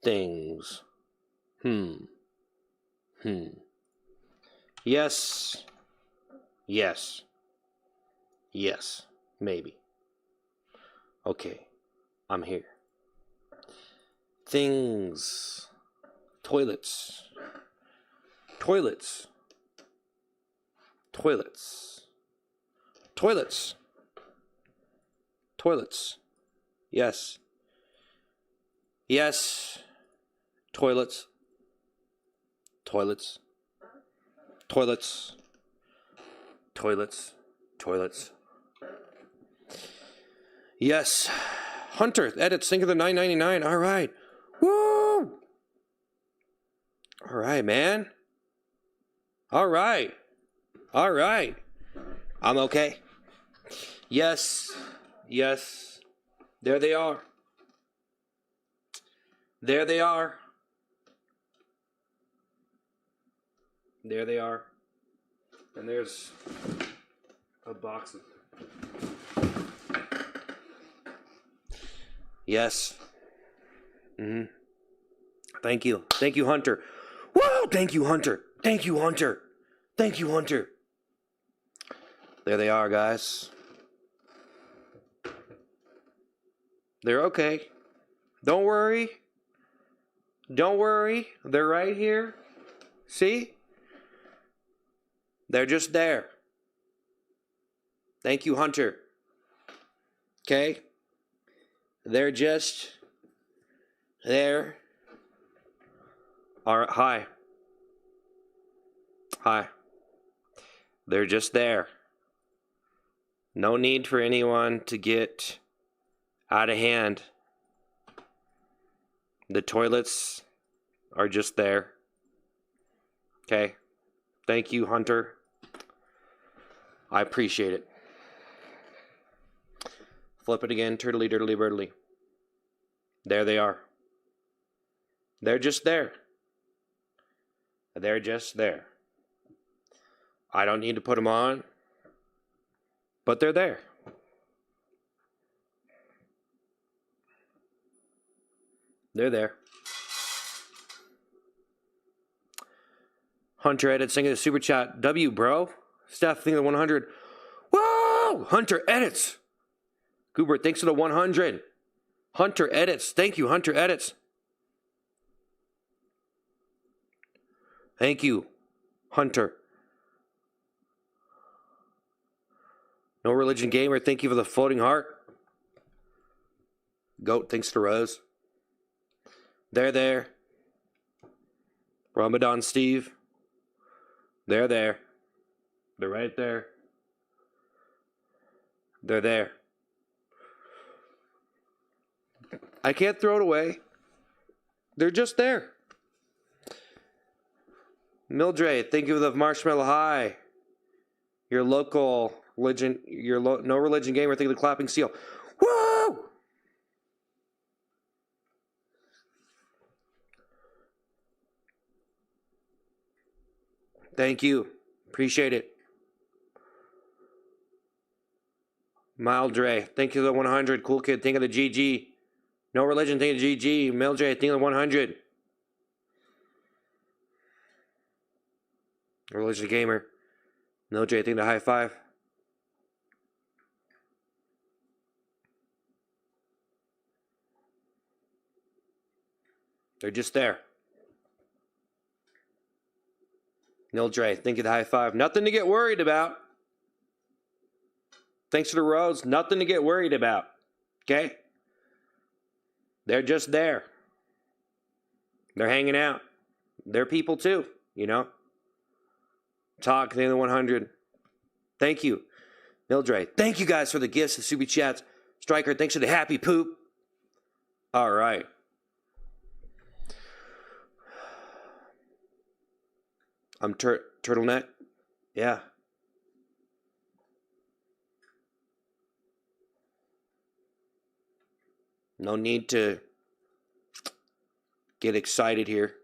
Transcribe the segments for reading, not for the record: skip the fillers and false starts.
Things. Yes. Yes. Yes. Maybe. Okay. I'm here. Things. Toilets. Toilets. Toilets. Toilets. Toilets. Yes. Yes. Toilets. Toilets. Toilets. Toilets. Toilets. Yes. Hunter, edits, think of the $9.99. All right. Woo! All right, man. All right. All right. I'm okay. Yes. Yes. There they are. There they are. There they are. And there's a box of... Yes. Thank you. Thank you, Hunter. Whoa! Thank you, Hunter. Thank you, Hunter. Thank you, Hunter. There they are, guys. They're okay. Don't worry. Don't worry. They're right here. See? They're just there. Thank you, Hunter. Okay? They're just there. All right. Hi. Hi. They're just there. No need for anyone to get out of hand. The toilets are just there. Okay? Thank you, Hunter. I appreciate it. Flip it again. Turtley, dirtly, birdly. There they are. They're just there. They're just there. I don't need to put them on, but they're there. They're there. Hunter edits, singing the super chat. W, bro. Steph, think of the 100. Whoa! Hunter edits. Goober, thanks for the 100. Hunter edits. Thank you, Hunter edits. Thank you, Hunter. No Religion Gamer, thank you for the floating heart. Goat, thanks to Rose. They're there. Ramadan Steve. They're there. They're right there. They're there. I can't throw it away. They're just there. Mildred, thank you for the Marshmallow High. Your local religion, No Religion Gamer, thank you for the clapping seal. Woo! Thank you. Appreciate it. Mildred, thank you for the 100. Cool Kid, think of the GG. No Religion, think of the GG. Mildred, think of the 100. Religion Gamer. Mildred, think of the high five. They're just there. Mildred, think of the high five. Nothing to get worried about. Thanks to the Rose, nothing to get worried about. Okay? They're just there. They're hanging out. They're people too, you know? Talk, think of the 100. Thank you. Mildred, thank you guys for the gifts, the super chats. Striker, thanks for the happy poop. All right. I'm turtleneck. Yeah. No need to get excited here.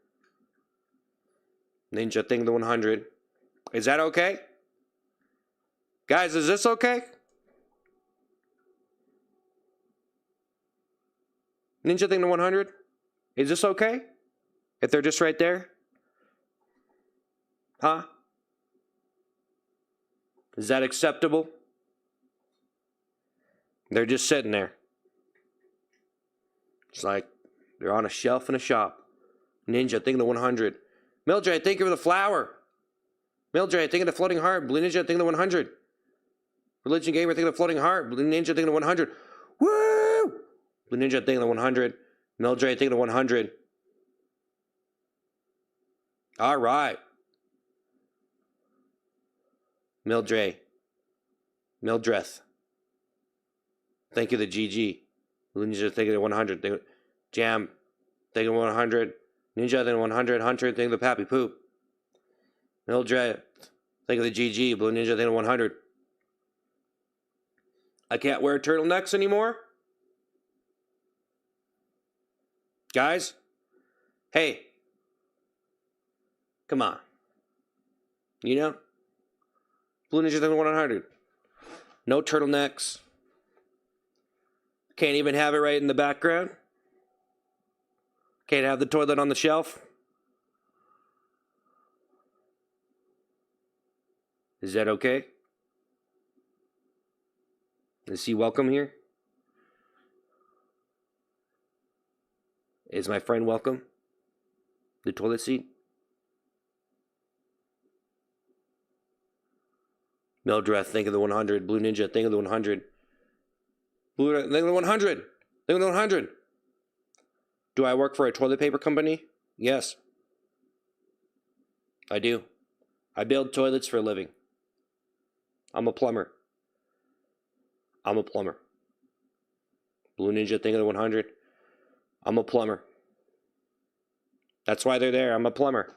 Ninja thing the 100. Is that okay? Guys, is this okay? Ninja thing the 100? Is this okay? If they're just right there? Huh? Is that acceptable? They're just sitting there. It's like they're on a shelf in a shop. Ninja, think of the 100. Mildred, think of the flower. Mildred, think of the floating heart. Blue Ninja, think of the 100. Religion Gamer, think of the floating heart. Blue Ninja, think of the 100. Woo! Blue Ninja, think of the 100. Mildred, think of the 100. All right. Mildred. Thank you, the GG. Blue Ninja, think of the 100. Jam, think of the 100. Ninja, think of the 100. Hunter, think of the Pappy Poop. Mildred, think of the GG. Blue Ninja, think of the 100. I can't wear turtlenecks anymore? Guys? Hey. Come on. You know? Blue Ninja, think of the 100. No turtlenecks. Can't even have it right in the background. Can't have the toilet on the shelf. Is that okay? Is he welcome here? Is my friend welcome? The toilet seat? Mildred, think of the 100. Blue Ninja, think of the 100. Blue, think of the 100. Think of the 100. Do I work for a toilet paper company? Yes. I do. I build toilets for a living. I'm a plumber. Blue Ninja, think of the 100. I'm a plumber. That's why they're there. I'm a plumber,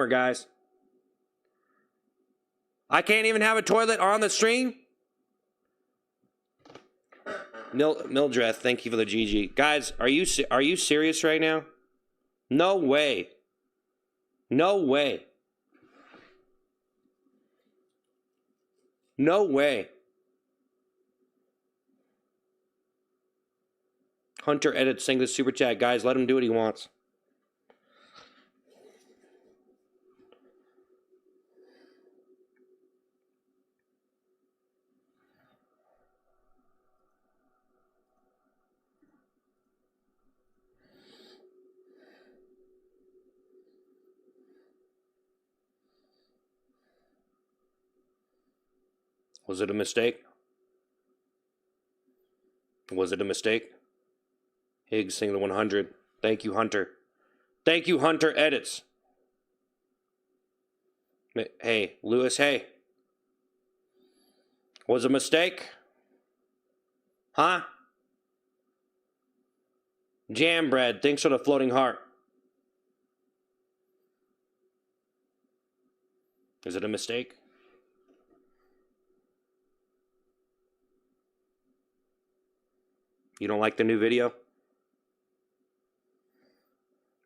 guys. I can't even have a toilet on the stream? Mildred, thank you for the GG. Guys, are you serious right now? No way. No way. No way. Hunter edits saying the super chat. Guys, let him do what he wants. Was it a mistake? Was it a mistake? Higgs saying the 100. Thank you, Hunter. Thank you, Hunter edits. Hey, Lewis, hey. Was it a mistake? Huh? Jam bread, thanks for the floating heart. Is it a mistake? You don't like the new video?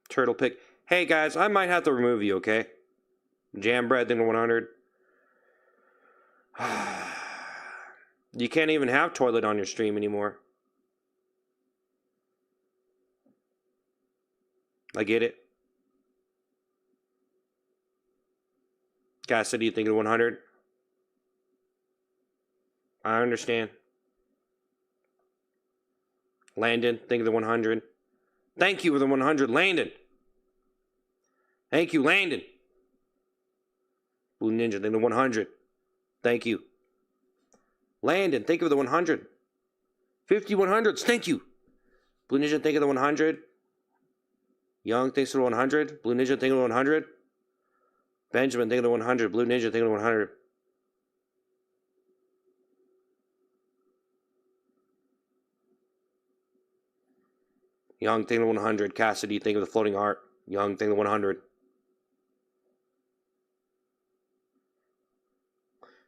Turtle pick. Hey guys, I might have to remove you, okay? Jam bread, then 100. You can't even have toilet on your stream anymore. I get it. Cassidy, you think of 100? I understand. Landon, think of the 100. Thank you for the 100, Landon. Thank you, Landon. Blue Ninja, think of the 100. Thank you. Landon, think of the 100. 50 100s, thank you. Blue Ninja, think of the 100. Young, thanks for the 100. Blue Ninja, think of the 100. Benjamin, think of the 100. Blue Ninja, think of the 100. Young, think of the 100. Cassidy, think of the floating heart. Young, think of the 100.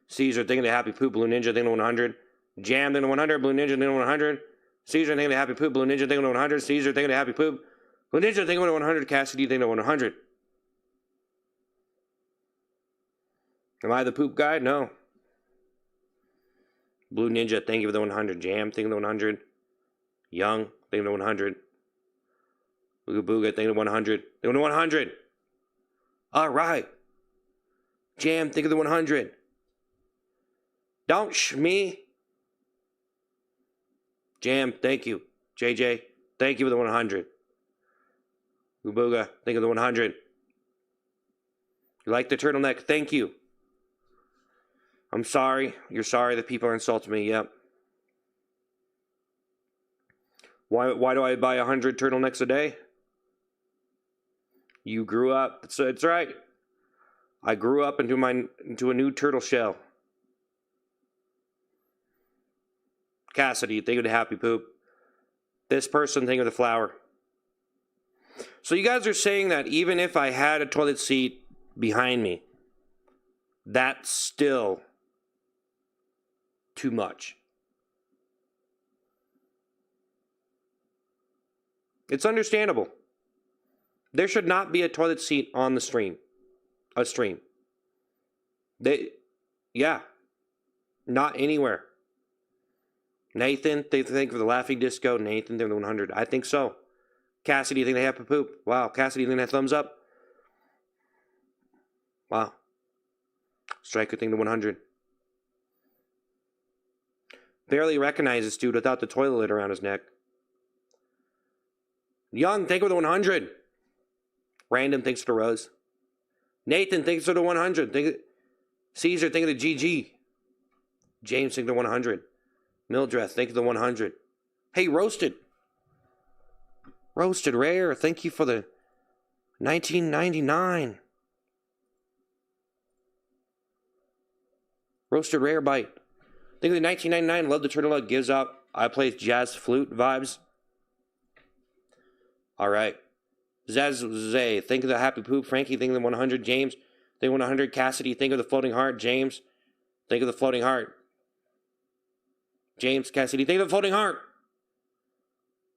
Caesar, think of the happy poop. Blue Ninja, think of the 100. Jam, think of the 100. Blue Ninja, think of the 100. Caesar, think of the happy poop. Blue Ninja, think of the 100. Caesar, think of the happy poop. Blue Ninja, think of the 100. Cassidy, think of the 100. Am I the poop guy? No. Blue Ninja, thank you for the 100. Jam, think of the 100. Young, think of the 100. Ooga Booga, think of the 100. Think of the 100. All right. Jam, think of the 100. Don't me. Jam, thank you. JJ, thank you for the 100. Ooga Booga, think of the 100. You like the turtleneck? Thank you. I'm sorry. You're sorry that people are insulting me. Yep. Why do I buy 100 turtlenecks a day? You grew up. So it's right. I grew up into a new turtle shell. Cassidy, think of the happy poop. This person, think of the flower. So you guys are saying that even if I had a toilet seat behind me, that's still too much. It's understandable. There should not be a toilet seat on the stream. A stream. Not anywhere. Nathan, they think of the laughing disco. Nathan, they're the 100. I think so. Cassidy, you think they have to poop? Wow. Cassidy, you think that thumbs up? Wow. Striker, think the 100. Barely recognize this dude without the toilet lid around his neck. Young, think of the 100. Random thinks of the rose. Nathan thinks of the 100. Caesar, think of the GG. James, think of the 100. Mildred, think of the 100. Hey, Roasted. Roasted Rare, thank you for the 1999. Roasted Rare bite. Think of the 1999. Love the turtleneck gives out. I play jazz flute vibes. All right. Zazay, think of the happy poop. Frankie, think of the 100. James, think of 100. Cassidy, think of the floating heart. James, think of the floating heart. James, Cassidy, think of the floating heart.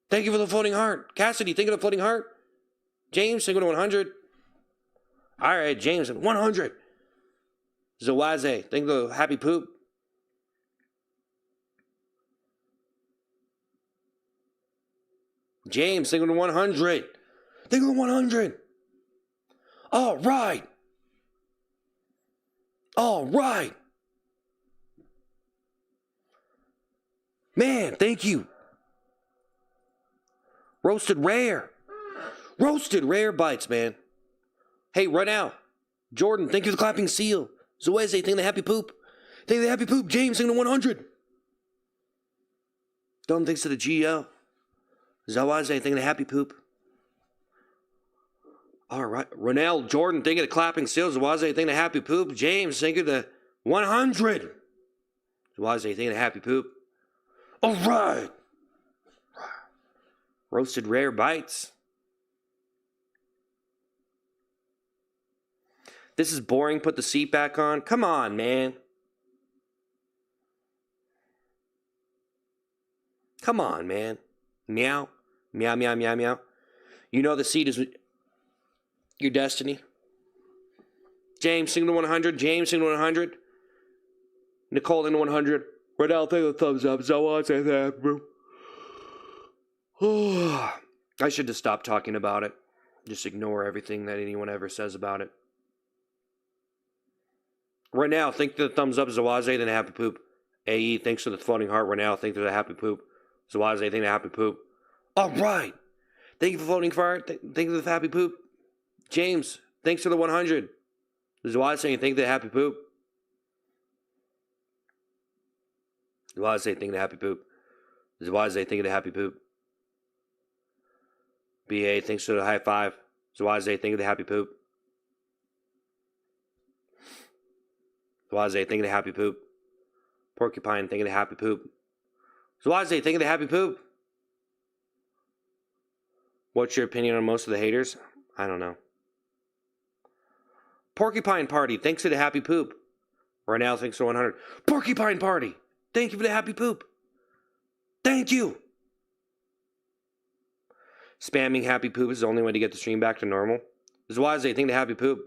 Thank you for the floating heart. Cassidy, think of the floating heart. James, think of the 100. All right, James, 100. Zawaze, think of the happy poop. James, think of the 100. Think of the 100. All right. All right. Man, thank you. Roasted Rare. Roasted Rare bites, man. Hey, run out. Jordan, thank you for the clapping seal. Zoeze, think of the happy poop. Think of the happy poop. James, think of the 100. Dumb thinks of the GO. Zawaze, think of the happy poop. All right. Ronell, Jordan, think of the clapping seal. Zawaze, think of the happy poop. James, think of the 100. Zawaze, think of the happy poop. All right. Roasted Rare bites. This is boring. Put the seat back on. Come on, man. Come on, man. Meow. Meow, meow, meow, meow. You know the seat is your destiny. James, sing the 100. James, sing the 100. Nicole, in the 100. Right now, think of the thumbs up. So I say that, bro. I should just stop talking about it. Just ignore everything that anyone ever says about it. Right now, think the thumbs up. Zawaze, then a happy poop. AE, thanks for the floating heart. Right now, think there's a happy poop. Zawaze, think the happy poop. All right. Thank you for floating heart. Think of the happy poop. James, thanks for the 100. Zawaze, think the happy poop. Zawaze, think the happy poop. Zawaze, think of the happy poop. BA, thanks for the high five. Zawaze, think of the happy poop. Zawaze, think of the happy poop. Porcupine, think of the happy poop. Zawaze, think of the happy poop. What's your opinion on most of the haters? I don't know. Porcupine Party, thanks for the happy poop. Right now, thanks for 100. Porcupine Party, thank you for the happy poop. Thank you. Spamming happy poop is the only way to get the stream back to normal. Zawaze, think the happy poop.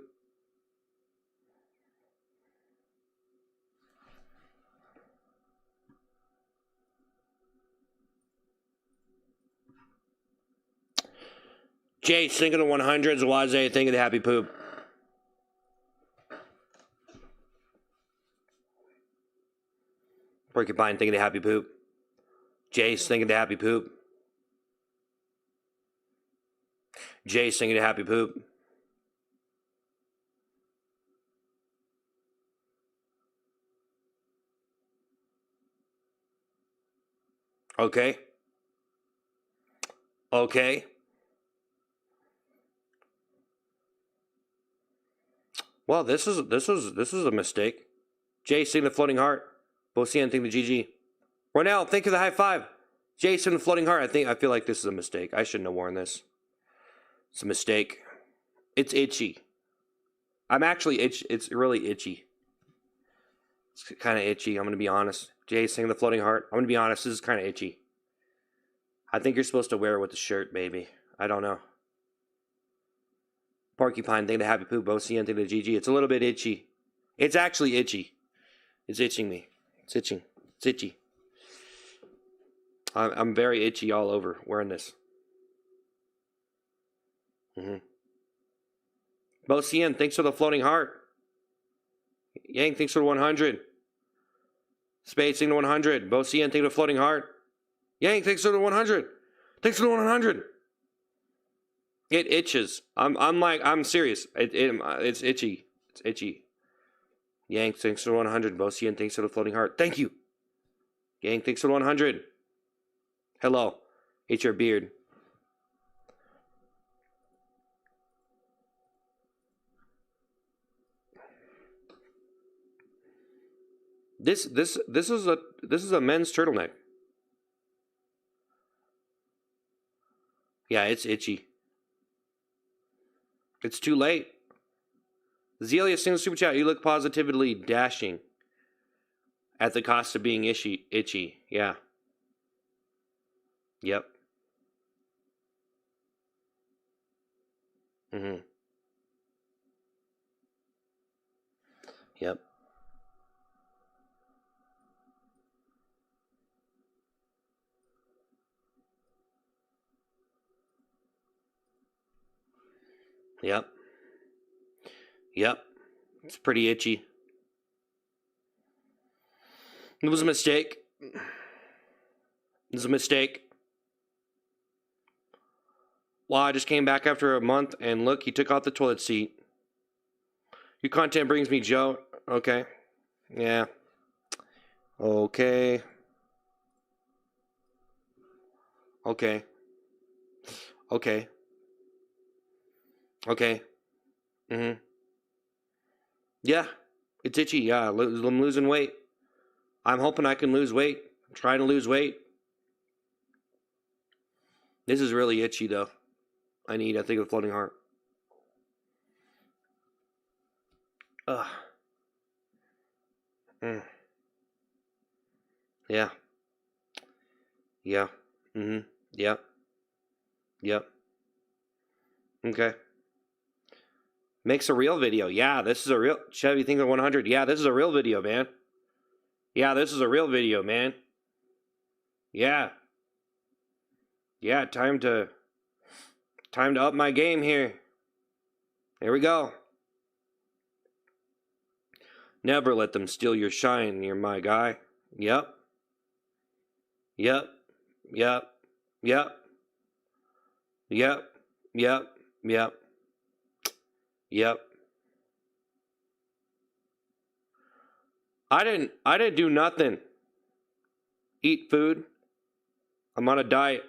Jay, think of the 100s. Waze, think of the happy poop. Porcupine, think of the happy poop. Jace, think of the happy poop. Jace, think of the happy poop. Okay. Okay. Well, this is a mistake. Jason, the floating heart. Bosian, think the GG. Ronell, think of the high five. Jason, the floating heart. I feel like this is a mistake. I shouldn't have worn this. It's a mistake. It's itchy. I'm actually itchy. It's really itchy. It's kind of itchy. I'm gonna be honest. Jason, the floating heart. I'm gonna be honest. This is kind of itchy. I think you're supposed to wear it with the shirt, maybe. I don't know. Porcupine, think of the happy poop. Bosian, think of the GG. It's a little bit itchy. It's actually itchy. It's itching me. It's itching. It's itchy. I'm very itchy all over wearing this. Bosian, thanks for the floating heart. Yang, thanks for the 100. Spade, thanks for the 100. Bosian, thanks for the floating heart. Yang, thanks for the 100. Thanks for the 100. It itches. I'm serious. It's itchy. It's itchy. Yang, thanks for the 100. Bosian, thanks for the floating heart. Thank you. Yang, thanks for the 100. Hello. It's your beard. This is a men's turtleneck. Yeah, it's itchy. It's too late. Zelia, single super chat. You look positively dashing. At the cost of being itchy. Yeah. Yep. Yep. Yep. Yep. It's pretty itchy. It was a mistake. It was a mistake. Well, I just came back after a month, and look, he took out the toilet seat. Your content brings me joy. Okay. Yeah. Okay. Okay. Okay. Okay. Yeah. It's itchy. Yeah. I'm losing weight. I'm hoping I can lose weight. I'm trying to lose weight. This is really itchy, though. I think of a floating heart. Ugh. Yeah. Yeah. Yep. Yep. Okay. Makes a real video. Yeah, this is a real... Chevy, think of 100. Yeah, this is a real video, man. Yeah, this is a real video, man. Yeah. Yeah, time to up my game here. Here we go. Never let them steal your shine. You're my guy. Yep. Yep. Yep. Yep. Yep. Yep. Yep. Yep. I didn't do nothing. Eat food. I'm on a diet.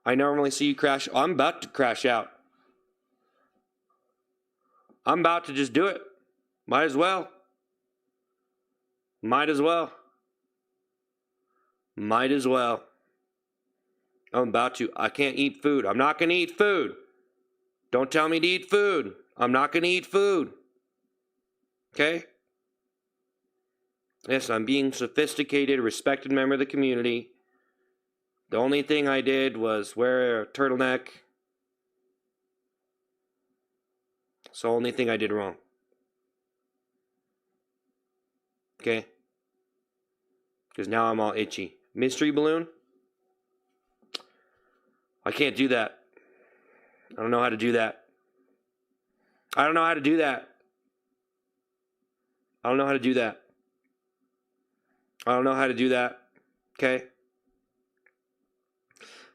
I normally see you crash. I'm about to crash out. I'm about to just do it. Might as well. Might as well. Might as well. I'm about to. I can't eat food. I'm not going to eat food. Don't tell me to eat food. I'm not going to eat food. Okay? Yes, I'm being sophisticated, respected member of the community. The only thing I did was wear a turtleneck. It's the only thing I did wrong. Okay? Because now I'm all itchy. Mystery balloon? I can't do that. I don't know how to do that. I don't know how to do that. I don't know how to do that. I don't know how to do that. Okay?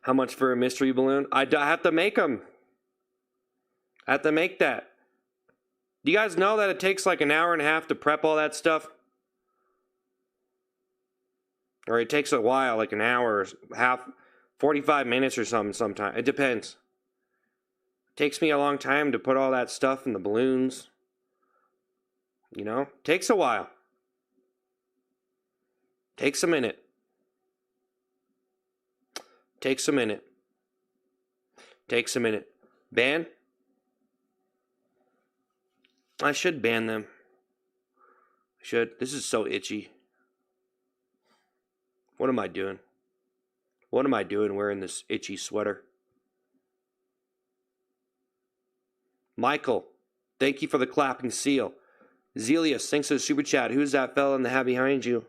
How much for a mystery balloon? I have to make them. I have to make that. Do you guys know that it takes like an hour and a half to prep all that stuff? Or it takes a while, like an hour, half, 45 minutes or something sometimes. It depends. It takes me a long time to put all that stuff in the balloons. You know? Takes a while. Takes a minute. Takes a minute. Takes a minute. Ban? I should ban them. I should. This is so itchy. What am I doing? What am I doing wearing this itchy sweater? Michael, thank you for the clapping seal. Zelius, thanks for the super chat. Who's that fella in the hat behind you?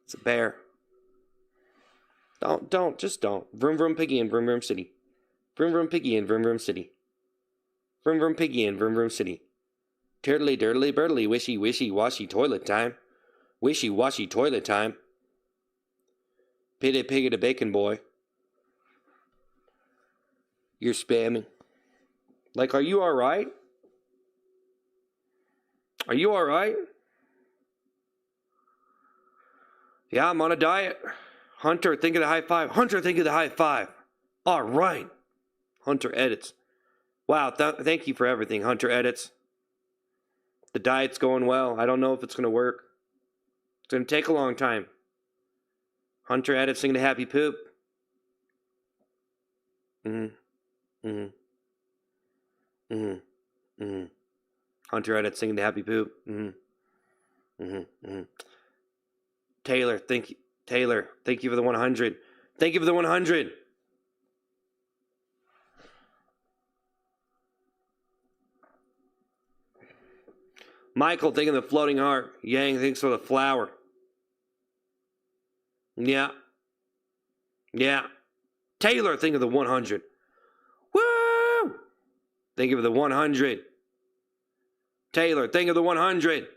It's a bear. Just don't. Vroom vroom piggy in vroom vroom city. Vroom vroom piggy in vroom vroom city. Vroom vroom piggy in vroom vroom city. Turtly dirtly birdly wishy wishy washy toilet time. Wishy washy toilet time. Pitty piggy to bacon boy. You're spamming. Like, are you alright? Are you alright? Yeah, I'm on a diet. Hunter, think of the high five. Hunter, think of the high five. Alright. Hunter edits. Wow, thank you for everything, Hunter edits. The diet's going well. I don't know if it's going to work. It's going to take a long time. Hunter edits, singing the happy poop. Hunter edits, singing the happy poop. Taylor, thank you. Taylor, thank you for the 100. Thank you for the 100. Michael, thinking the floating heart. Yang thinks for the flower. Yeah. Yeah. Taylor, think of the 100. Woo! Think of the 100. Taylor, think of the 100.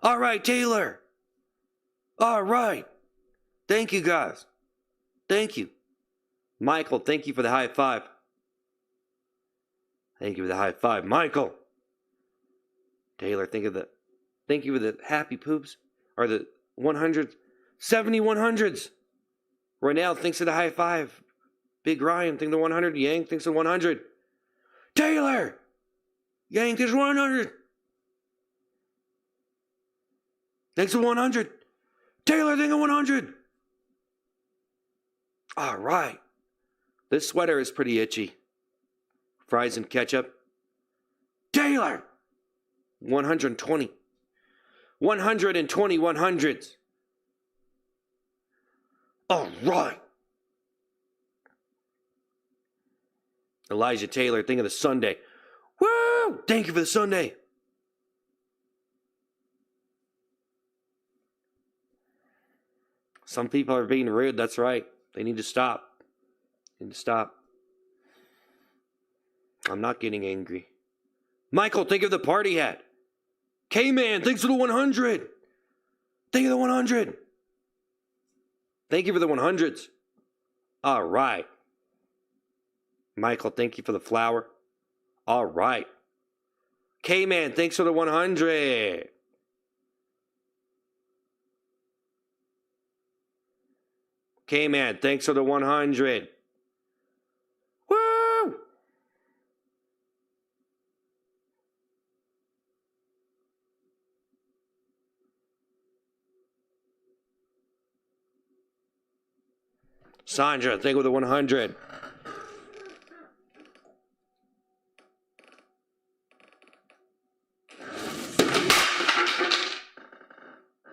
All right, Taylor. All right. Thank you, guys. Thank you. Michael, thank you for the high five. Thank you for the high five. Michael. Taylor, thank you for the happy poops. Or the 100s. 70 100s. Ronell thinks of the high five. Big Ryan thinks of the 100. Yang thinks of 100. Taylor! Yang thinks of 100. Thanks of 100. Taylor, think of 100. All right. This sweater is pretty itchy. Fries and ketchup. Taylor! 120. 120 100s. All right. Elijah Taylor, think of the Sunday. Woo! Thank you for the Sunday. Some people are being rude. That's right. They need to stop. They need to stop. I'm not getting angry. Michael, think of the party hat. K-Man, thanks for the 100. Think of the 100. Thank you for the 100s. All right. Michael, thank you for the flower. All right. K-Man, thanks for the 100. K-Man, thanks for the 100. Woo! Sandra, thank you for the 100.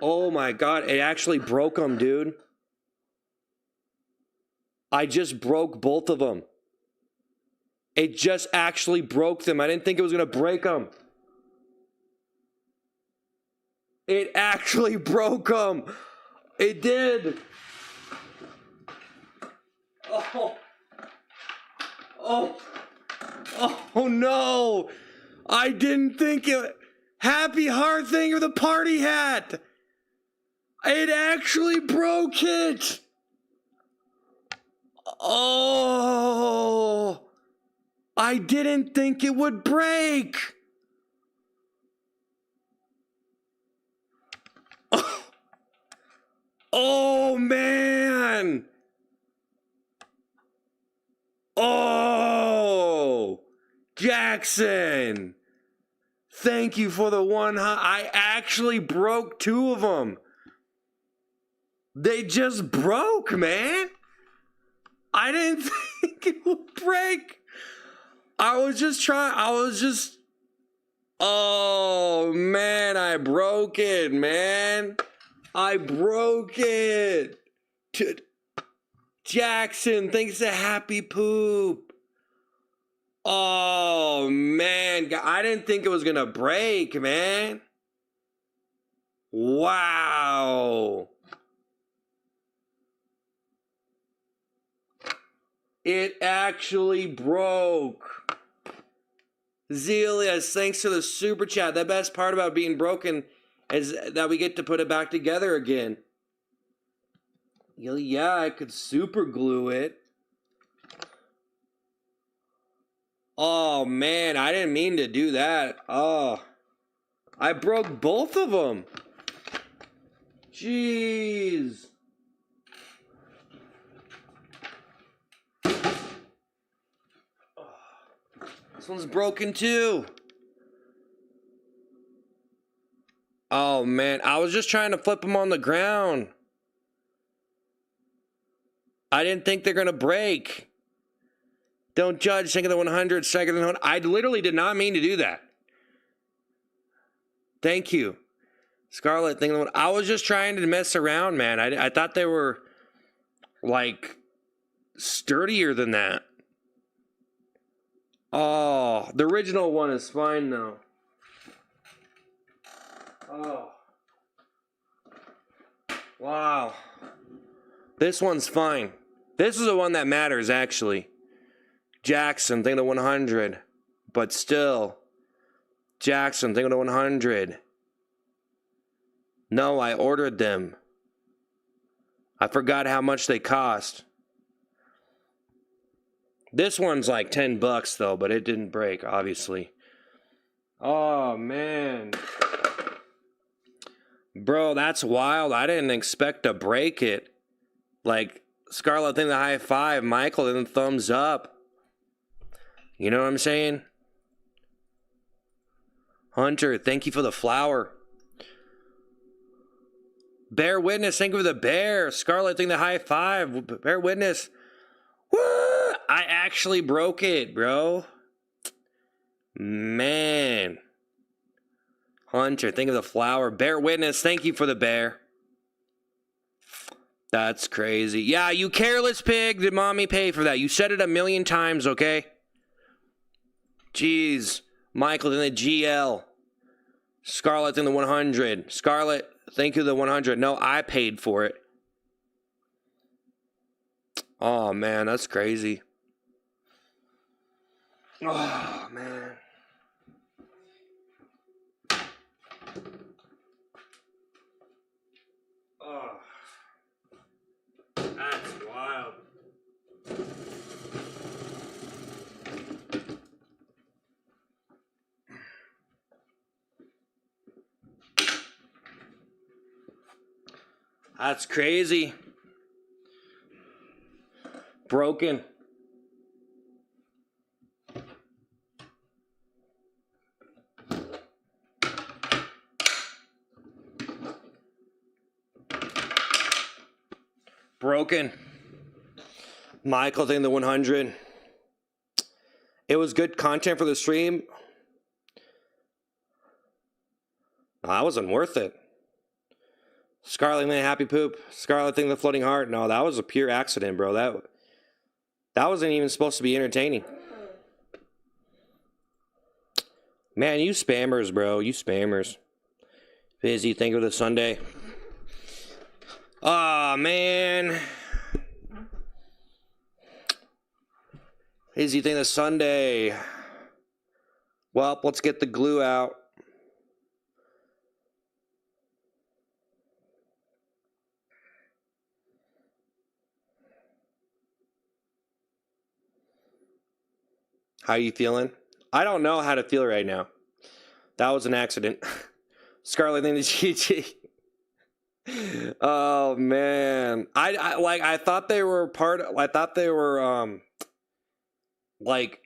Oh my God, it actually broke them, dude. I just broke both of them. It just actually broke them. I didn't think it was going to break them. It actually broke them. It did. Oh. Oh. Oh no. I didn't think it. Happy heart thing or the party hat. It actually broke it. Oh. I didn't think it would break. Oh man. Oh. Jackson. Thank you for the one. I actually broke two of them. They just broke, man. I didn't think it would break. Oh, man, I broke it, man. I broke it. Jackson, thanks to Happy Poop. Oh, man. I didn't think it was going to break, man. Wow. It actually broke. Zelius, thanks to the super chat. The best part about being broken is that we get to put it back together again. Yeah, I could super glue it. Oh, man, I didn't mean to do that. Oh, I broke both of them. Jeez. This one's broken too. Oh, man, I was just trying to flip them on the ground. I didn't think they're going to break. Don't judge. Think of the 100, second than 100. I literally did not mean to do that. Thank you. Scarlett, think of the one. I was just trying to mess around, man. I thought they were, like, sturdier than that. Oh, the original one is fine, though. Oh. Wow. This one's fine. This is the one that matters, actually. Jackson, think of the 100. But still. Jackson, think of the 100. No, I ordered them. I forgot how much they cost. This one's like $10 though, but it didn't break, obviously. Oh, man. Bro, that's wild. I didn't expect to break it. Like, Scarlett, think the high five. Michael, then thumbs up. You know what I'm saying? Hunter, thank you for the flower. Bear Witness, thank you for the bear. Scarlett, think the high five. Bear Witness. Woo! I actually broke it, bro. Man. Hunter, think of the flower. Bear Witness, thank you for the bear. That's crazy. Yeah, you careless pig. Did mommy pay for that? You said it a million times, okay? Jeez. Michael in the GL. Scarlett in the 100. Scarlett, thank you for the 100. No, I paid for it. Oh, man, that's crazy. Oh, man. Oh. That's wild. That's crazy. Broken. Broken. Michael thing the 100. It was good content for the stream. No, that wasn't worth it. Scarlet Man, Happy Poop. Scarlet thing the floating heart. No, that was a pure accident, bro. That wasn't even supposed to be entertaining. Man, you spammers, bro. You spammers. Busy, thank you for the Sunday. Aw, man. Izzy, thing this Sunday. Well, let's get the glue out. How you feeling? I don't know how to feel right now. That was an accident. Scarlet thing to GG. Oh man. I thought they were like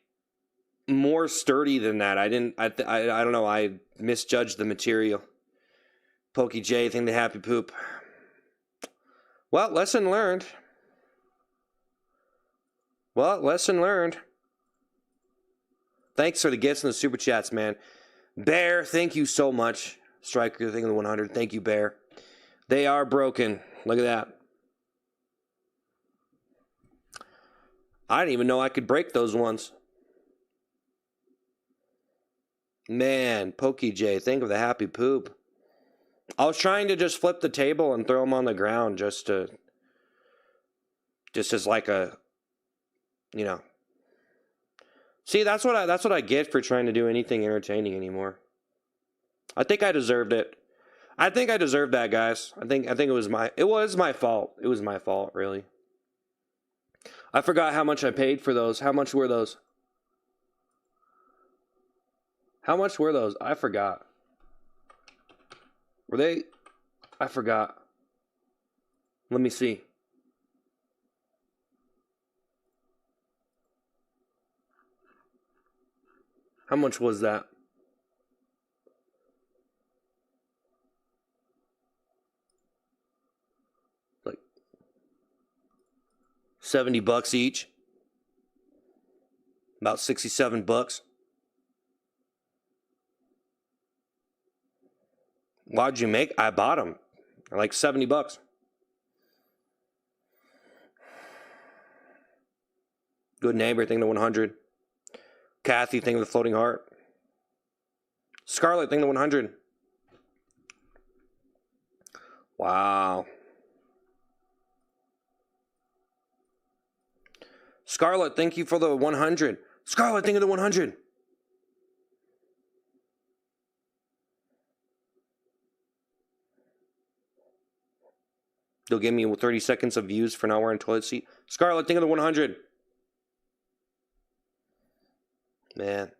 more sturdy than that. I don't know. I misjudged the material. Pokey J thing to happy poop. Well, lesson learned. Thanks for the gifts and the super chats, man. Bear, thank you so much. Striker thing of the 100. Thank you, Bear. They are broken. Look at that. I didn't even know I could break those ones. Man, Pokey J, think of the happy poop. I was trying to just flip the table and throw them on the ground just as like a, you know. See, that's what I get for trying to do anything entertaining anymore. I think I deserved it. I think I deserved that, guys. I think it was my fault. It was my fault, really. I forgot how much I paid for those. How much were those? I forgot. Were they? I forgot. Let me see. How much was that? Like $70 each. About $67. Why'd you make? I bought them. Like $70. Good neighbor thing to 100. Kathy thing with the floating heart. Scarlet thing to 100. Wow. Scarlet, thank you for the 100. Scarlet thing of the 100. They'll give me 30 seconds of views for not wearing toilet seat. Scarlet, think of the 100. Man.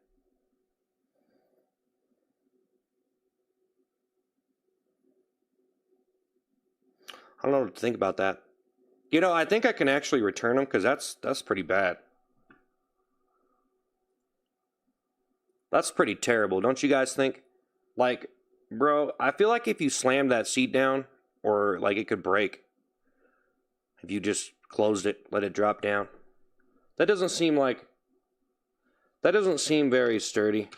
I don't know what to think about that. You know, I think I can actually return them because that's pretty bad. That's pretty terrible, don't you guys think? Like, bro, I feel like if you slammed that seat down, or like it could break. If you just closed it, let it drop down. That doesn't seem very sturdy.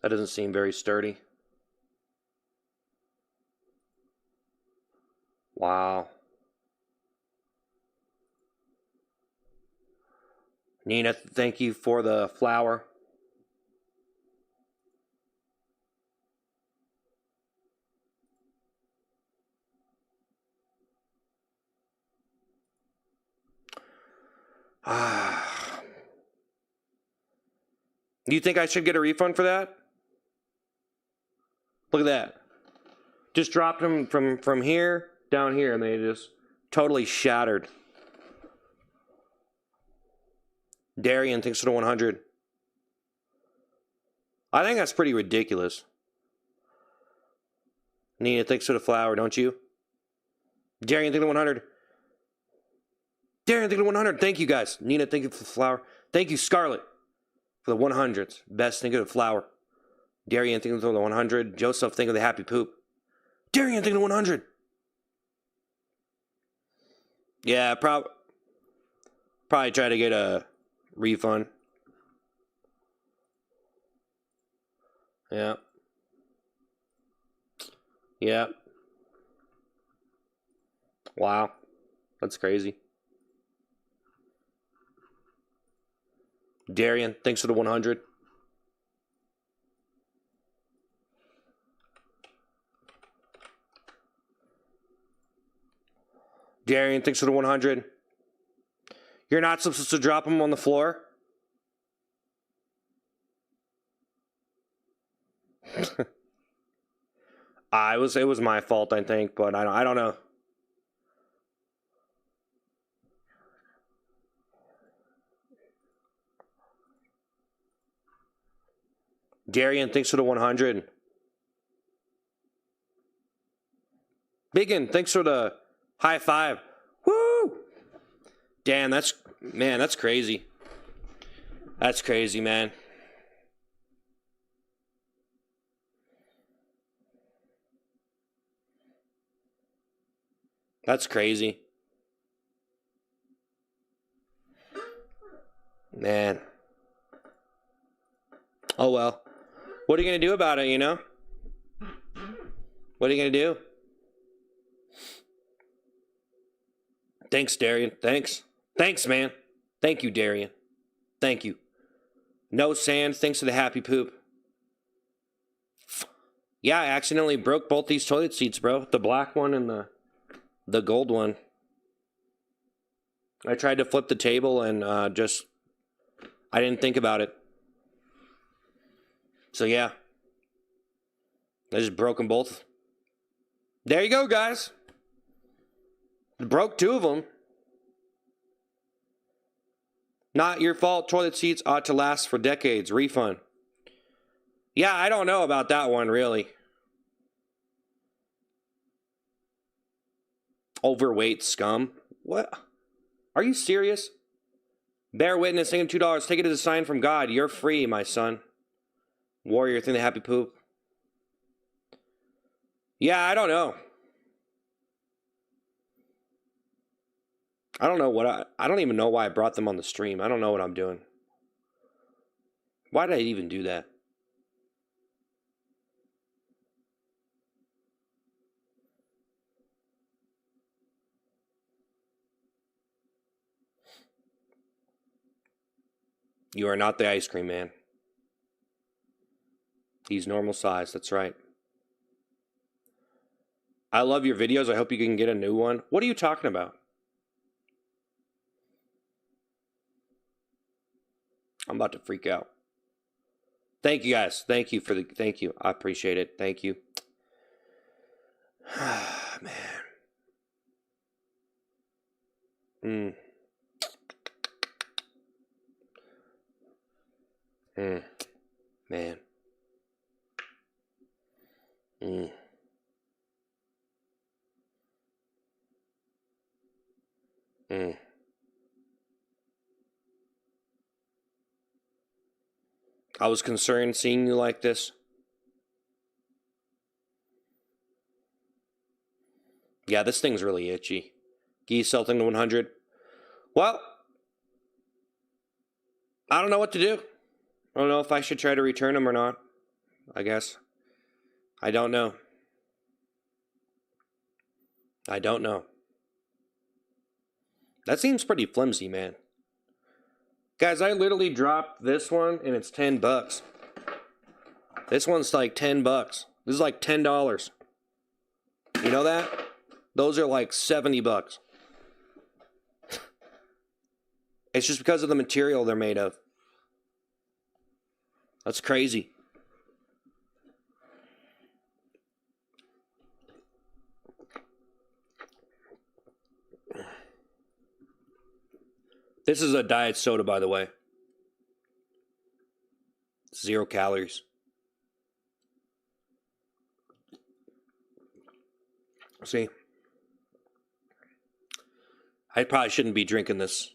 That doesn't seem very sturdy. Wow. Nina, thank you for the flower. Do you think I should get a refund for that? Look at that. Just dropped them from here down here, and they just totally shattered. Darian thinks to 100. I think that's pretty ridiculous. Nina thinks to the flower, don't you? Darian thinks to 100. Darian thinks to 100. Thank you, guys. Nina, thank you for the flower. Thank you, Scarlet, for the 100s. Best, think of the flower. Darian, think of the 100. Joseph, think of the happy poop. Darian, think of the 100. Yeah, probably try to get a refund. Yeah. Yeah. Wow. That's crazy. Darian, thanks for the 100. Darian, thanks for the 100. You're not supposed to drop them on the floor? It was my fault, I think, but I don't know. Darian, thanks for the 100. Biggin, thanks for the high five. Woo! Damn, that's crazy. That's crazy, man. That's crazy. Man. Oh, well. What are you going to do about it, you know? What are you going to do? Thanks, Darian. Thanks. Thanks, man. Thank you, Darian. Thank you. No sand. Thanks to the happy poop. Yeah, I accidentally broke both these toilet seats, bro. The black one and the gold one. I tried to flip the table and I didn't think about it. So yeah. I just broke them both. There you go, guys. Broke two of them. Not your fault. Toilet seats ought to last for decades. Refund. Yeah, I don't know about that one, really. Overweight scum. What? Are you serious? Bear witness, sing him $2. Take it as a sign from God. You're free, my son. Warrior, thing the happy poop. Yeah, I don't know. I don't know what I don't even know why I brought them on the stream. I don't know what I'm doing. Why did I even do that? You are not the ice cream man. He's normal size, that's right. I love your videos. I hope you can get a new one. What are you talking about? I'm about to freak out. Thank you, guys. Thank you. I appreciate it. Thank you. Man. Man. I was concerned seeing you like this. Yeah, this thing's really itchy. Geese Celting to 100. Well, I don't know what to do. I don't know if I should try to return them or not. I guess. I don't know. I don't know. That seems pretty flimsy, man. Guys, I literally dropped this one and it's $10. This one's like $10. This is like $10. You know that? Those are like $70. It's just because of the material they're made of. That's crazy. This is a diet soda, by the way. 0 calories. See? I probably shouldn't be drinking this.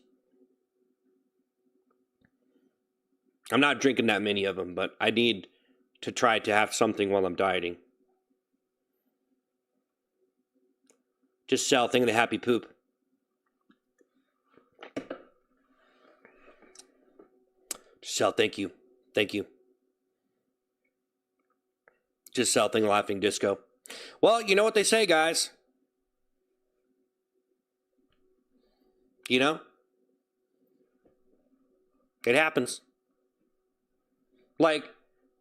I'm not drinking that many of them, but I need to try to have something while I'm dieting. Just sell thing of the happy poop. Sell, thank you. Thank you. Just sell thing laughing disco. Well, you know what they say, guys. You know? It happens. Like,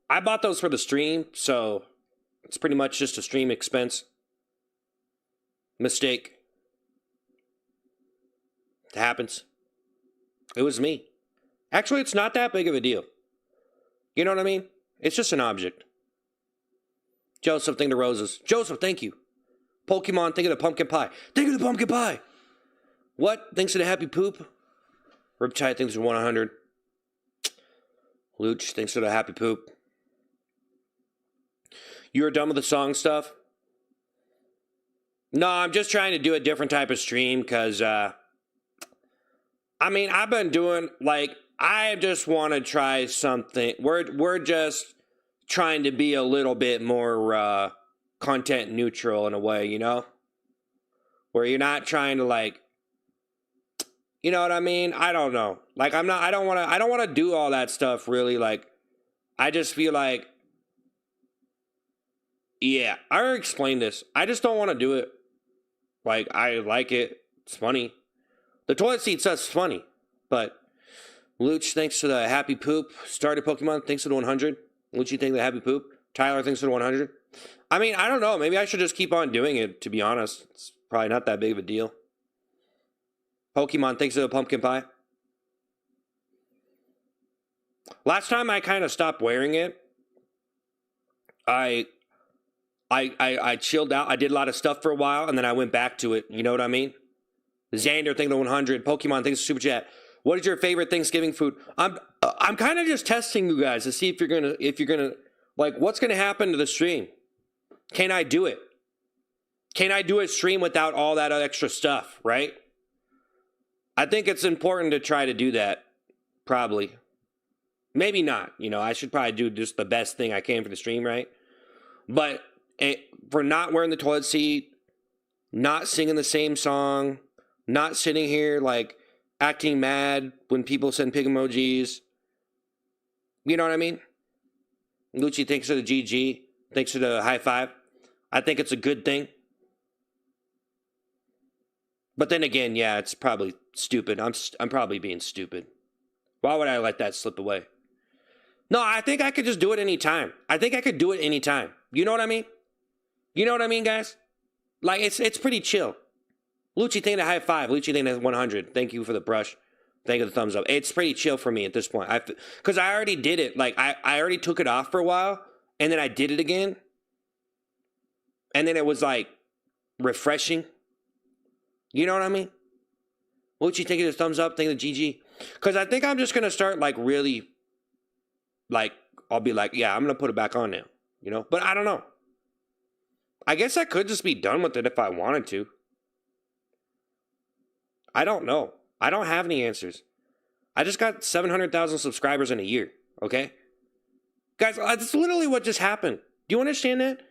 I bought those for the stream, so it's pretty much just a stream expense. Mistake. It happens. It was me. Actually, it's not that big of a deal. You know what I mean? It's just an object. Joseph, think of the roses. Joseph, thank you. Pokemon, think of the pumpkin pie. Think of the pumpkin pie. What? Thanks to the happy poop. Riptide thinks of 100. Luch thinks of the happy poop. You were done with the song stuff? No, I'm just trying to do a different type of stream because, I mean, I've been doing, like, I just want to try something. We're just trying to be a little bit more content neutral in a way, you know? Where you're not trying to, like, you know what I mean? I don't know. Like, I don't want to do all that stuff really. Like, I just feel like, yeah, I already explained this. I just don't want to do it. Like, I like it. It's funny. The toilet seat stuff's funny. But Luch thanks for the happy poop. Started Pokemon thanks for the 100. Luchy thinks the happy poop. Tyler thinks for the 100. I mean, I don't know. Maybe I should just keep on doing it, to be honest. It's probably not that big of a deal. Pokemon thinks of the pumpkin pie. Last time I kind of stopped wearing it, I chilled out. I did a lot of stuff for a while, and then I went back to it. You know what I mean? Xander thinks the 100. Pokemon thinks super chat. What is your favorite Thanksgiving food? I'm kind of just testing you guys to see if you're gonna like what's gonna happen to the stream. Can I do it? Can I do a stream without all that extra stuff? Right? I think it's important to try to do that. Probably. Maybe not. You know, I should probably do just the best thing I can for the stream, right? But for not wearing the toilet seat, not singing the same song, not sitting here like acting mad when people send pig emojis. You know what I mean? Lucci thinks of the GG, thinks of the high five. I think it's a good thing. But then again, yeah, it's probably stupid. I'm probably being stupid. Why would I let that slip away? No, I think I could just do it anytime. I think I could do it anytime. You know what I mean? You know what I mean, guys? Like, it's pretty chill. Lucci think the high five. Lucci think the 100. Thank you for the brush. Thank you for the thumbs up. It's pretty chill for me at this point. Because I already did it. Like, I already took it off for a while. And then I did it again. And then it was, like, refreshing. You know what I mean? Lucci think of the thumbs up. Think of the GG. Because I think I'm just going to start, like, really, like, I'll be like, yeah, I'm going to put it back on now. You know? But I don't know. I guess I could just be done with it if I wanted to. I don't know. I don't have any answers. I just got 700,000 subscribers in a year, okay? Guys, that's literally what just happened. Do you understand that?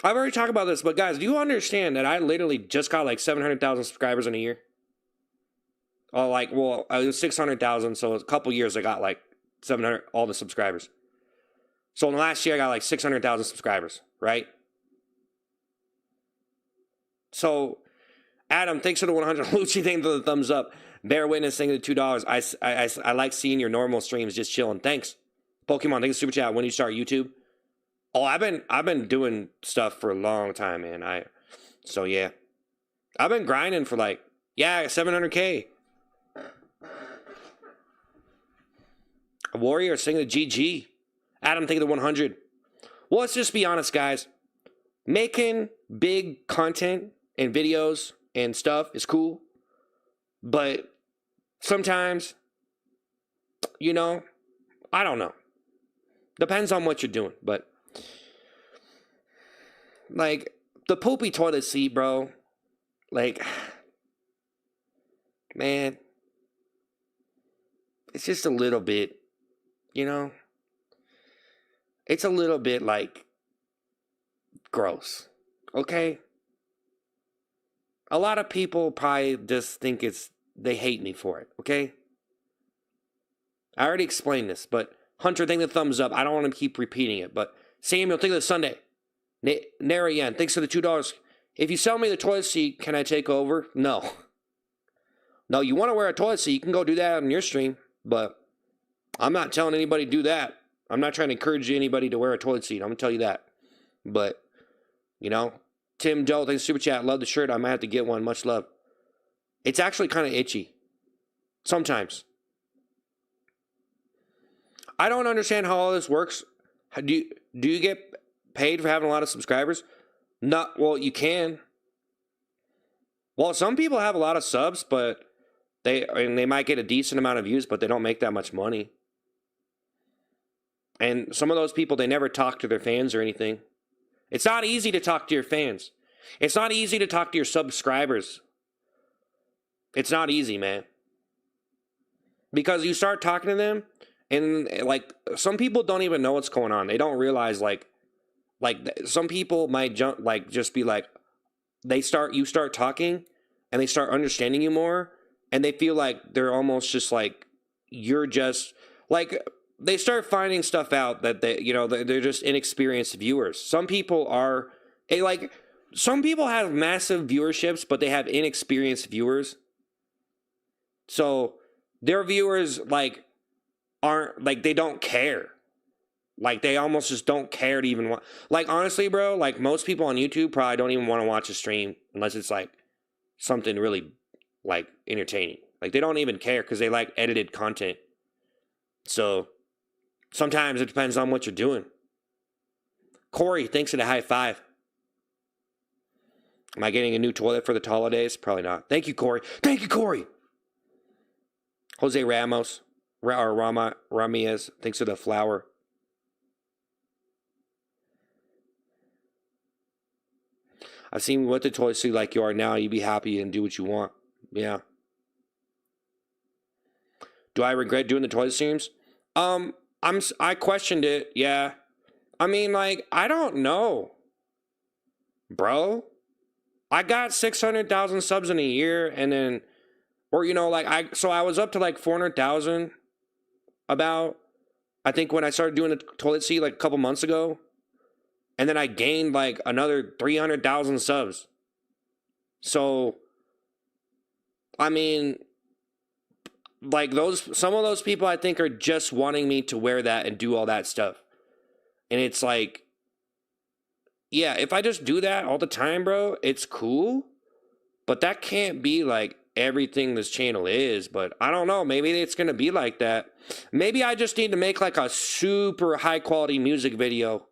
I've already talked about this, but guys, do you understand that I literally just got like 700,000 subscribers in a year? Oh, like, well, it was 600,000, so a couple years I got like 700, all the subscribers. So in the last year I got like 600,000 subscribers, right? So Adam, thanks for the 100. Lucci, thanks for the thumbs up. Bear Witness, thanks for the $2. I like seeing your normal streams just chilling. Thanks. Pokemon, thanks for super chat. When do you start YouTube? Oh, I've been doing stuff for a long time, man. So yeah. I've been grinding for like, yeah, 700K. A Warrior, singing the GG. Adam, think of the 100. Well, let's just be honest, guys. Making big content and videos and stuff is cool. But sometimes, you know, I don't know. Depends on what you're doing. But, like, the poopy toilet seat, bro. Like, man. It's just a little bit, you know. It's a little bit, like, gross. Okay? A lot of people probably just think they hate me for it, okay? I already explained this, but Hunter, think the thumbs up. I don't want to keep repeating it, but Samuel, think of the Sunday. Narayan, thanks for the $2. If you sell me the toilet seat, can I take over? No. No, you want to wear a toilet seat, you can go do that on your stream, but I'm not telling anybody to do that. I'm not trying to encourage anybody to wear a toilet seat. I'm going to tell you that. But, you know, Tim Doe, thanks for super chat. Love the shirt. I might have to get one. Much love. It's actually kind of itchy. Sometimes. I don't understand how all this works. Do you get paid for having a lot of subscribers? Not, well, you can. Well, some people have a lot of subs, but they might get a decent amount of views, but they don't make that much money. And some of those people, they never talk to their fans or anything. It's not easy to talk to your fans. It's not easy to talk to your subscribers. It's not easy, man. Because you start talking to them, and like some people don't even know what's going on. They don't realize like some people might just be like, you start talking, and they start understanding you more, and they feel like they're almost just like you're just like they start finding stuff out that they're just inexperienced viewers. Some people have massive viewerships, but they have inexperienced viewers. So their viewers aren't they don't care. Like they almost just don't care to even want. Like honestly, bro, like most people on YouTube probably don't even want to watch a stream unless it's like something really like entertaining. Like they don't even care because they like edited content. So sometimes it depends on what you're doing. Corey, thanks for the high five. Am I getting a new toilet for the holidays? Probably not. Thank you, Corey. Thank you, Corey. Jose Ramos, or Ramirez, thanks for the flower. I've seen what the toilet seat like you are now. You be happy and do what you want. Yeah. Do I regret doing the toilet streams? I questioned it. Yeah. I mean, like, I don't know, bro. I got 600,000 subs in a year, and then, or I was up to like 400,000 about, I think when I started doing the toilet seat like a couple months ago. And then I gained like another 300,000 subs. So, I mean, like some of those people I think are just wanting me to wear that and do all that stuff. And it's like, yeah, if I just do that all the time, bro, it's cool. But that can't be like everything this channel is. But I don't know. Maybe it's going to be like that. Maybe I just need to make like a super high quality music video.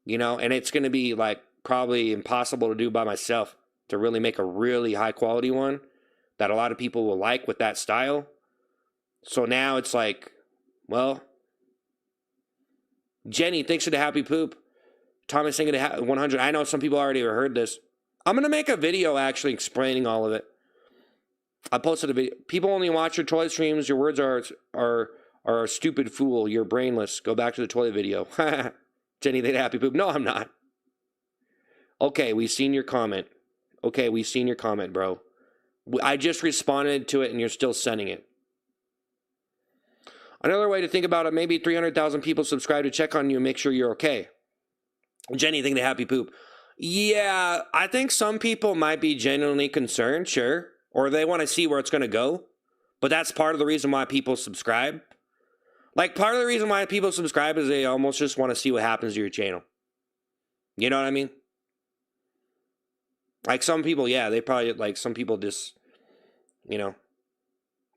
And it's going to be like probably impossible to do by myself to really make a really high quality one that a lot of people will like with that style. So now it's like, well, Jenny, thanks for the happy poop. Thomas thinking 100. I know some people already heard this. I'm going to make a video actually explaining all of it. I posted a video. People only watch your toilet streams. Your words are a stupid fool. You're brainless. Go back to the toilet video. Jenny, they happy poop. No, I'm not. Okay, we've seen your comment. Okay, we've seen your comment, bro. I just responded to it, and you're still sending it. Another way to think about it, maybe 300,000 people subscribe to check on you and make sure you're okay. Jenny, think they happy poop. Yeah, I think some people might be genuinely concerned, sure. Or they want to see where it's going to go. But that's part of the reason why people subscribe. Like, part of the reason why people subscribe is they almost just want to see what happens to your channel. You know what I mean? Like, some people, yeah, they probably, like, some people just,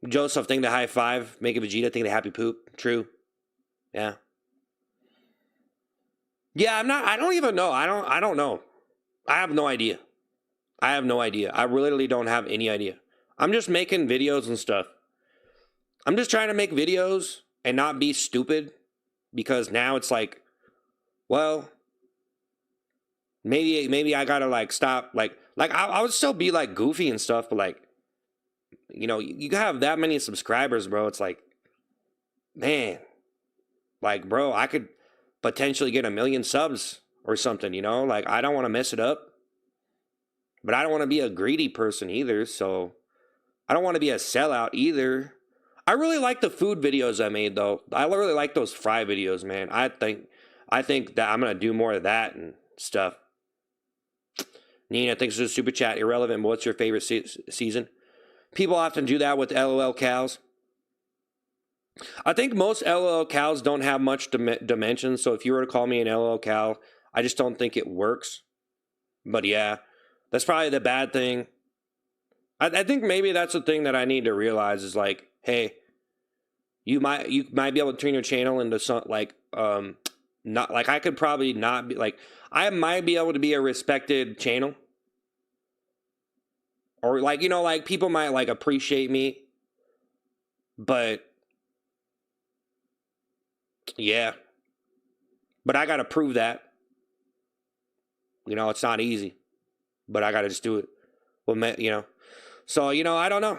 Joseph, think the high five, make a Vegeta, think the happy poop. True. Yeah. Yeah, I don't even know. I don't know. I have no idea. I literally don't have any idea. I'm just making videos and stuff. I'm just trying to make videos and not be stupid, because now it's like, well, maybe I gotta like stop, like I would still be like goofy and stuff, but like, you have that many subscribers, bro. It's like, man, like, bro, I could potentially get 1 million subs or something, like I don't want to mess it up, but I don't want to be a greedy person either. So I don't want to be a sellout either. I really like the food videos I made, though. I really like those fry videos, man. I think that I'm going to do more of that and stuff. Nina thinks it's a super chat. Irrelevant, but what's your favorite season? People often do that with LOL cows. I think most LOL cows don't have much dimension, so if you were to call me an LOL cow, I just don't think it works. But yeah, that's probably the bad thing. I think maybe that's the thing that I need to realize is like, hey, you might be able to turn your channel into some like not like I could probably not be like I might be able to be a respected channel. Or like, you know, like people might like appreciate me. But yeah. But I gotta prove that. You know, it's not easy. But I gotta just do it. Well, you know. So, you know, I don't know.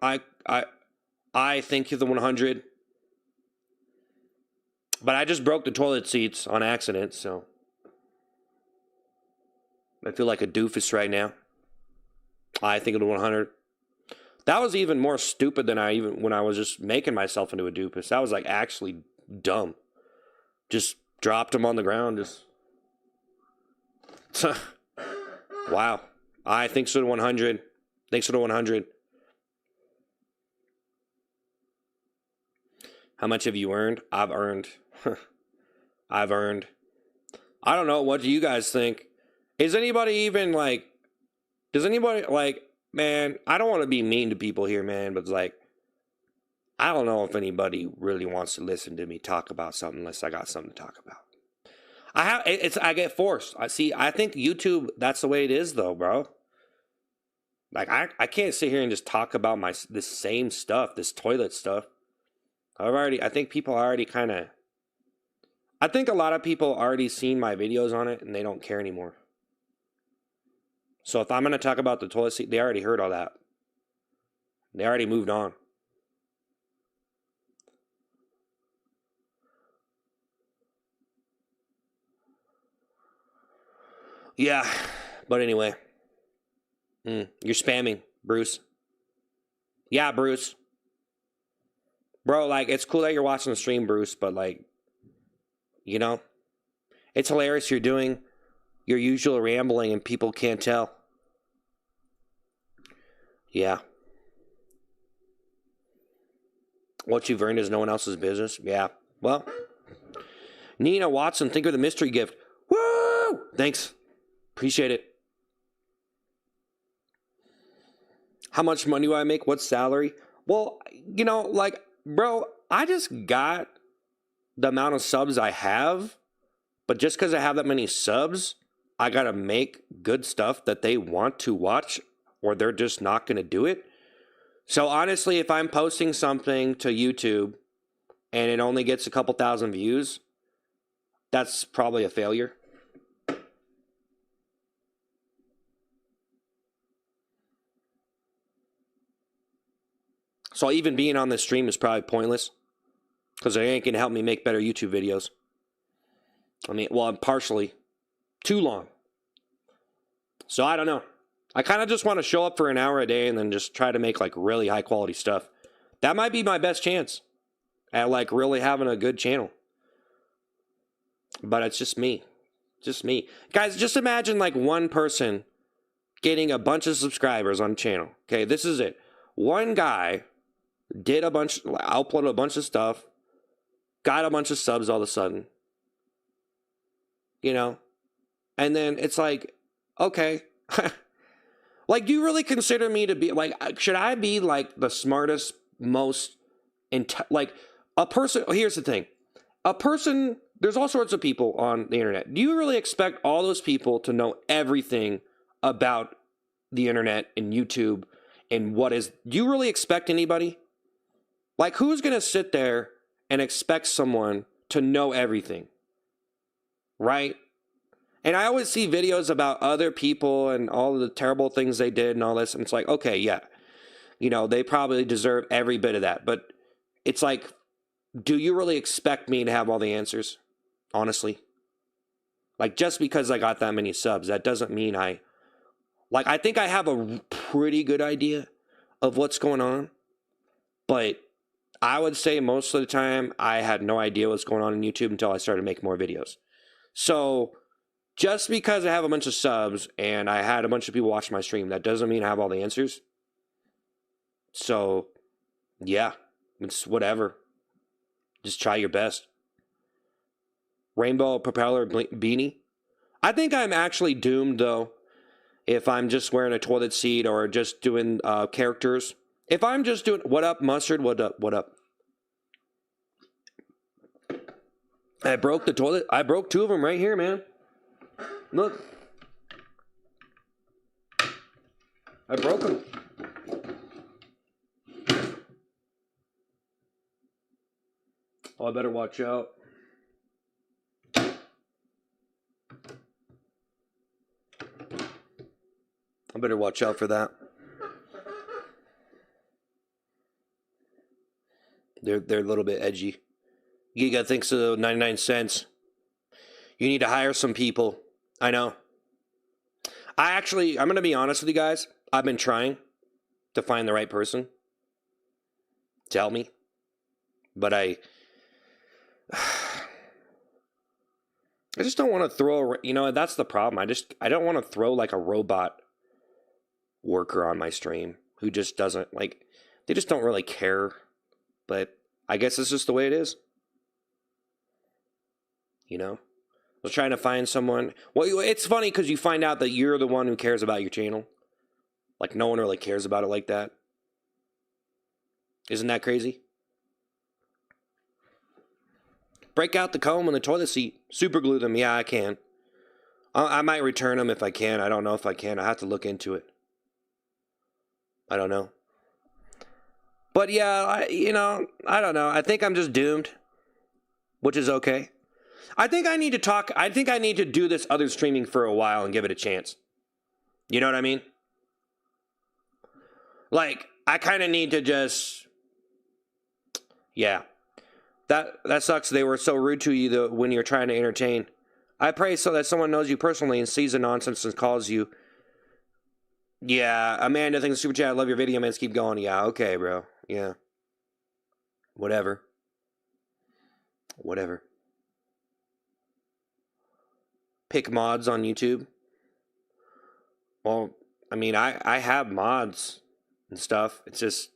I I I think you're the 100. But I just broke the toilet seats on accident, so I feel like a doofus right now. I think of the 100. That was even more stupid than when I was just making myself into a doofus. That was like actually dumb. Just dropped him on the ground. Just wow. I think so to 100. Thanks for the 100. How much have you earned? I've earned. I've earned. I don't know. What do you guys think? Is anybody even like, does anybody like, man, I don't want to be mean to people here, man, but it's like, I don't know if anybody really wants to listen to me talk about something unless I got something to talk about. I get forced. I think YouTube, that's the way it is though, bro. Like I can't sit here and just talk about this same stuff, this toilet stuff. I think people already kind of, I think a lot of people already seen my videos on it and they don't care anymore. So if I'm going to talk about the toilet seat, they already heard all that. They already moved on. Yeah, but anyway. You're spamming, Bruce. Yeah, Bruce. Bro, like, it's cool that you're watching the stream, Bruce, but like, you know, it's hilarious you're doing your usual rambling and people can't tell. Yeah. What you've earned is no one else's business. Yeah. Well, Nina Watson, think of the mystery gift. Woo! Thanks. Appreciate it. How much money do I make? What salary? Well, you know, like, bro, I just got the amount of subs I have, but just because I have that many subs, I gotta make good stuff that they want to watch, or they're just not gonna do it. So honestly, if I'm posting something to YouTube and it only gets a couple thousand views, that's probably a failure. So even being on this stream is probably pointless because it ain't gonna help me make better YouTube videos. I mean, well, partially. Too long. So I don't know. I kind of just want to show up for an hour a day and then just try to make like really high quality stuff. That might be my best chance at like really having a good channel. But it's just me. Just me. Guys, just imagine like one person getting a bunch of subscribers on a channel. Okay, this is it. One guy uploaded a bunch of stuff, got a bunch of subs all of a sudden. You know? And then it's like, okay. Like, do you really consider me to be, like, should I be, like, the smartest, most, like, a person, here's the thing. A person, there's all sorts of people on the internet. Do you really expect all those people to know everything about the internet and YouTube and do you really expect anybody? Like, who's going to sit there and expect someone to know everything? Right? And I always see videos about other people and all the terrible things they did and all this. And it's like, okay, yeah, you know, they probably deserve every bit of that. But it's like, do you really expect me to have all the answers? Honestly. Like, just because I got that many subs, that doesn't mean I think I have a pretty good idea of what's going on. But I would say most of the time, I had no idea what's going on in YouTube until I started making more videos. So just because I have a bunch of subs and I had a bunch of people watch my stream, that doesn't mean I have all the answers. So, yeah, it's whatever. Just try your best. Rainbow propeller beanie. I think I'm actually doomed, though, if I'm just wearing a toilet seat or just doing characters. If I'm just doing, what up, Mustard? What up? What up? I broke the toilet. I broke 2 of them right here, man. Look. I broke them. Oh, I better watch out. I better watch out for that. They're a little bit edgy. Giga thinks of 99 cents. You need to hire some people. I know. I'm going to be honest with you guys. I've been trying to find the right person to help me. But I just don't want to throw, that's the problem. I don't want to throw like a robot worker on my stream who just doesn't they just don't really care. But I guess it's just the way it is. I was trying to find someone. Well, it's funny because you find out that you're the one who cares about your channel. Like, no one really cares about it like that. Isn't that crazy? Break out the comb and the toilet seat. Super glue them. Yeah, I can. I might return them if I can. I don't know if I can. I have to look into it. I don't know. But yeah, I don't know. I think I'm just doomed, which is okay. I think I need to do this other streaming for a while and give it a chance. You know what I mean? Like, I kind of need to just, yeah. That sucks. They were so rude to you when you're trying to entertain. I pray so that someone knows you personally and sees the nonsense and calls you. Yeah, Amanda thinks super chat. I love your video, man. Let's keep going. Yeah, okay, bro. Yeah. Whatever. Pick mods on YouTube. Well, I mean, I have mods and stuff. It's just,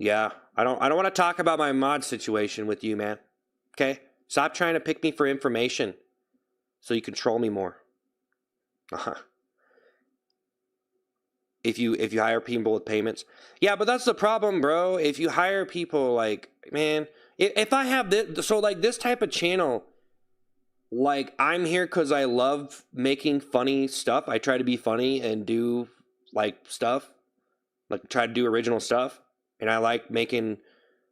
yeah. I don't want to talk about my mod situation with you, man. Okay? Stop trying to pick me for information so you control me more. If you hire people with payments. Yeah, but that's the problem, bro. If you hire people, man, if I have this, so this type of channel, I'm here because I love making funny stuff. I try to be funny and do stuff, try to do original stuff, and I like making,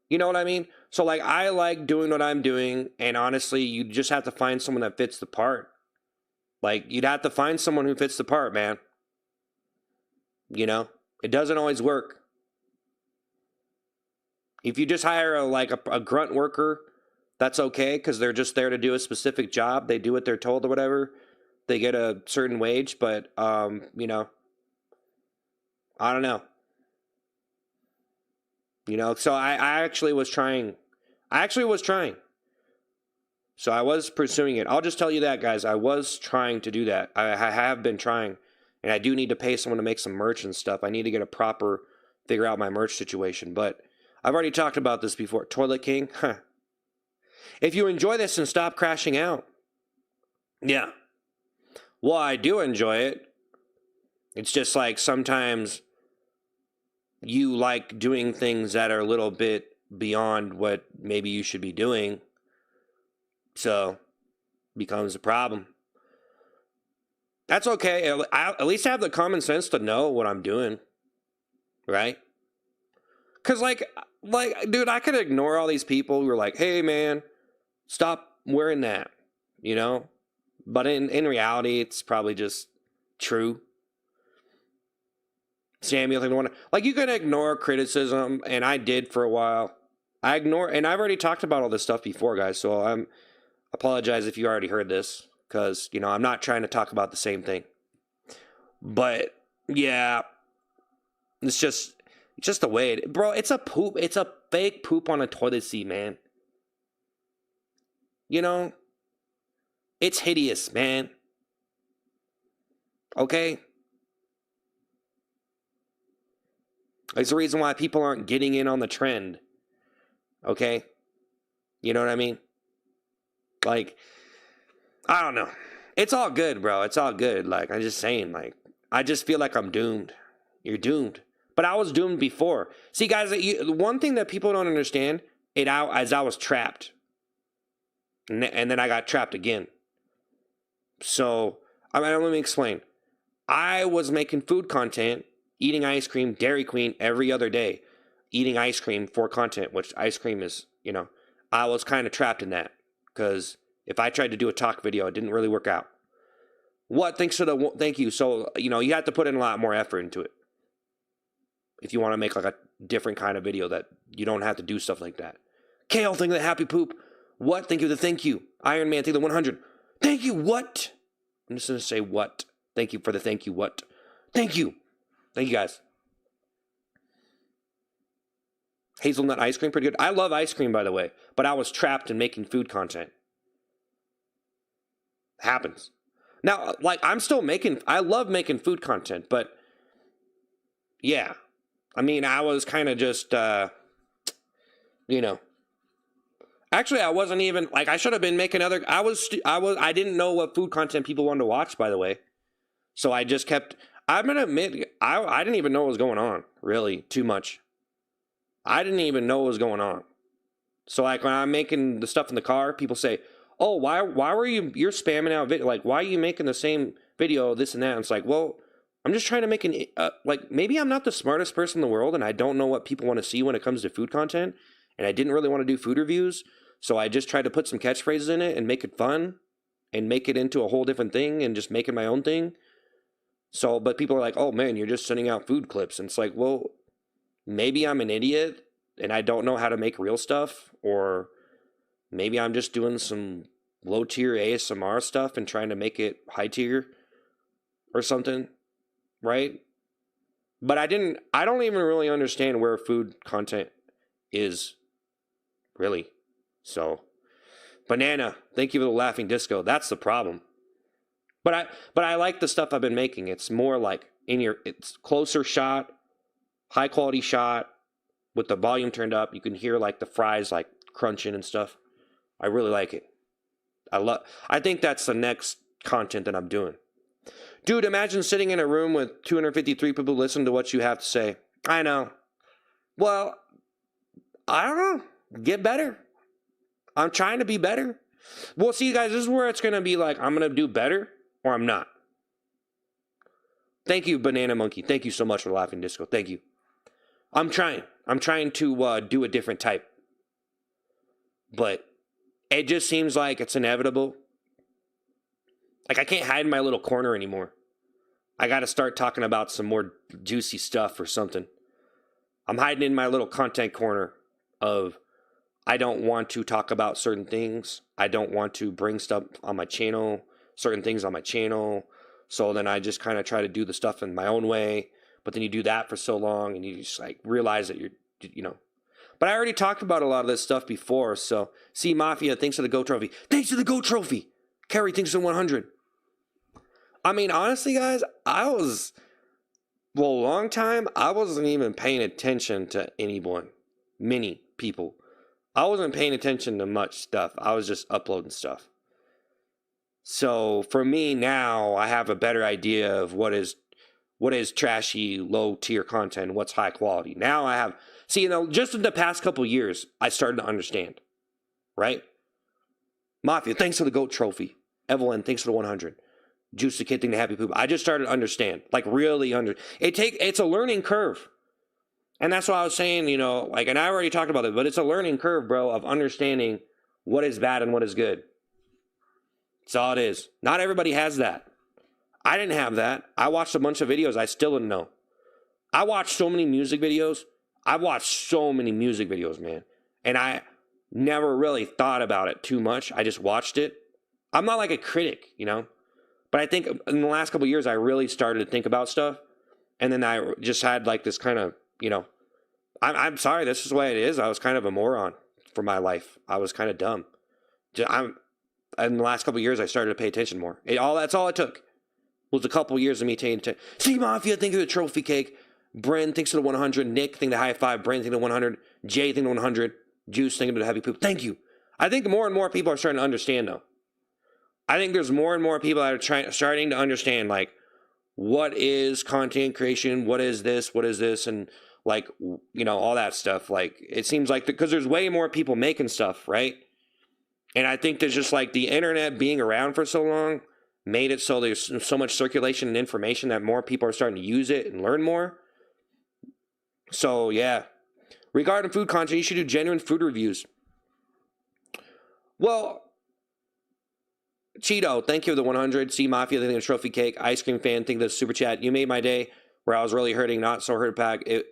you know what I mean? So I like doing what I'm doing, and honestly, you just have to find someone that fits the part. You'd have to find someone who fits the part, man. It doesn't always work. If you just hire a grunt worker, that's okay because they're just there to do a specific job. They do what they're told or whatever. They get a certain wage, but I don't know. So I actually was trying. So I was pursuing it. I'll just tell you that, guys. I was trying to do that. I have been trying. And I do need to pay someone to make some merch and stuff. I need to get figure out my merch situation. But I've already talked about this before. Toilet King? Huh. If you enjoy this, and stop crashing out. Yeah. Well, I do enjoy it. It's just sometimes you like doing things that are a little bit beyond what maybe you should be doing. So, it becomes a problem. That's okay. I at least have the common sense to know what I'm doing. Right? Because, dude, I could ignore all these people who are like, hey, man, stop wearing that, But in reality, it's probably just true. Samuel, you can ignore criticism, and I did for a while. And I've already talked about all this stuff before, guys, so apologize if you already heard this. Because, I'm not trying to talk about the same thing. But, yeah. It's just the way it... Bro, it's a poop. It's a fake poop on a toilet seat, man. It's hideous, man. Okay? There's a reason why people aren't getting in on the trend. Okay? You know what I mean? I don't know. It's all good, bro. It's all good. I'm just saying, I just feel like I'm doomed. You're doomed. But I was doomed before. See, guys, the one thing that people don't understand, as I was trapped. And then I got trapped again. So, I mean, let me explain. I was making food content, eating ice cream, Dairy Queen every other day, eating ice cream for content, which ice cream is, I was kind of trapped in that because if I tried to do a talk video, it didn't really work out. Thank you. So, you have to put in a lot more effort into it. If you want to make like a different kind of video that you don't have to do stuff like that. Kale, thank you for the happy poop. What? Thank you for the thank you. Iron Man, thank you for the 100. Thank you, what? I'm just going to say what. Thank you for the thank you, what? Thank you. Thank you, guys. Hazelnut ice cream, pretty good. I love ice cream, by the way, but I was trapped in making food content. Happens. Now, like, I love making food content, but yeah. I mean, I was kind of just, Actually, I wasn't even, like, I should have been making I didn't know what food content people wanted to watch, by the way. So I just kept, I'm going to admit, I didn't even know what was going on, really, too much. I didn't even know what was going on. So, like, when I'm making the stuff in the car, people say, oh, why were you're spamming out video? Like, why are you making the same video, this and that? And it's like, well, I'm just trying to make maybe I'm not the smartest person in the world and I don't know what people want to see when it comes to food content. And I didn't really want to do food reviews. So I just tried to put some catchphrases in it and make it fun and make it into a whole different thing and just make it my own thing. So, but people are like, oh man, you're just sending out food clips. And it's like, well, maybe I'm an idiot and I don't know how to make real stuff. Or maybe I'm just doing some low tier ASMR stuff and trying to make it high tier or something. Right? But I don't even really understand where food content is, really. So, Banana, thank you for the laughing disco. That's the problem. But I like the stuff I've been making. It's more like it's closer shot, high quality shot with the volume turned up. You can hear like the fries like crunching and stuff. I really like it. I think that's the next content that I'm doing. Dude, imagine sitting in a room with 253 people listening to what you have to say. I know. Well, I don't know. Get better. I'm trying to be better. Well, see, guys, this is where it's going to be like, I'm going to do better or I'm not. Thank you, Banana Monkey. Thank you so much for laughing, Disco. Thank you. I'm trying. I'm trying to do a different type. But it just seems like it's inevitable. Like, I can't hide in my little corner anymore. I got to start talking about some more juicy stuff or something. I'm hiding in my little content corner of I don't want to talk about certain things. I don't want to bring stuff on my channel, certain things on my channel. So then I just kind of try to do the stuff in my own way. But then you do that for so long and you just like realize that But I already talked about a lot of this stuff before. So, see, Mafia, thanks for the GO Trophy. Thanks for the GO Trophy. Kerry, thanks for the 100. I mean, honestly, guys, a long time, I wasn't even paying attention to anyone, many people. I wasn't paying attention to much stuff. I was just uploading stuff. So for me now, I have a better idea of what is trashy, low tier content, what's high quality. Now I have, just in the past couple years, I started to understand, right? Mafia, thanks for the GOAT Trophy. Evelyn, thanks for the 100. Juice the Kid thing, the happy poop. I just started to understand, like really it's a learning curve. And that's what I was saying, and I already talked about it, but it's a learning curve, bro, of understanding what is bad and what is good. That's all it is. Not everybody has that. I didn't have that. I watched a bunch of videos I still didn't know. I watched so many music videos. I've watched so many music videos, man. And I never really thought about it too much. I just watched it. I'm not like a critic, But I think in the last couple of years, I really started to think about stuff. And then I just had like this kind of, I'm sorry, this is the way it is. I was kind of a moron for my life. I was kind of dumb. In the last couple of years, I started to pay attention more. That's all it took. Was a couple of years of me taking attention. See, Mafia, think of the trophy cake. Bren thinks of the 100. Nick, think the high five. Bren, think of the 100. Jay, think of the 100. Juice, think of the happy poop. Thank you. I think more and more people are starting to understand, though. I think there's more and more people that are starting to understand, like, what is content creation, what is this, and like, you know, all that stuff. Like, it seems like because there's way more people making stuff, right? And I think there's just like the internet being around for so long made it so there's so much circulation and information that more people are starting to use it and learn more. So yeah, regarding food content, you should do genuine food reviews. Well, Cheeto, thank you for the 100. C Mafia, thank you for the trophy cake. Ice cream fan, thank you for the super chat. You made my day where I was really hurting, not so hurt back. It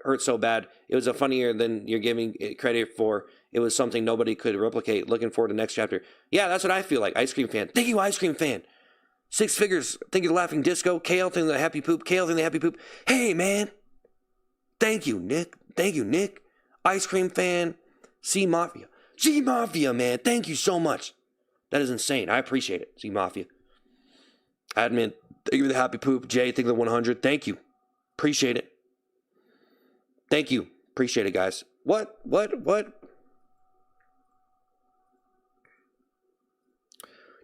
hurt so bad. It was a funnier than you're giving it credit for. It was something nobody could replicate. Looking forward to the next chapter. Yeah, that's what I feel like. Ice cream fan. Thank you, ice cream fan. Six figures. Thank you, the laughing disco. Kale, thank you, the happy poop. Kale, thank you, the happy poop. Hey, man. Thank you, Nick. Thank you, Nick. Ice cream fan. C Mafia. C Mafia, man. Thank you so much. That is insane. I appreciate it. C Mafia. Admin, thank you for the happy poop. Jay, thank you for the 100. Thank you. Appreciate it. Thank you. Appreciate it, guys. What?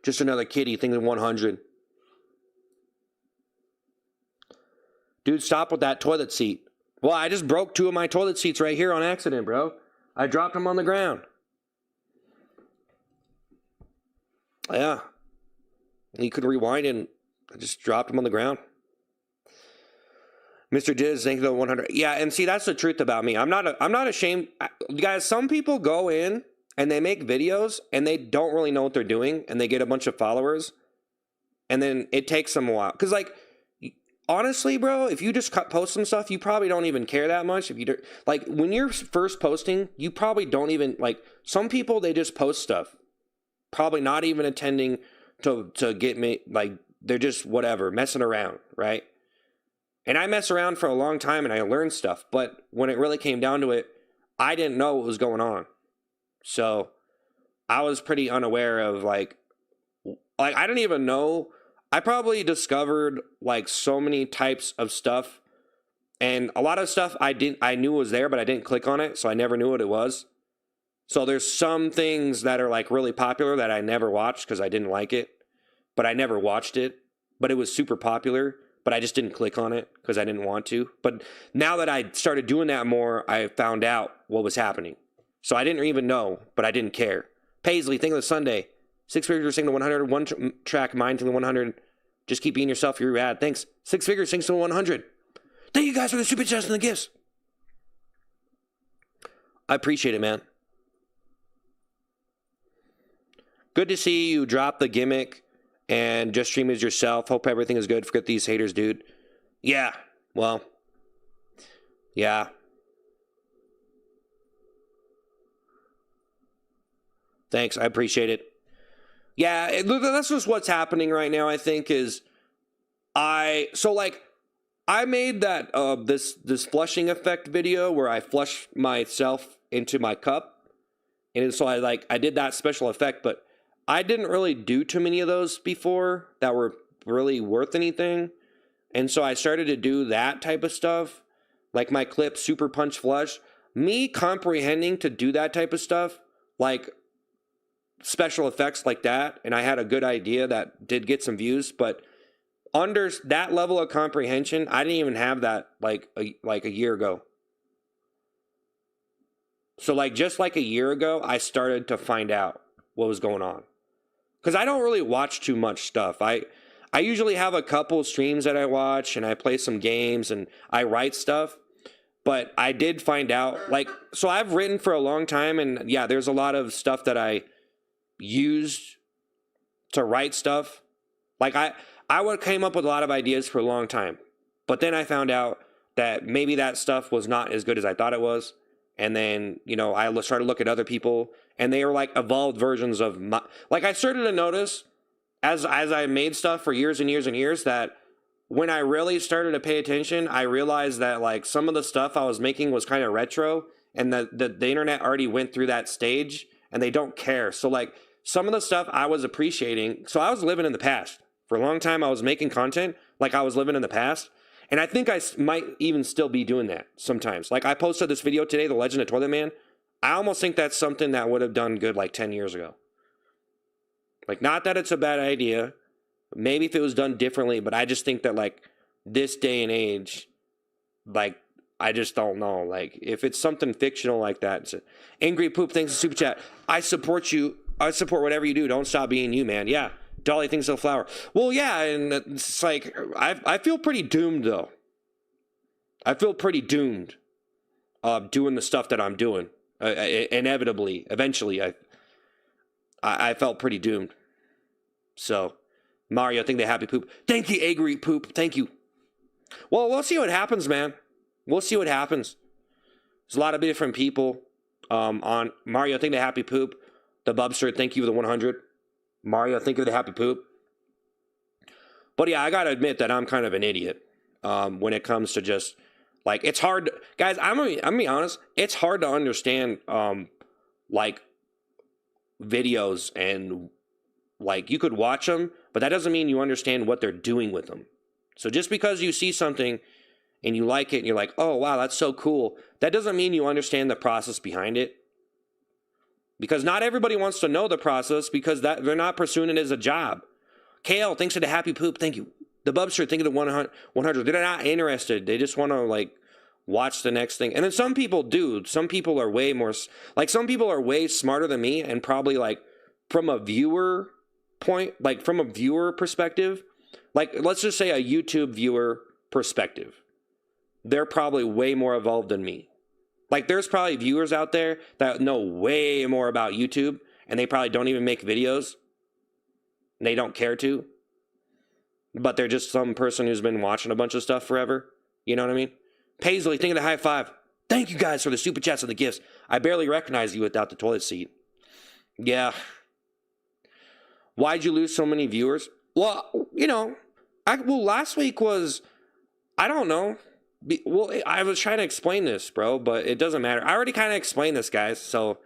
Just another kitty. Thank you for the 100. Dude, stop with that toilet seat. Well, I just broke 2 of my toilet seats right here on accident, bro. I dropped them on the ground. Yeah. You could rewind and I just dropped them on the ground. Mr. Diz, thank you for the 100. Yeah, and see, that's the truth about me. I'm not ashamed. Guys, some people go in and they make videos and they don't really know what they're doing and they get a bunch of followers and then it takes them a while. Because, like, honestly, bro, if you just post some stuff, you probably don't even care that much. If you do, like, when you're first posting, you probably don't even, like, some people, they just post stuff. Probably not even intending to get me, like, they're just whatever, messing around, right? And I mess around for a long time and I learned stuff. But when it really came down to it, I didn't know what was going on. So I was pretty unaware of, like I didn't even know. I probably discovered, like, so many types of stuff. And a lot of stuff I knew was there, but I didn't click on it. So I never knew what it was. So there's some things that are, like, really popular that I never watched because I didn't like it. But I never watched it. But it was super popular. But I just didn't click on it because I didn't want to. But now that I started doing that more, I found out what was happening. So I didn't even know, but I didn't care. Paisley, thank you for the Sunday. 6 figures, sing the 100. One track, mine to the 100. Just keep being yourself, you're rad. Thanks. 6 figures, sing to the 100. Thank you guys for the super chats and the gifts. I appreciate it, man. Good to see you drop the gimmick and just stream as yourself. Hope everything is good. Forget these haters, dude. Yeah, well, yeah. Thanks, I appreciate it. Yeah, that's just what's happening right now, I think, is I made that this flushing effect video where I flush myself into my cup. And so I did that special effect, but I didn't really do too many of those before that were really worth anything. And so I started to do that type of stuff, like my clip Super Punch Flush. Me comprehending to do that type of stuff, like special effects like that, and I had a good idea that did get some views, but under that level of comprehension, I didn't even have that like a year ago. So just like a year ago, I started to find out what was going on. Because I don't really watch too much stuff. I usually have a couple streams that I watch, and I play some games, and I write stuff. But I did find out, so I've written for a long time, and yeah, there's a lot of stuff that I used to write stuff. I came up with a lot of ideas for a long time. But then I found out that maybe that stuff was not as good as I thought it was. And then, I started to look at other people, and they were like evolved versions of my, I started to notice as I made stuff for years and years and years that when I really started to pay attention, I realized that some of the stuff I was making was kind of retro, and the internet already went through that stage and they don't care. So some of the stuff I was appreciating, so I was living in the past. For a long time I was making content like I was living in the past. And I think I might even still be doing that sometimes. I posted this video today, The Legend of Toilet Man. I almost think that's something that would have done good 10 years ago. Not that it's a bad idea, Maybe if it was done differently, but I just think that like this day and age, like I just don't know. Like if it's something fictional like that, Angry Poop, thanks for super chat. I support you. I support whatever you do. Don't stop being you, man. Yeah. Dolly thinks so flower. Well, yeah, and it's like I feel pretty doomed though. I feel pretty doomed doing the stuff that I'm doing. Inevitably, eventually, I felt pretty doomed. So, Mario, I think they happy poop. Thank you, Angry Poop. Thank you. Well, we'll see what happens, man. We'll see what happens. There's a lot of different people on Mario. I think they happy poop. The Bubster, thank you for the 100. Mario, think of the happy poop. But yeah, I gotta admit that I'm kind of an idiot when it comes to just like it's hard, guys. I'm gonna be honest. It's hard to understand like videos and like you could watch them, but that doesn't mean you understand what they're doing with them. So just because you see something and you like it and you're like, oh wow, that's so cool, that doesn't mean you understand the process behind it. Because not everybody wants to know the process because that they're not pursuing it as a job. KL, thanks for the happy poop. Thank you. The Bubster, thank you to 100. They're not interested. They just want to like watch the next thing. And then some people do. Some people are way more like some people are way smarter than me and probably like from a viewer point, like from a viewer perspective, like let's just say a YouTube viewer perspective. They're probably way more evolved than me. Like, there's probably viewers out there that know way more about YouTube, and they probably don't even make videos. And they don't care to. But they're just some person who's been watching a bunch of stuff forever. You know what I mean? Paisley, think of the high five. Thank you guys for the super chats and the gifts. I barely recognize you without the toilet seat. Yeah. Why'd you lose so many viewers? Well, you know, last week was, I don't know. Well, I was trying to explain this, bro, but it doesn't matter. I already kind of explained this, guys. So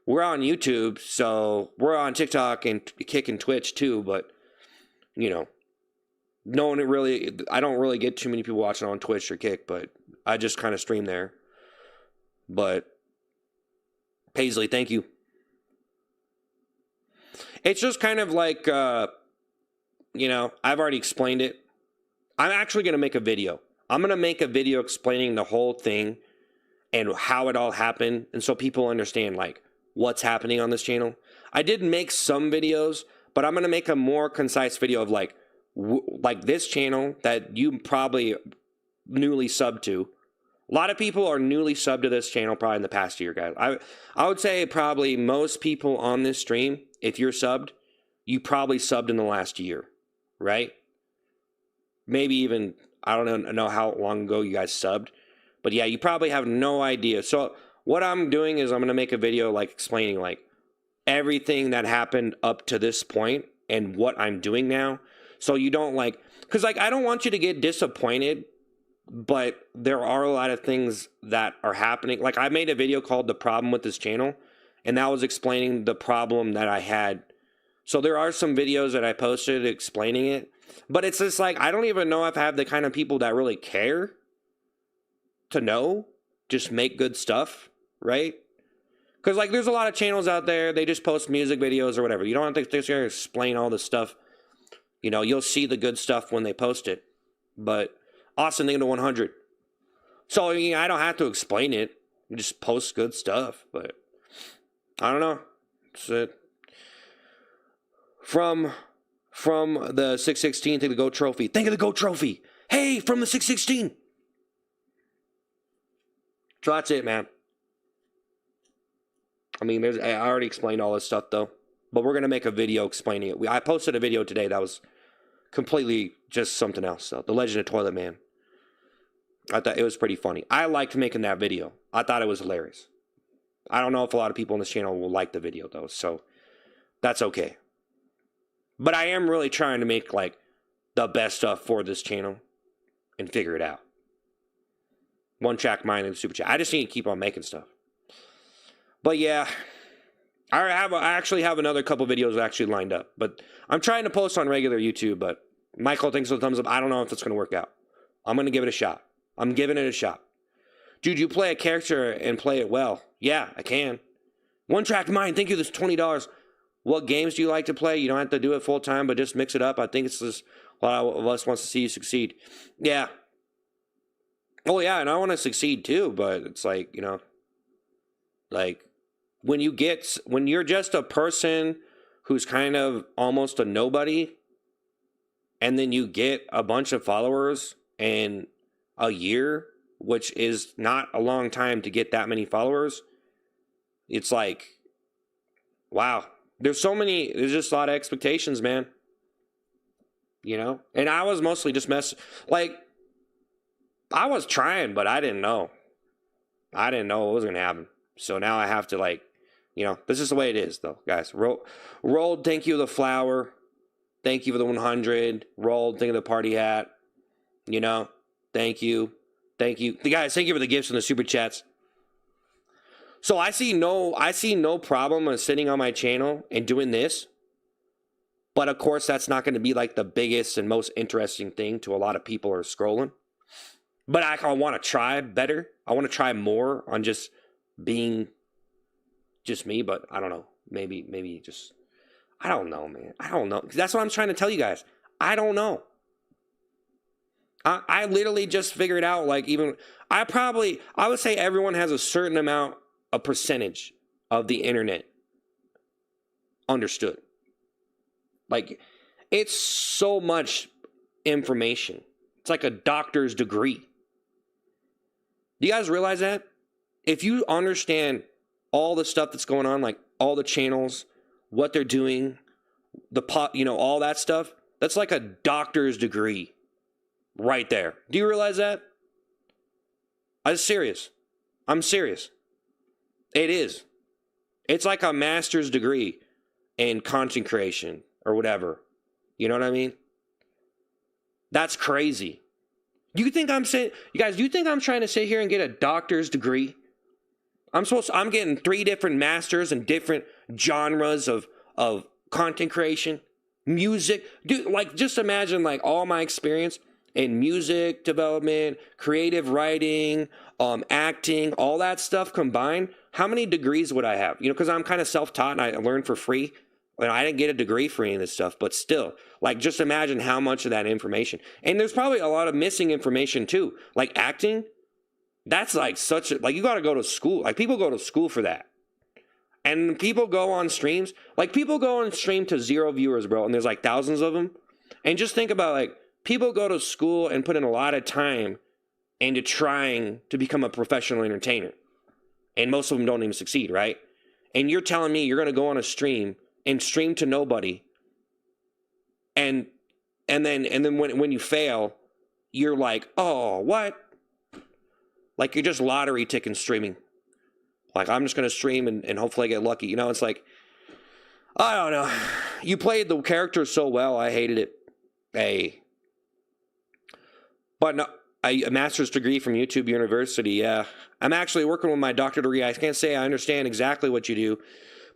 we're on YouTube, so we're on TikTok and Kick and Twitch too. But you know, no one really. I don't really get too many people watching on Twitch or Kick, but I just kind of stream there. But Paisley, thank you. It's just kind of like, you know, I've already explained it. I'm actually going to make a video. I'm going to make a video explaining the whole thing and how it all happened. And so people understand like what's happening on this channel. I did make some videos, but I'm going to make a more concise video of like this channel that you probably newly subbed to. A lot of people are newly subbed to this channel probably in the past year, guys. I would say probably most people on this stream, if you're subbed, you probably subbed in the last year, right? Maybe even, I don't know how long ago you guys subbed, but yeah, you probably have no idea. So what I'm doing is I'm going to make a video like explaining like everything that happened up to this point and what I'm doing now. So you don't like, because like I don't want you to get disappointed, but there are a lot of things that are happening. Like I made a video called The Problem with This Channel, and that was explaining the problem that I had. So there are some videos that I posted explaining it, but it's just like, I don't even know if I have the kind of people that really care to know, just make good stuff, right? Because like there's a lot of channels out there, they just post music videos or whatever. You don't have to explain all this stuff. You know, you'll see the good stuff when they post it. But Austin, thinking to 100. So I mean, I don't have to explain it. You just post good stuff. But I don't know. That's it. From the 616, think of the GOAT trophy. Think of the GOAT trophy. Hey, from the 616. So that's it, man. I mean, I already explained all this stuff, though. But we're going to make a video explaining it. I posted a video today that was completely just something else. So, The Legend of Toilet Man. I thought it was pretty funny. I liked making that video. I thought it was hilarious. I don't know if a lot of people on this channel will like the video, though. So, that's okay. But I am really trying to make, like, the best stuff for this channel and figure it out. One Track Mind and Super Chat. I just need to keep on making stuff. But yeah, I actually have another couple videos actually lined up. But I'm trying to post on regular YouTube. But Michael thinks with a thumbs up. I don't know if it's going to work out. I'm going to give it a shot. I'm giving it a shot. Dude, you play a character and play it well. Yeah, I can. One Track Mind. Thank you. This $20. What games do you like to play? You don't have to do it full time, but just mix it up. I think it's just a lot of us wants to see you succeed. Yeah. Oh yeah, and I want to succeed too, but it's like, you know, like when you're just a person who's kind of almost a nobody, and then you get a bunch of followers in a year, which is not a long time to get that many followers. It's like, wow. There's just a lot of expectations, man. You know? And I was mostly just like, I was trying, but I didn't know. I didn't know what was going to happen. So now I have to, like, you know, this is the way it is, though, guys. Rolled, thank you, the flower. Thank you for the 100. Rolled, thank you, the party hat. You know? Thank you. Thank you. The guys, thank you for the gifts and the super chats. So I see no problem with sitting on my channel and doing this. But of course, that's not going to be like the biggest and most interesting thing to a lot of people who are scrolling. But I want to try better. I want to try more on just being just me, but I don't know. Maybe just, I don't know, man. I don't know. That's what I'm trying to tell you guys. I don't know. I literally just figured out, like, I would say everyone has a certain amount, a percentage of the internet understood. Like, it's so much information. It's like a doctor's degree. Do you guys realize that? If you understand all the stuff that's going on, like all the channels, what they're doing, all that stuff, that's like a doctor's degree right there. Do you realize that? I'm serious. I'm serious. It is. It's like a master's degree in content creation or whatever. You know what I mean? That's crazy. You think I'm saying, you guys, do you think I'm trying to sit here and get a doctor's degree? I'm getting 3 different masters in different genres of content creation, music. Dude, like, just imagine, like, all my experience in music development, creative writing, acting, all that stuff combined. How many degrees would I have? You know, because I'm kind of self-taught and I learned for free. And I didn't get a degree for any of this stuff, but still, like, just imagine how much of that information. And there's probably a lot of missing information too. Like acting, that's like like, you got to go to school. Like, people go to school for that. And people go on streams, like, people go on stream to 0 viewers, bro. And there's like thousands of them. And just think about, like, people go to school and put in a lot of time into trying to become a professional entertainer. And most of them don't even succeed, right? And you're telling me you're going to go on a stream and stream to nobody, and then when you fail, you're like, oh, what? Like, you're just lottery ticket streaming. Like, I'm just gonna stream and hopefully I get lucky. You know, it's like, I don't know. You played the character so well, I hated it. But no, a master's degree from YouTube University. Yeah, I'm actually working with my doctorate degree. I can't say I understand exactly what you do,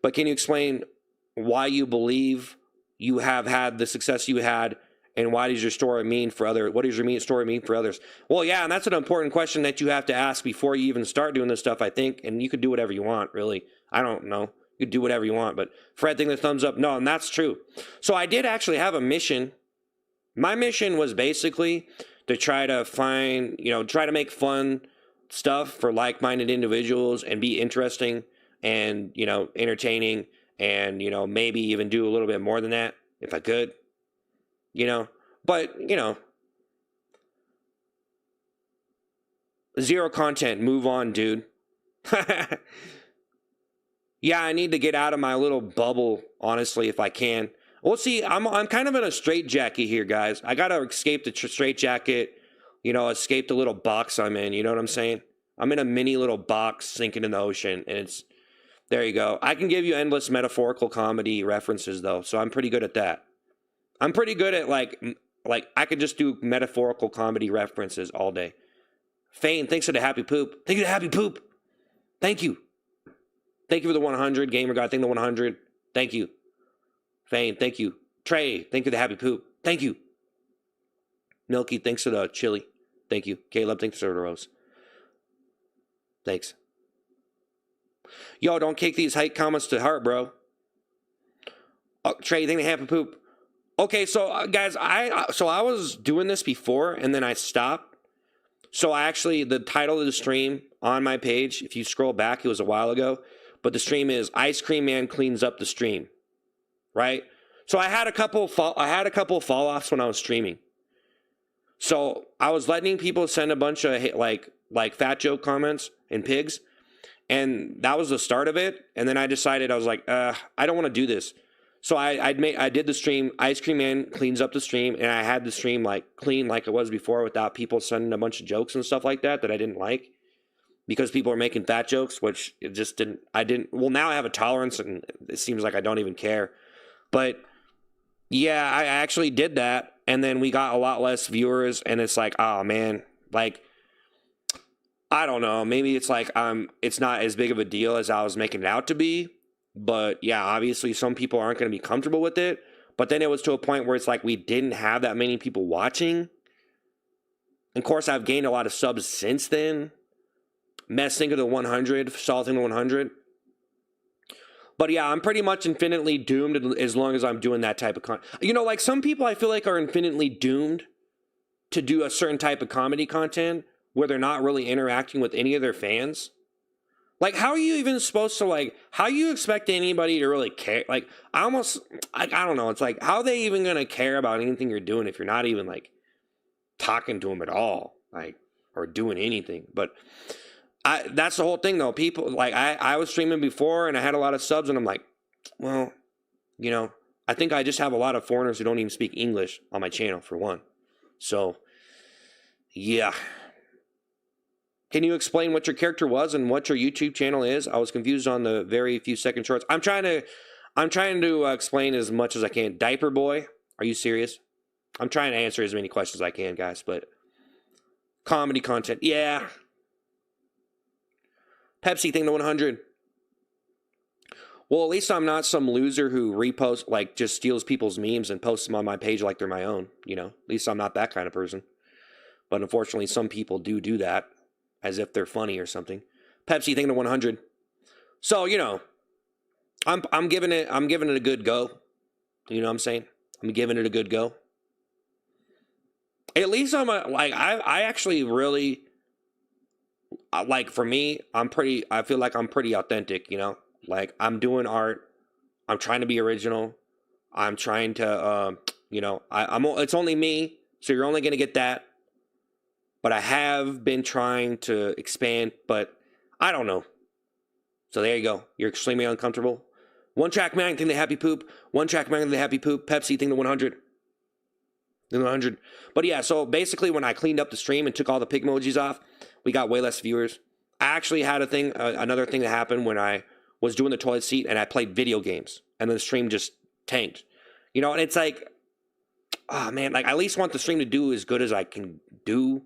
but can you explain why you believe you have had the success you had, and what does your story mean for others? Well, yeah, and that's an important question that you have to ask before you even start doing this stuff, I think. And you could do whatever you want, really. I don't know. You could do whatever you want, but Fred, think the thumbs up. No, and that's true. So I did actually have a mission. My mission was basically to try to make fun stuff for like-minded individuals and be interesting and, entertaining. And, maybe even do a little bit more than that if I could, but, zero content, move on, dude. Yeah, I need to get out of my little bubble, honestly, if I can. Well, see, I'm kind of in a straitjacket here, guys. I got to escape the straitjacket, escape the little box I'm in, you know what I'm saying? I'm in a mini little box sinking in the ocean, and there you go. I can give you endless metaphorical comedy references, though, so I'm pretty good at that. I'm pretty good at, like I could just do metaphorical comedy references all day. Fane, thanks for the happy poop. Thank you for the happy poop. Thank you. Thank you for the 100. Gamer God, thank you for the 100. Thank you. Fane, thank you. Trey, thank you for the happy poop. Thank you. Milky, thanks for the chili. Thank you. Caleb, thanks for the rose. Thanks. Yo, don't kick these hate comments to heart, bro. Oh, Trey, you think the happy poop? Okay, so guys, I was doing this before and then I stopped. So I actually, the title of the stream on my page, if you scroll back, it was a while ago, but the stream is Ice Cream Man Cleans Up the Stream, right? So I had a couple fall offs when I was streaming. So I was letting people send a bunch of like fat joke comments and pigs, and that was the start of it. And then I decided, I was like, I don't want to do this. So I did the stream, Ice Cream Man Cleans Up the Stream, and I had the stream like clean like it was before without people sending a bunch of jokes and stuff like that I didn't like, because people are making fat jokes, which it just didn't, well, now I have a tolerance and it seems like I don't even care. But yeah, I actually did that, and then we got a lot less viewers, and it's like, oh man, like, I don't know, maybe it's like it's not as big of a deal as I was making it out to be. But yeah, obviously some people aren't going to be comfortable with it. But then it was to a point where it's like we didn't have that many people watching. Of course, I've gained a lot of subs since then. Messing to the 100, salting the 100. But yeah, I'm pretty much infinitely doomed as long as I'm doing that type of content. You know, like some people I feel like are infinitely doomed to do a certain type of comedy content where they're not really interacting with any of their fans. Like, how are you even supposed to, like, how you expect anybody to really care? Like, I don't know. It's like, how are they even going to care about anything you're doing if you're not even, like, talking to them at all, like, or doing anything? But that's the whole thing, though. People, like, I was streaming before, and I had a lot of subs, and I'm like, well, you know, I think I just have a lot of foreigners who don't even speak English on my channel, for one. So, yeah. Can you explain what your character was and what your YouTube channel is? I was confused on the very few second shorts. I'm trying to explain as much as I can. Diaper boy, are you serious? I'm trying to answer as many questions as I can, guys, but comedy content, yeah. Pepsi thing to 100. Well, at least I'm not some loser who reposts, like, just steals people's memes and posts them on my page like they're my own, you know? At least I'm not that kind of person. But unfortunately, some people do that. As if they're funny or something. Pepsi thing to 100. So, you know, I'm giving it a good go. You know what I'm saying? I'm giving it a good go. At least I actually really, like, for me, I feel like I'm pretty authentic, you know? Like, I'm doing art. I'm trying to be original. I'm trying to, you know, it's only me, so you're only going to get that. But I have been trying to expand, but I don't know. So there you go. You're extremely uncomfortable. One track man thing to happy poop. One track man thing to happy poop. Pepsi thing to 100. Thing to 100. But yeah, so basically when I cleaned up the stream and took all the pig emojis off, we got way less viewers. I actually had another thing that happened when I was doing the toilet seat and I played video games. And the stream just tanked. You know, and it's like, oh man, like I at least want the stream to do as good as I can do.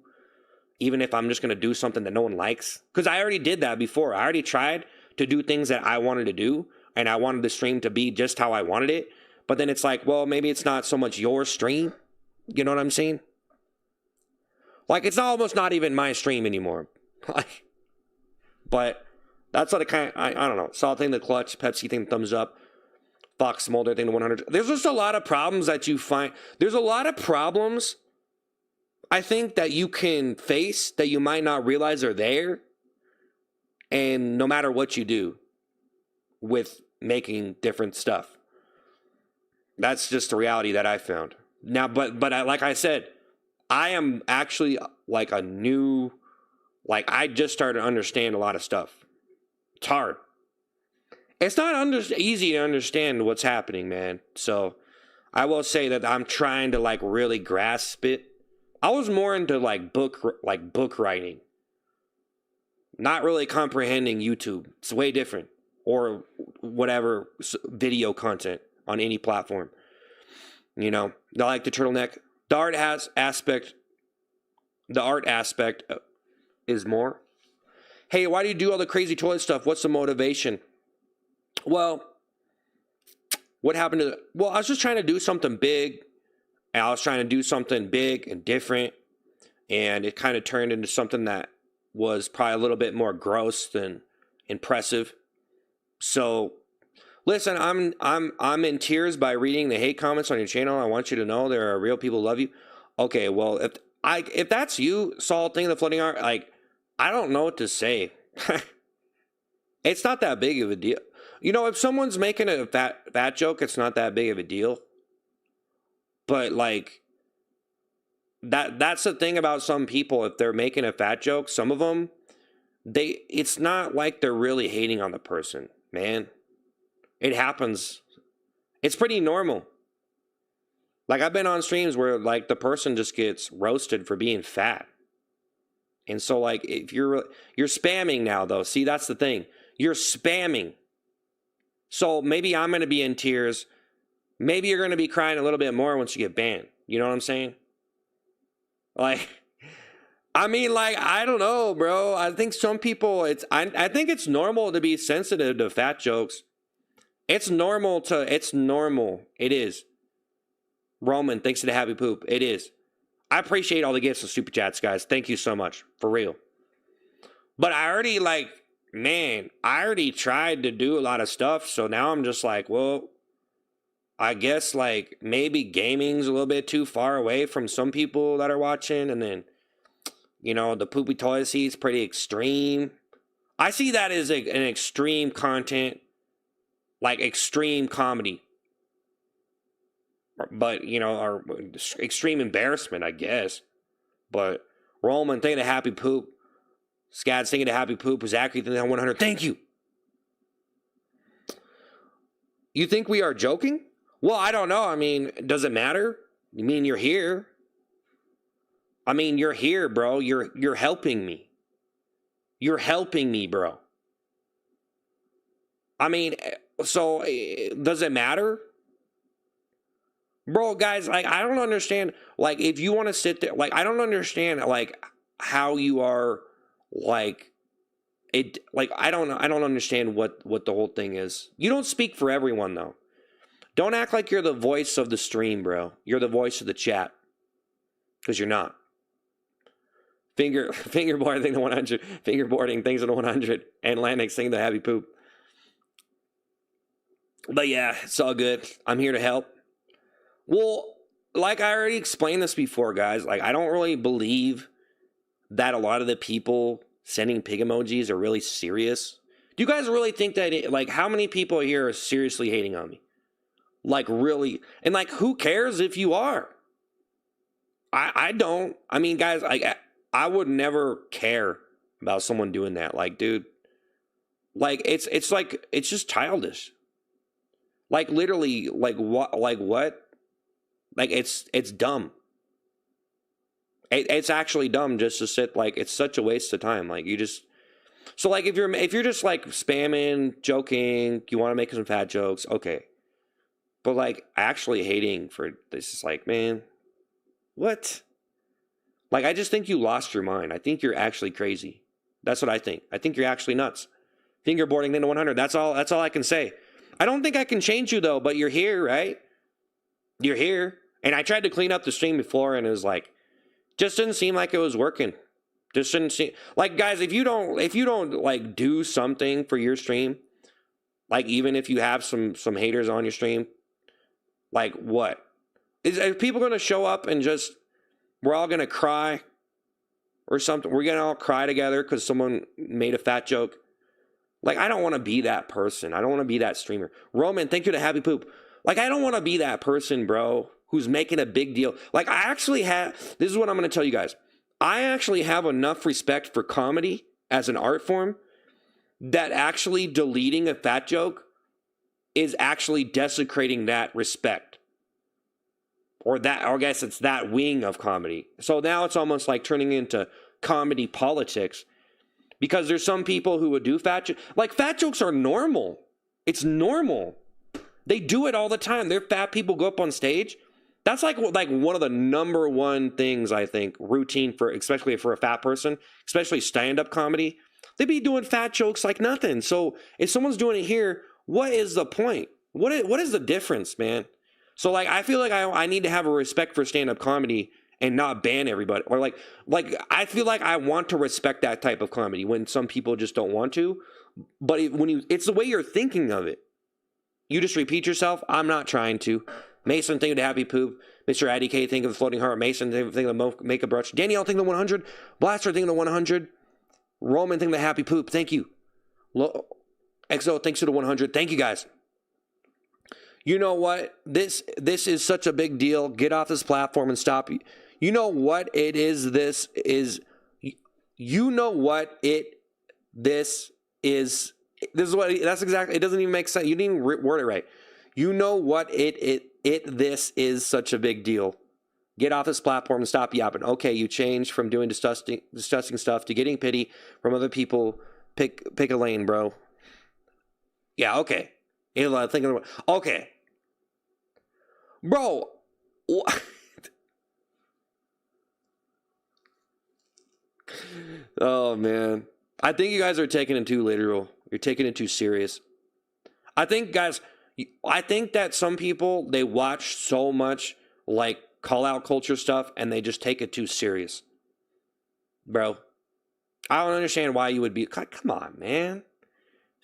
Even if I'm just going to do something that no one likes. Because I already did that before. I already tried to do things that I wanted to do. And I wanted the stream to be just how I wanted it. But then it's like, well, maybe it's not so much your stream. You know what I'm saying? Like, it's almost not even my stream anymore. But that's what I don't know. Salt thing, the clutch. Pepsi thing, thumbs up. Fox Smolder thing, the 100. There's just a lot of problems that you find. There's a lot of problems I think that you can face that you might not realize are there. And no matter what you do with making different stuff, that's just the reality that I found. Now, but like I said, I am actually like a new, like I just started to understand a lot of stuff. It's hard. It's not easy to understand what's happening, man. So I will say that I'm trying to like really grasp it. I was more into like book writing, not really comprehending YouTube. It's way different, or whatever video content on any platform. You know, I like the turtleneck. The art aspect is more. Hey, why do you do all the crazy toilet stuff? What's the motivation? Well, what happened to? Well, I was just trying to do something big. And I was trying to do something big and different, and it kind of turned into something that was probably a little bit more gross than impressive. So Listen, I'm in tears by reading the hate comments on your channel. I want you to know there are real people who love you. Okay, well, if that's you, Saul, thing of the floating art, like, I don't know what to say. It's not that big of a deal. You know, if someone's making a fat joke, it's not that big of a deal. But like that's the thing about some people. If they're making a fat joke, some of them, it's not like they're really hating on the person, man. It happens. It's pretty normal. Like, I've been on streams where like the person just gets roasted for being fat. And so like if you're spamming now though. See, that's the thing. You're spamming. So maybe I'm going to be in tears. Maybe you're going to be crying a little bit more once you get banned. You know what I'm saying? Like, I mean, like, I don't know, bro. I think some people, I think it's normal to be sensitive to fat jokes. It's normal. It is. Roman, thanks to the happy poop. It is. I appreciate all the gifts and super chats, guys. Thank you so much. For real. But I already, like, man, I already tried to do a lot of stuff. So now I'm just like, well, I guess, like, maybe gaming's a little bit too far away from some people that are watching. And then, you know, the poopy toilet seat's pretty extreme. I see that as an extreme content, like extreme comedy. But, you know, or extreme embarrassment, I guess. But Roman, thinking of happy poop. Scad thinking of happy poop. Zachary thinking of 100. Thank you. You think we are joking? Well, I don't know. I mean, does it matter? You mean you're here? I mean, you're here, bro. You're helping me. You're helping me, bro. I mean, so does it matter? Bro, guys, like, I don't understand. Like, if you want to sit there, like, I don't understand, like, how you are, like, it, like, I don't understand what the whole thing is. You don't speak for everyone, though. Don't act like you're the voice of the stream, bro. You're the voice of the chat. Because you're not. Fingerboarding thing to 100. Fingerboarding things to 100. And Landix thing to happy poop. But yeah, it's all good. I'm here to help. Well, like I already explained this before, guys. Like, I don't really believe that a lot of the people sending pig emojis are really serious. Do you guys really think that, like, how many people here are seriously hating on me? Like, really? And, like, who cares if you are? I don't. I mean, guys, like, I would never care about someone doing that. Like, dude, like, it's like, it's just childish. Like, literally, like, what? Like, it's dumb. It's actually dumb just to sit, like, it's such a waste of time. Like, you just, so, like, if you're just, like, spamming, joking, you want to make some fat jokes, okay. But, like, actually hating for this is like, man, what? Like, I just think you lost your mind. I think you're actually crazy. That's what I think. I think you're actually nuts. Fingerboarding into 100. That's all I can say. I don't think I can change you, though, but you're here, right? You're here. And I tried to clean up the stream before, and it was like, just didn't seem like it was working. Just didn't seem like, guys, if you don't like do something for your stream, like, even if you have some haters on your stream, like, what? Are people going to show up and just, we're all going to cry or something? We're going to all cry together because someone made a fat joke? Like, I don't want to be that person. I don't want to be that streamer. Roman, thank you to Happy Poop. Like, I don't want to be that person, bro, who's making a big deal. Like, I actually have, this is what I'm going to tell you guys. I actually have enough respect for comedy as an art form that actually deleting a fat joke is actually desecrating that respect. Or I guess it's that wing of comedy. So now it's almost like turning into comedy politics. Because there's some people who would do fat jokes. Like, fat jokes are normal. It's normal. They do it all the time. They're fat people go up on stage. That's like one of the number one things, I think, routine for, especially for a fat person, especially stand-up comedy. They be doing fat jokes like nothing. So if someone's doing it here, what is the point? What is the difference, man? So, like, I feel like I need to have a respect for stand-up comedy and not ban everybody. Or like I feel like I want to respect that type of comedy when some people just don't want to. But it's the way you're thinking of it. You just repeat yourself. I'm not trying to. Mason, think of the happy poop. Mr. Addy K, think of the floating heart. Mason, think of the make a brunch. Danielle, think of the 100. Blaster, think of the 100. Roman, think of the happy poop. Thank you. XO, thanks to the 100. Thank you, guys. You know what? This is such a big deal. Get off this platform and stop. You know what it is? This is. You know what it. This is. This is what. That's exactly. It doesn't even make sense. You didn't even word it right. You know what this is such a big deal. Get off this platform and stop yapping. Okay, you changed from doing disgusting stuff to getting pity from other people. Pick a lane, bro. Yeah, okay. Okay. Bro. What? Oh, man. I think you guys are taking it too literal. You're taking it too serious. I think that some people, they watch so much like call out culture stuff and they just take it too serious. Bro. I don't understand why you would be. Come on, man.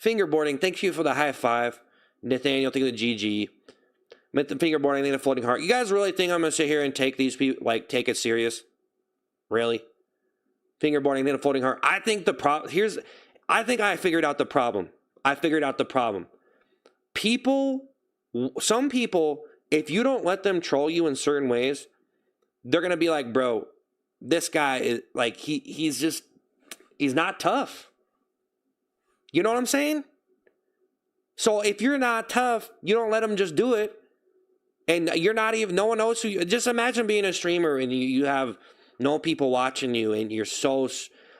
Fingerboarding, thank you for the high five. Nathaniel, think of the GG. Meant the fingerboarding, think of the floating heart. You guys really think I'm going to sit here and take these people, like, take it serious? Really? Fingerboarding, think of the floating heart. I think the problem, I think I figured out the problem. Some people, if you don't let them troll you in certain ways, they're going to be like, bro, this guy is, like, he's not tough. You know what I'm saying? So if you're not tough, you don't let them just do it. And you're not even, no one knows who you, just imagine being a streamer and you have no people watching you and you're so,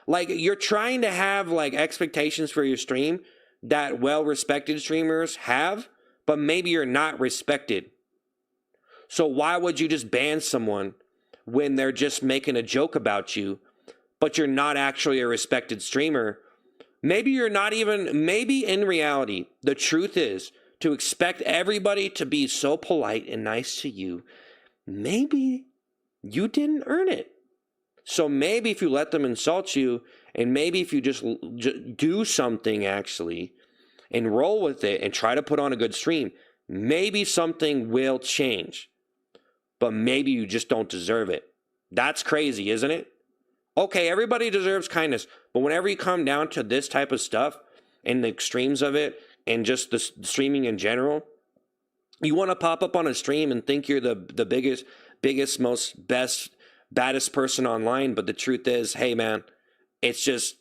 like, you're trying to have, like, expectations for your stream that well-respected streamers have, but maybe you're not respected. So why would you just ban someone when they're just making a joke about you, but you're not actually a respected streamer? Maybe you're not even, maybe in reality, the truth is to expect everybody to be so polite and nice to you. Maybe you didn't earn it. So maybe if you let them insult you, and maybe if you just do something actually and roll with it and try to put on a good stream, maybe something will change. But maybe you just don't deserve it. That's crazy, isn't it? Okay, everybody deserves kindness, but whenever you come down to this type of stuff and the extremes of it and just the streaming in general, you want to pop up on a stream and think you're the biggest, most baddest person online, but the truth is, hey man, it's just,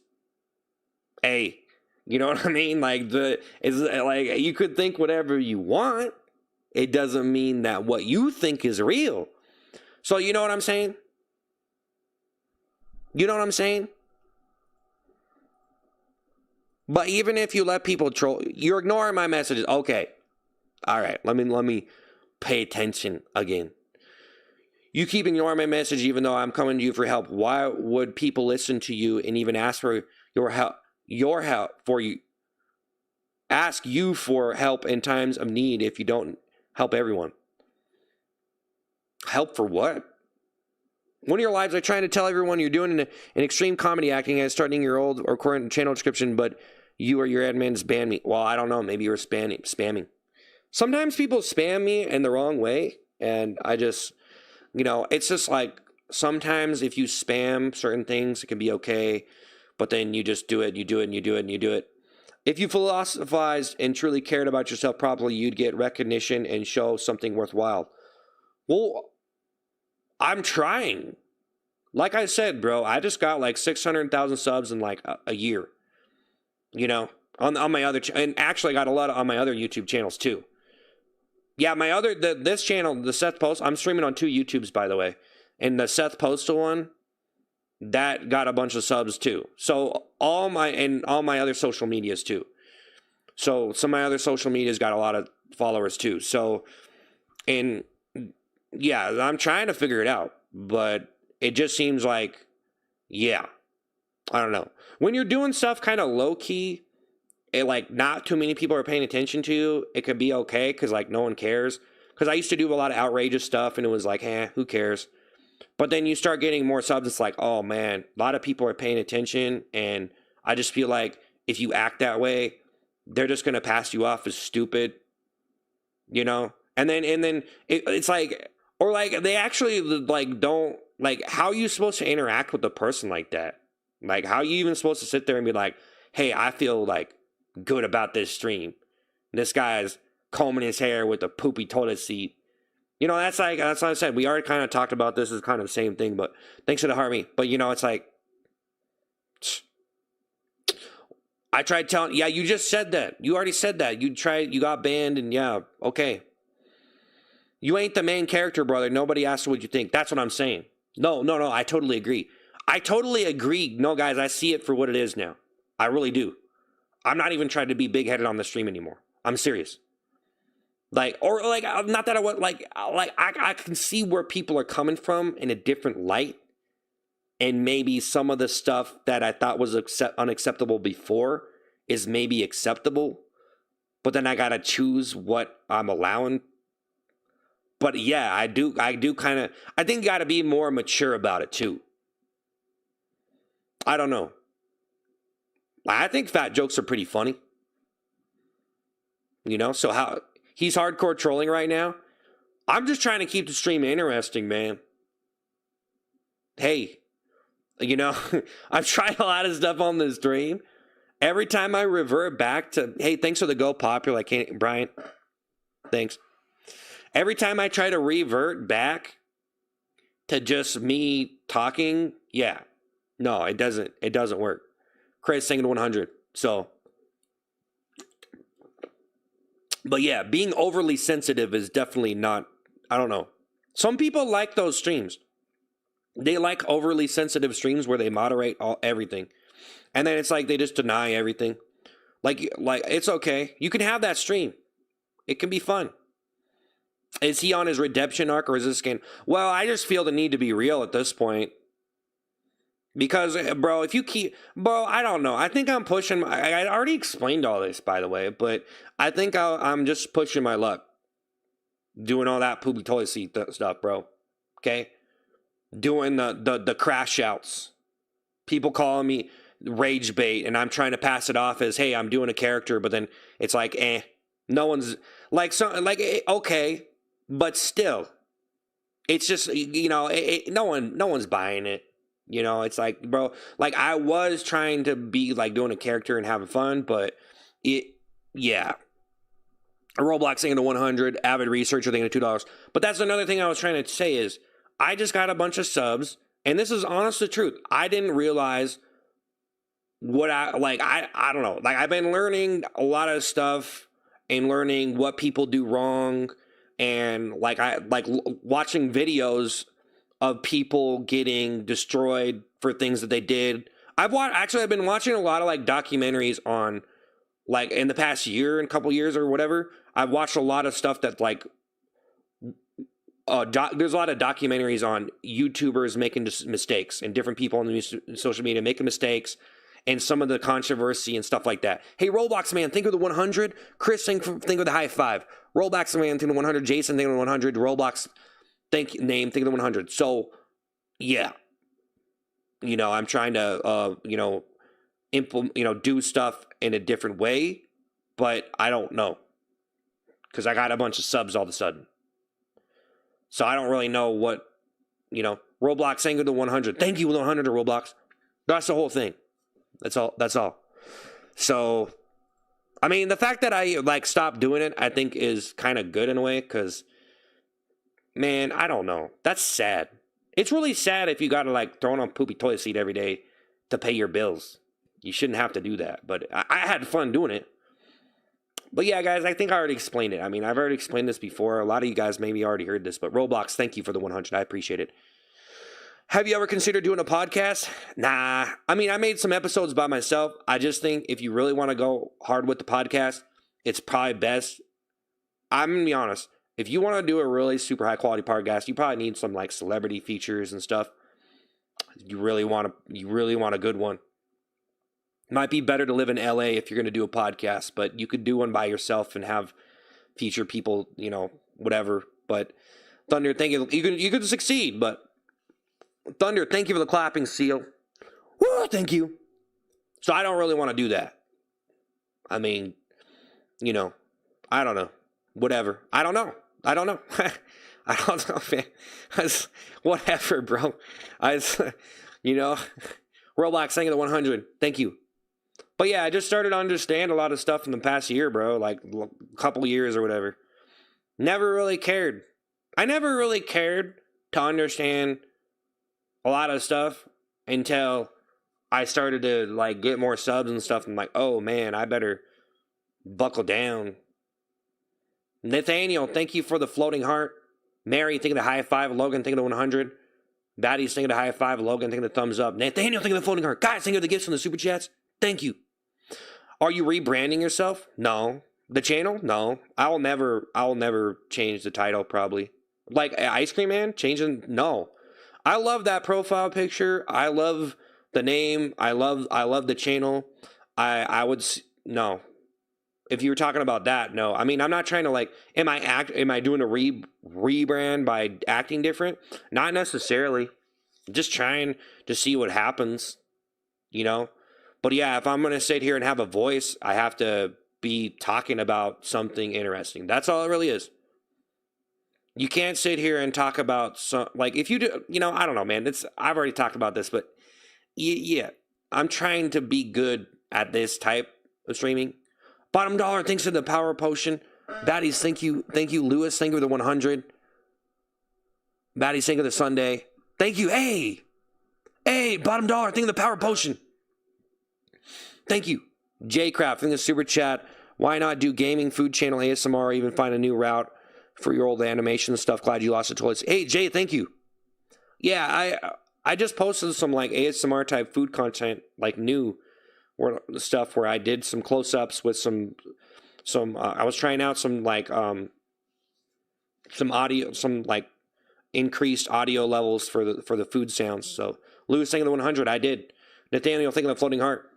hey, you know what I mean? Like, it's like, you could think whatever you want. It doesn't mean that what you think is real. So you know what I'm saying? You know what I'm saying? But even if you let people troll, you're ignoring my messages. Okay. All right. Let me pay attention again. You keep ignoring my message even though I'm coming to you for help. Why would people listen to you and even ask for your help for you? Ask you for help in times of need if you don't help everyone. Help for what? One of your lives, I'm trying to tell everyone you're doing an extreme comedy acting and starting your old or current channel description, but you or your admins ban me. Well, I don't know. Maybe you were spamming. Sometimes people spam me in the wrong way, and I just, it's just like sometimes if you spam certain things, it can be okay, but then you just do it, you do it. If you philosophized and truly cared about yourself properly, you'd get recognition and show something worthwhile. Well, I'm trying. Like I said, bro, I just got like 600,000 subs in like a year. On my other and actually I got a lot on my other YouTube channels too. Yeah, this channel, the Seth Post, I'm streaming on 2 YouTubes, by the way. And the Seth Postal one, that got a bunch of subs too. So all my other social medias too. So some of my other social medias got a lot of followers too. So, and yeah, I'm trying to figure it out, but it just seems like, yeah, I don't know. When you're doing stuff kind of low key, like not too many people are paying attention to you, it could be okay because like no one cares. Because I used to do a lot of outrageous stuff and it was like, who cares? But then you start getting more subs, it's like, oh man, a lot of people are paying attention, and I just feel like if you act that way, they're just going to pass you off as stupid. you know? And then it's like, or like they actually like don't, like, how are you supposed to interact with a person like that? Like, how are you even supposed to sit there and be like, hey, I feel like good about this stream. This guy's combing his hair with a poopy toilet seat. You know, that's like, that's what I said. We already kind of talked about this as kind of the same thing, but thanks for the heart me. But, you know, it's like, I tried telling, yeah, you just said that. You already said that. You got banned, and yeah, okay. You ain't the main character, brother. Nobody asked what you think. That's what I'm saying. No, I totally agree. I totally agree. No, guys, I see it for what it is now. I really do. I'm not even trying to be big-headed on the stream anymore. I'm serious. Like, or like, not that I want, I can see where people are coming from in a different light. And maybe some of the stuff that I thought was unacceptable before is maybe acceptable. But then I got to choose what I'm allowing. But yeah, I do kind of, I think you got to be more mature about it too. I don't know. I think fat jokes are pretty funny. You know, so how he's hardcore trolling right now. I'm just trying to keep the stream interesting, man. Hey, you know, I've tried a lot of stuff on the stream. Every time I revert back to, hey, thanks for the go popular, Brian. Thanks. Every time I try to revert back to just me talking, yeah. No, it doesn't work. Chris singing 100. So, but yeah, being overly sensitive is definitely not, I don't know. Some people like those streams. They like overly sensitive streams where they moderate everything. And then it's like they just deny everything. Like it's okay. You can have that stream. It can be fun. Is he on his redemption arc, or is this game? Well, I just feel the need to be real at this point. Because, bro, if you keep... Bro, I don't know. I think I'm pushing... I already explained all this, by the way. But I think I'm just pushing my luck. Doing all that poopy toilet seat stuff, bro. Okay? Doing the crash outs. People calling me rage bait, and I'm trying to pass it off as, hey, I'm doing a character, but then it's like, no one's like, so like, okay, but still, it's just, you know, no one's buying it. You know, it's like, bro, like I was trying to be like doing a character and having fun, but yeah. A Roblox thing to 100, avid researcher thing to $2. But that's another thing I was trying to say is, I just got a bunch of subs, and this is honest the truth. I didn't realize what I don't know. Like, I've been learning a lot of stuff and learning what people do wrong, and watching videos of people getting destroyed for things that they did. I've been watching a lot of like documentaries on, like, in the past year and couple years or whatever. I've watched a lot of stuff that like there's a lot of documentaries on YouTubers making mistakes and different people on the social media making mistakes and some of the controversy and stuff like that. Hey, Roblox man, think of the 100. Chris, think of the high five. Roblox man, think of the 100. Jason, think of the 100. Roblox, think of the 100. So, yeah. You know, I'm trying to, do stuff in a different way, but I don't know. Because I got a bunch of subs all of a sudden. So I don't really know what, Roblox saying the 100. Thank you, 100 to Roblox. That's the whole thing. That's all. So, I mean, the fact that I, stopped doing it, I think is kind of good in a way, because, man, I don't know. That's sad. It's really sad if you got to, throw on a poopy toilet seat every day to pay your bills. You shouldn't have to do that. But I had fun doing it. But yeah, guys, I think I already explained it. I mean, I've already explained this before. A lot of you guys maybe already heard this. But Roblox, thank you for the 100. I appreciate it. Have you ever considered doing a podcast? Nah. I mean, I made some episodes by myself. I just think if you really want to go hard with the podcast, it's probably best. I'm going to be honest. If you want to do a really super high quality podcast, you probably need some celebrity features and stuff. You really want a good one. Might be better to live in LA if you're going to do a podcast, but you could do one by yourself and have feature people, whatever. But Thunder, thank you. You could succeed, but Thunder, thank you for the clapping seal. Woo, thank you. So I don't really want to do that. I mean, I don't know. whatever. I don't know. I don't know. I don't know, man. Whatever, bro. You know, Roblox, thank you the 100. Thank you. But yeah, I just started to understand a lot of stuff in the past year, bro. Like a couple years or whatever. Never really cared. I never really cared to understand a lot of stuff until I started to like get more subs and stuff. I'm like, oh man, I better buckle down. Nathaniel, thank you for the floating heart. Mary, thank you the high five. Logan, thank you the 100. Batty's thank you the high five. Logan, thank you the thumbs up. Nathaniel, thank you the floating heart. Guys, thank you the gifts from the super chats. Thank you. Are you rebranding yourself? No. The channel? No. I'll never change the title probably. Like Ice Cream Man? Changing? No. I love that profile picture. I love the name. I love the channel. I would no. If you were talking about that, no. I mean, I'm not trying to like am I doing a rebrand by acting different? Not necessarily. Just trying to see what happens, you know? But yeah, if I'm going to sit here and have a voice, I have to be talking about something interesting. That's all it really is. You can't sit here and talk about some, like if you do, you know, I don't know, man. I've already talked about this, but yeah, I'm trying to be good at this type of streaming. Bottom dollar, thanks for the power potion. Baddies, thank you, Lewis, thank you for the 100. Baddies, thank you for the Sunday. Thank you, hey, bottom dollar, thank you for the power potion. Thank you, J Craft, thank you for the super chat. Why not do gaming, food channel, ASMR, or even find a new route for your old animation stuff? Glad you lost the toilets. Hey, Jay, thank you. Yeah, I just posted some like ASMR type food content, like new stuff where I did some close-ups with some I was trying out some like some audio, some like increased audio levels for the food sounds. So Lewis thinking the 100, I did. Nathaniel thinking the floating heart.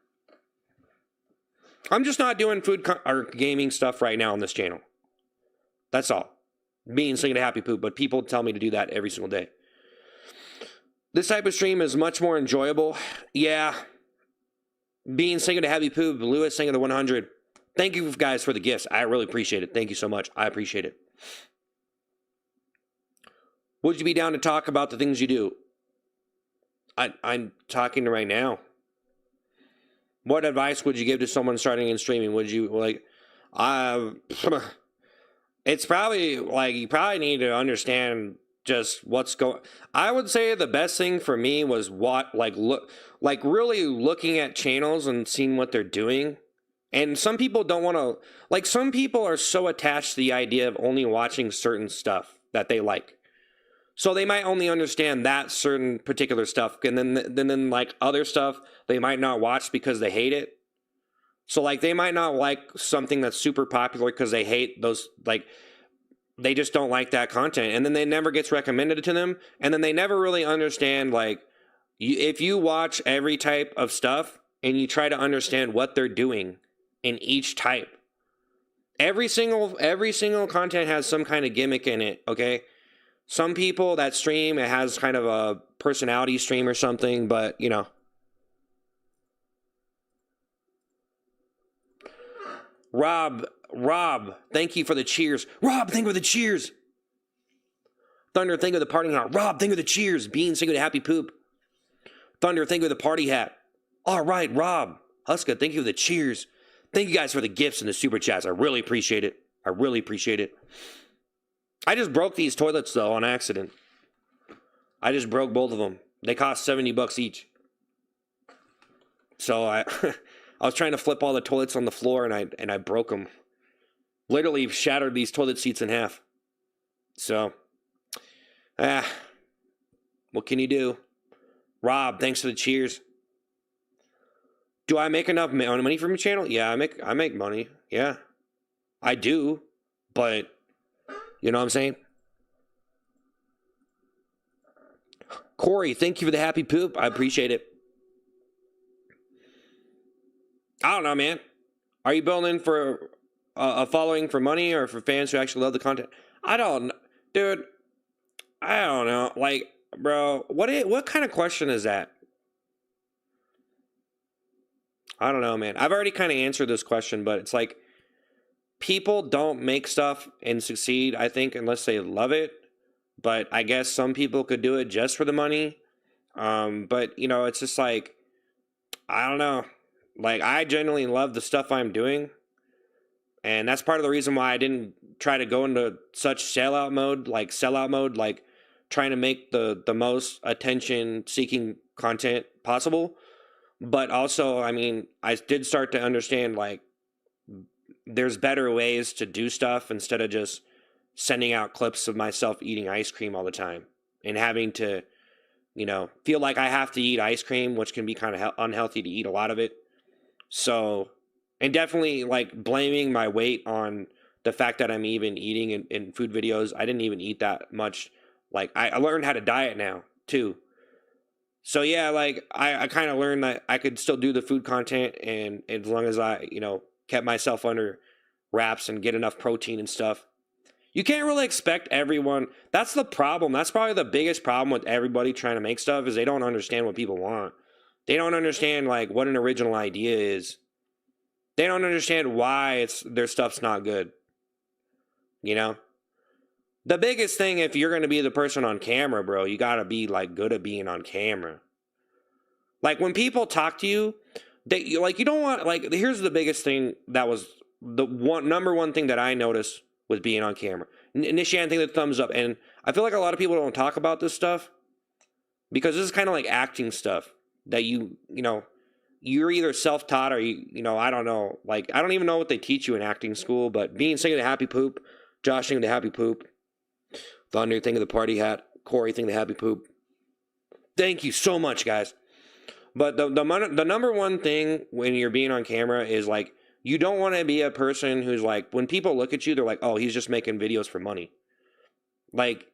I'm just not doing food or gaming stuff right now on this channel. That's all. Being singing a happy poop, but people tell me to do that every single day. This type of stream is much more enjoyable. Yeah. Being singing a happy poop, Lewis singing the 100. Thank you guys for the gifts. I really appreciate it. Thank you so much. I appreciate it. Would you be down to talk about the things you do? I'm talking right now. What advice would you give to someone starting in streaming? Would you like, it's probably like you probably need to understand just what's going. I would say the best thing for me was really looking at channels and seeing what they're doing. And some people don't want to, like some people are so attached to the idea of only watching certain stuff that they like. So they might only understand that certain particular stuff, and then like other stuff they might not watch because they hate it. So like they might not like something that's super popular because they hate those, like they just don't like that content, and then they never gets recommended to them, and then they never really understand like if you watch every type of stuff and you try to understand what they're doing in each type. Every single content has some kind of gimmick in it, okay? Some people that stream, it has kind of a personality stream or something, but, you know. Rob, thank you for the cheers. Rob, thank you for the cheers. Thunder, thank you for the party hat. Rob, thank you for the cheers. Bean, thank you for the happy poop. Thunder, thank you for the party hat. All right, Rob. Huska, thank you for the cheers. Thank you guys for the gifts and the super chats. I really appreciate it. I just broke these toilets, though, on accident. I just broke both of them. They cost $70 each. So I was trying to flip all the toilets on the floor, and I broke them. Literally shattered these toilet seats in half. So, what can you do? Rob, thanks for the cheers. Do I make enough money from your channel? Yeah, I make money. Yeah, I do. But you know what I'm saying? Corey, thank you for the happy poop. I appreciate it. I don't know, man. Are you building for a following for money or for fans who actually love the content? I don't know. Dude, I don't know. Like, bro, what kind of question is that? I don't know, man. I've already kind of answered this question, but it's like, people don't make stuff and succeed, I think, unless they love it. But I guess some people could do it just for the money. But you know, it's just like, I don't know. Like, I genuinely love the stuff I'm doing. And that's part of the reason why I didn't try to go into such sellout mode, like trying to make the most attention seeking content possible. But also, I mean, I did start to understand, like, there's better ways to do stuff instead of just sending out clips of myself eating ice cream all the time and having to, you know, feel like I have to eat ice cream, which can be kind of unhealthy to eat a lot of it. So, and definitely like blaming my weight on the fact that I'm even eating in food videos. I didn't even eat that much. Like, I learned how to diet now too. So yeah, like I kind of learned that I could still do the food content, and as long as I, you know, kept myself under wraps and get enough protein and stuff. You can't really expect everyone. That's the problem. That's probably the biggest problem with everybody trying to make stuff, is they don't understand what people want. They don't understand like what an original idea is. They don't understand why their stuff's not good. You know? The biggest thing, if you're going to be the person on camera, bro, you got to be like good at being on camera. Like when people talk to you, they like, you don't want, like, here's the biggest thing that was the number one thing that I noticed with being on camera. Nishan, thing that thumbs up. And I feel like a lot of people don't talk about this stuff because this is kind of like acting stuff that you know, you're either self-taught or you know, I don't know. Like, I don't even know what they teach you in acting school, but being singing the happy poop, Josh singing the happy poop, Thunder thing of the party hat, Corey thing the happy poop. Thank you so much, guys. But the number one thing when you're being on camera is like, you don't want to be a person who's like, when people look at you, they're like, oh, he's just making videos for money. Like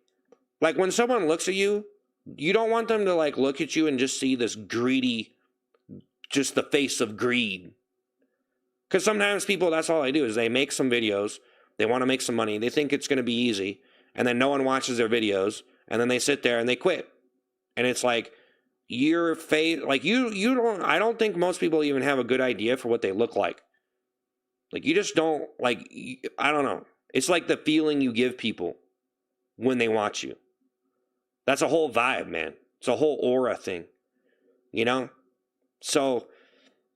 when someone looks at you, you don't want them to like look at you and just see this greedy, just the face of greed. Because sometimes people, that's all they do is they make some videos, they want to make some money, they think it's going to be easy, and then no one watches their videos, and then they sit there and they quit. And it's like, your face, like you don't, I don't think most people even have a good idea for what they look like. Like, you just don't, like, I don't know. It's like the feeling you give people when they watch you. That's a whole vibe, man. It's a whole aura thing, you know? So,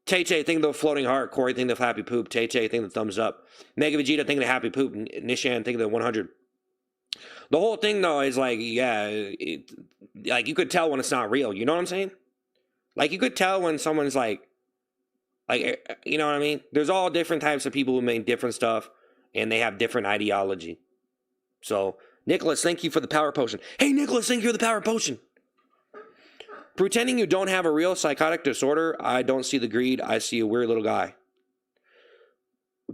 Tay-Tay, think of the floating heart. Corey, think of the happy poop. Tay-Tay, think of the thumbs up. Mega Vegeta, think of the happy poop. Nishan, think of the 100. The whole thing, though, is like, yeah, like, you could tell when it's not real. You know what I'm saying? Like, you could tell when someone's like, you know what I mean? There's all different types of people who make different stuff, and they have different ideology. So, Nicholas, thank you for the power potion. Hey, Nicholas, thank you for the power potion. Pretending you don't have a real psychotic disorder, I don't see the greed. I see a weird little guy.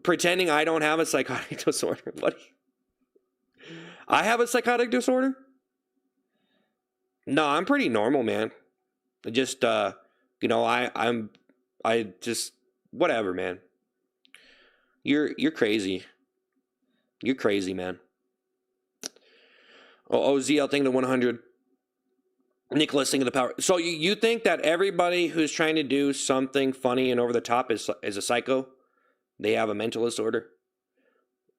Pretending I don't have a psychotic disorder. What? I have a psychotic disorder? No, I'm pretty normal, man. Just, you know, I just, whatever, man. You're crazy. You're crazy, man. Oh, OZL thing to 100. Nicholas thing of the power. So you think that everybody who's trying to do something funny and over the top is a psycho? They have a mental disorder?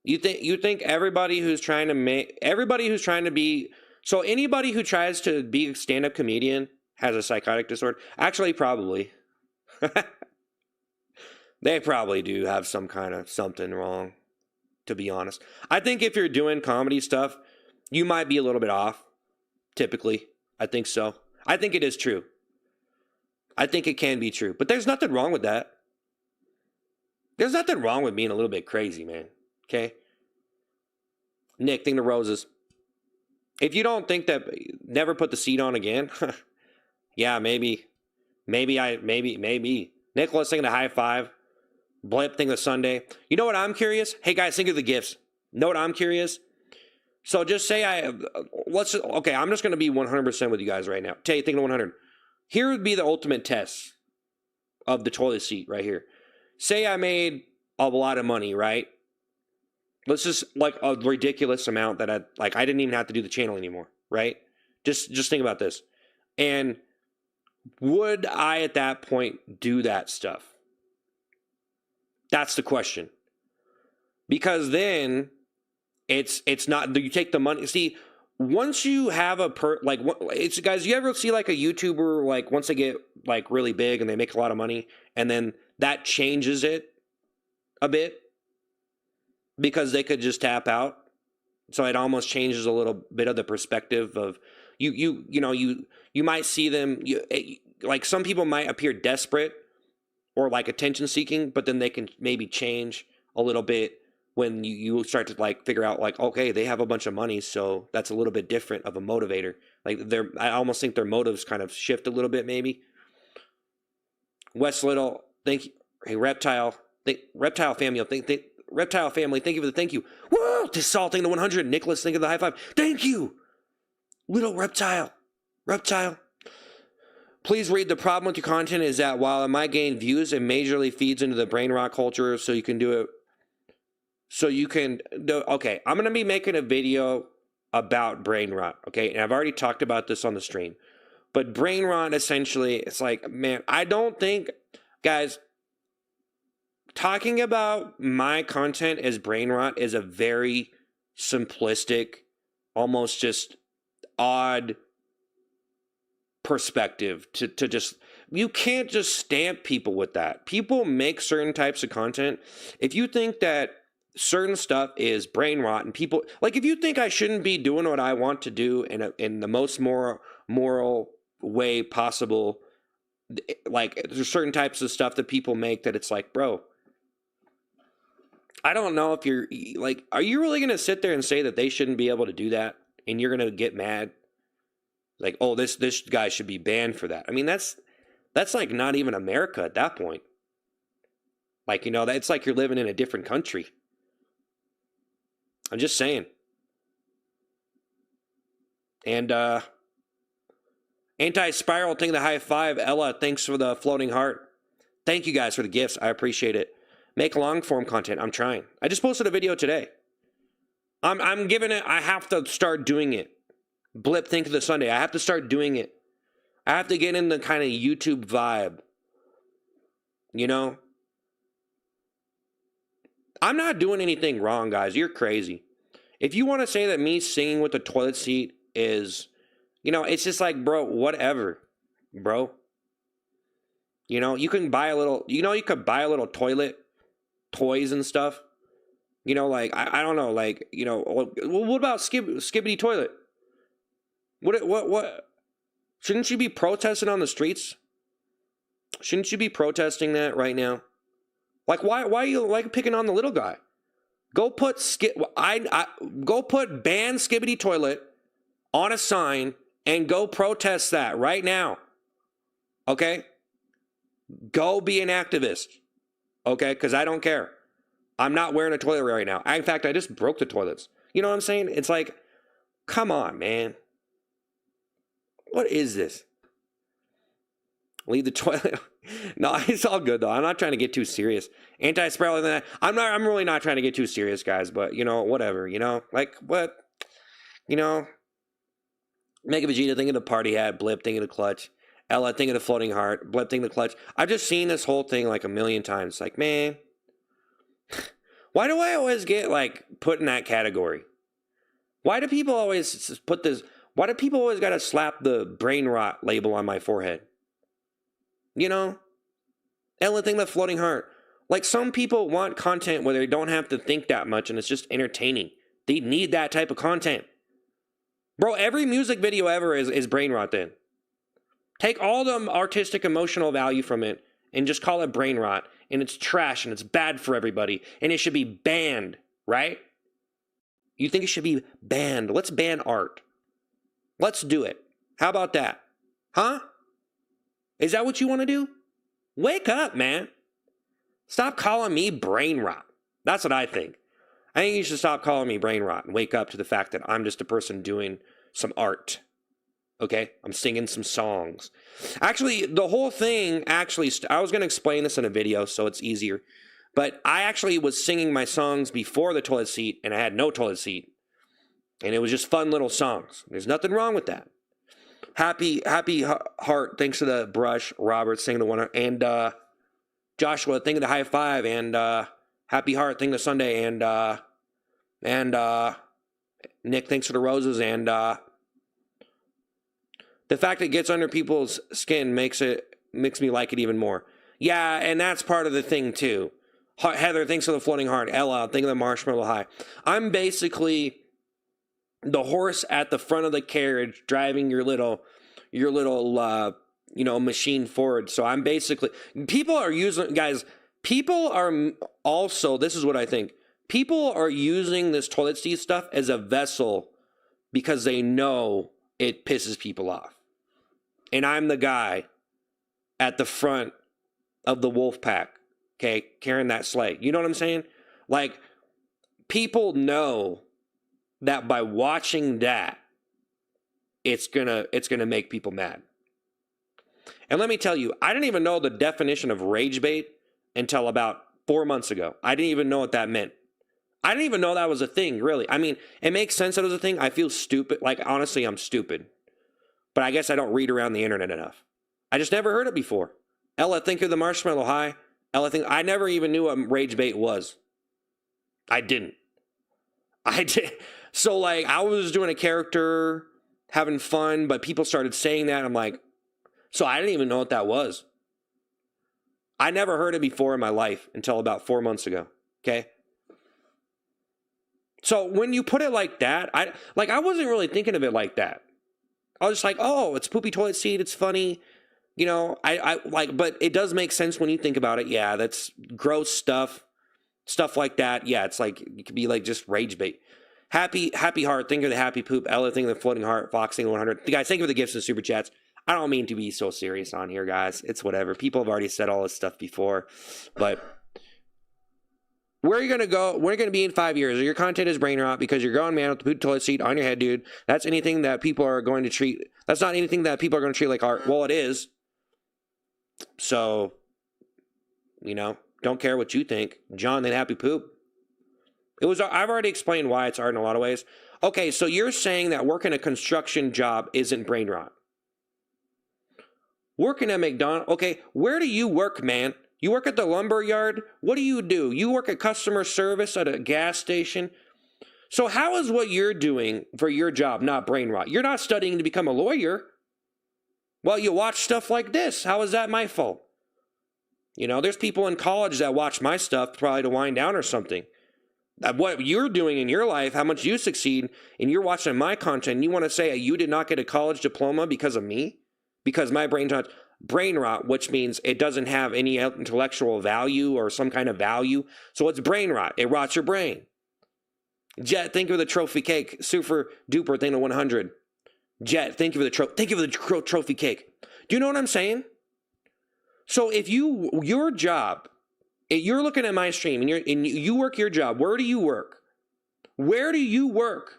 You think everybody who's trying to be, so anybody who tries to be a stand-up comedian has a psychotic disorder? Actually, probably. They probably do have some kind of something wrong, to be honest. I think if you're doing comedy stuff, you might be a little bit off, typically. I think so. I think it is true. I think it can be true. But there's nothing wrong with that. There's nothing wrong with being a little bit crazy, man. Okay? Nick, think the roses. If you don't think that, never put the seat on again. Yeah, maybe. Maybe. Nicholas, think of the high five. Blip, think of the Sunday. You know what I'm curious? Hey guys, think of the gifts. Know what I'm curious? So just say okay, I'm just going to be 100% with you guys right now. Tay, think of 100. Here would be the ultimate test of the toilet seat right here. Say I made a lot of money, right? Let's just, like, a ridiculous amount that I didn't even have to do the channel anymore, right? Just think about this. And would I at that point do that stuff? That's the question. because then it's not, you take the money. See, once you have it's, guys, you ever see like a YouTuber, like once they get like really big and they make a lot of money, and then that changes it a bit because they could just tap out. So it almost changes a little bit of the perspective of you might see them, like some people might appear desperate or like attention seeking, but then they can maybe change a little bit when you start to like figure out like, okay, they have a bunch of money, so that's a little bit different of a motivator. Like I almost think their motives kind of shift a little bit maybe. Wes Little, thank you. Hey, Reptile family, Reptile family, thank you for the thank you. Whoa, to Salt, thank you to 100. Nicholas, thank you for the high five. Thank you. Little Reptile. Please read, the problem with your content is that while it might gain views, it majorly feeds into the brain rot culture, so you can do it. Okay, I'm going to be making a video about brain rot, okay? And I've already talked about this on the stream. But brain rot, essentially, it's like, man, I don't think, guys, talking about my content as brain rot is a very simplistic, almost just odd perspective to just, you can't just stamp people with that. People make certain types of content. If you think that certain stuff is brain rot, and people, like, if you think I shouldn't be doing what I want to do in the most moral way possible, like, there's certain types of stuff that people make that it's like, bro, I don't know if you're like, are you really going to sit there and say that they shouldn't be able to do that? And you're going to get mad? Like, oh, this guy should be banned for that. I mean, that's like not even America at that point. Like, you know, it's like you're living in a different country. I'm just saying. And Anti-Spiral, thank you the high five. Ella, thanks for the floating heart. Thank you guys for the gifts. I appreciate it. Make long form content. I'm trying. I just posted a video today. I'm giving it. I have to start doing it. Blip, think of the Sunday. I have to start doing it. I have to get in the kind of YouTube vibe. You know? I'm not doing anything wrong, guys. You're crazy. If you want to say that me singing with the toilet seat is, you know, it's just like, bro, whatever, bro. You know, you can buy a little, you could buy a little toilet, toys and stuff. You know, like, I don't know, like, you know, what about Skibbity Toilet? What? Shouldn't you be protesting on the streets? Shouldn't you be protesting that right now? Like, why are you like picking on the little guy? Go put go put ban Skibbity Toilet on a sign and go protest that right now. Okay? Go be an activist. Okay? Because I don't care. I'm not wearing a toilet right now. In fact, I just broke the toilets. You know what I'm saying? It's like, come on, man. What is this? Leave the toilet. No, it's all good though. I'm not trying to get too serious. Anti-Spiral. I'm really not trying to get too serious, guys. But you know, whatever. You know, like what? You know, Mega Vegeta, think of the party hat. Blip, think of the clutch. Ella, think of the floating heart. Blip, think of the clutch. I've just seen this whole thing like a million times. Like, man, why do I always get like put in that category? Why do people always put this? Why do people always got to slap the brain rot label on my forehead? You know? Ella, think of the floating heart. Like, some people want content where they don't have to think that much and it's just entertaining. They need that type of content. Bro, every music video ever is brain rot then. Take all the artistic emotional value from it and just call it brain rot. And it's trash and it's bad for everybody. And it should be banned, right? You think it should be banned? Let's ban art. Let's do it. How about that? Huh? Is that what you want to do? Wake up, man. Stop calling me brain rot. That's what I think. I think you should stop calling me brain rot and wake up to the fact that I'm just a person doing some art. Okay? I'm singing some songs. Actually, the whole thing, I was going to explain this in a video so it's easier. But I actually was singing my songs before the toilet seat, and I had no toilet seat. And it was just fun little songs. There's nothing wrong with that. Happy heart, thanks to the brush. Robert, sing the one. And Joshua, thank you the high five. And Happy Heart, thank you the Sunday, and Nick, thanks for the roses, and the fact it gets under people's skin makes me like it even more. Yeah, and that's part of the thing too. Heather, thanks for the floating heart. Ella, thank you the marshmallow high. I'm basically the horse at the front of the carriage driving your little machine forward. So I'm basically, people are also, this is what I think, people are using this toilet seat stuff as a vessel because they know it pisses people off. And I'm the guy at the front of the wolf pack, okay, carrying that sleigh. You know what I'm saying? Like, people know that by watching that, it's gonna make people mad. And let me tell you, I didn't even know the definition of rage bait until about 4 months ago. I didn't even know what that meant. I didn't even know that was a thing, really. I mean, it makes sense that it was a thing. I feel stupid. Like, honestly, I'm stupid. But I guess I don't read around the internet enough. I just never heard it before. Ella, think of the marshmallow high. Ella, I never even knew what rage bait was. I didn't. I did. So, like, I was doing a character, having fun, but people started saying that. I'm like, so I didn't even know what that was. I never heard it before in my life until about 4 months ago. Okay? So when you put it like that, I wasn't really thinking of it like that. I was just like, oh, it's poopy toilet seat. It's funny. You know, but it does make sense when you think about it. Yeah, that's gross stuff like that. Yeah, it's like, it could be like just rage bait. Happy Heart, think of the happy poop. Ella, think of the floating heart. Fox, think of 100. Guys, thank you for the gifts and super chats. I don't mean to be so serious on here, guys. It's whatever. People have already said all this stuff before. But where are you going to go? Where are you going to be in 5 years? Your content is brain rot because you're a grown man with the poop toilet seat on your head, dude. That's anything that people are going to treat. That's not anything that people are going to treat like art. Well, it is. So, don't care what you think. John, then happy poop. I've already explained why it's art in a lot of ways. Okay, so you're saying that working a construction job isn't brain rot. Working at McDonald's, okay, where do you work, man? You work at the lumber yard? What do? You work at customer service at a gas station? So how is what you're doing for your job not brain rot? You're not studying to become a lawyer. Well, you watch stuff like this. How is that my fault? There's people in college that watch my stuff probably to wind down or something. What you're doing in your life, how much you succeed, and you're watching my content, and you want to say you did not get a college diploma because of me? Because my brain rot, which means it doesn't have any intellectual value or some kind of value. So it's brain rot. It rots your brain. Jet, think of the trophy cake. Super duper thing to 100. Jet, think of the trophy cake. Do you know what I'm saying? So if your job, you're looking at my stream and you work your job. Where do you work? Where do you work?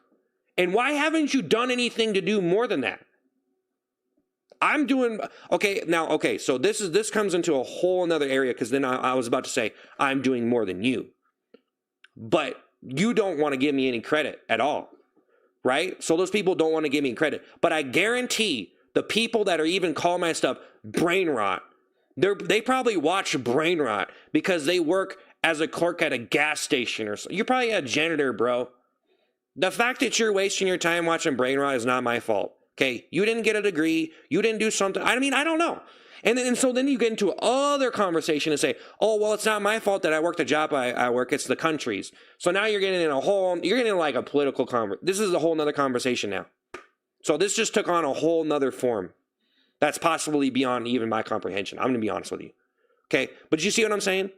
And why haven't you done anything to do more than that? I'm doing, so this comes into a whole another area because then I was about to say I'm doing more than you. But you don't want to give me any credit at all, right? So those people don't want to give me credit. But I guarantee the people that are even calling my stuff brain rot, they probably watch brain rot because they work as a clerk at a gas station or something. You're probably a janitor, bro. The fact that you're wasting your time watching brain rot is not my fault. Okay, you didn't get a degree, you didn't do something. I mean, I don't know. And so then you get into other conversation and say, oh, well, it's not my fault that I work the job I work, it's the country's. So now you're getting like a political conversation. This is a whole nother conversation now. So this just took on a whole nother form that's possibly beyond even my comprehension. I'm going to be honest with you. Okay, but you see what I'm saying?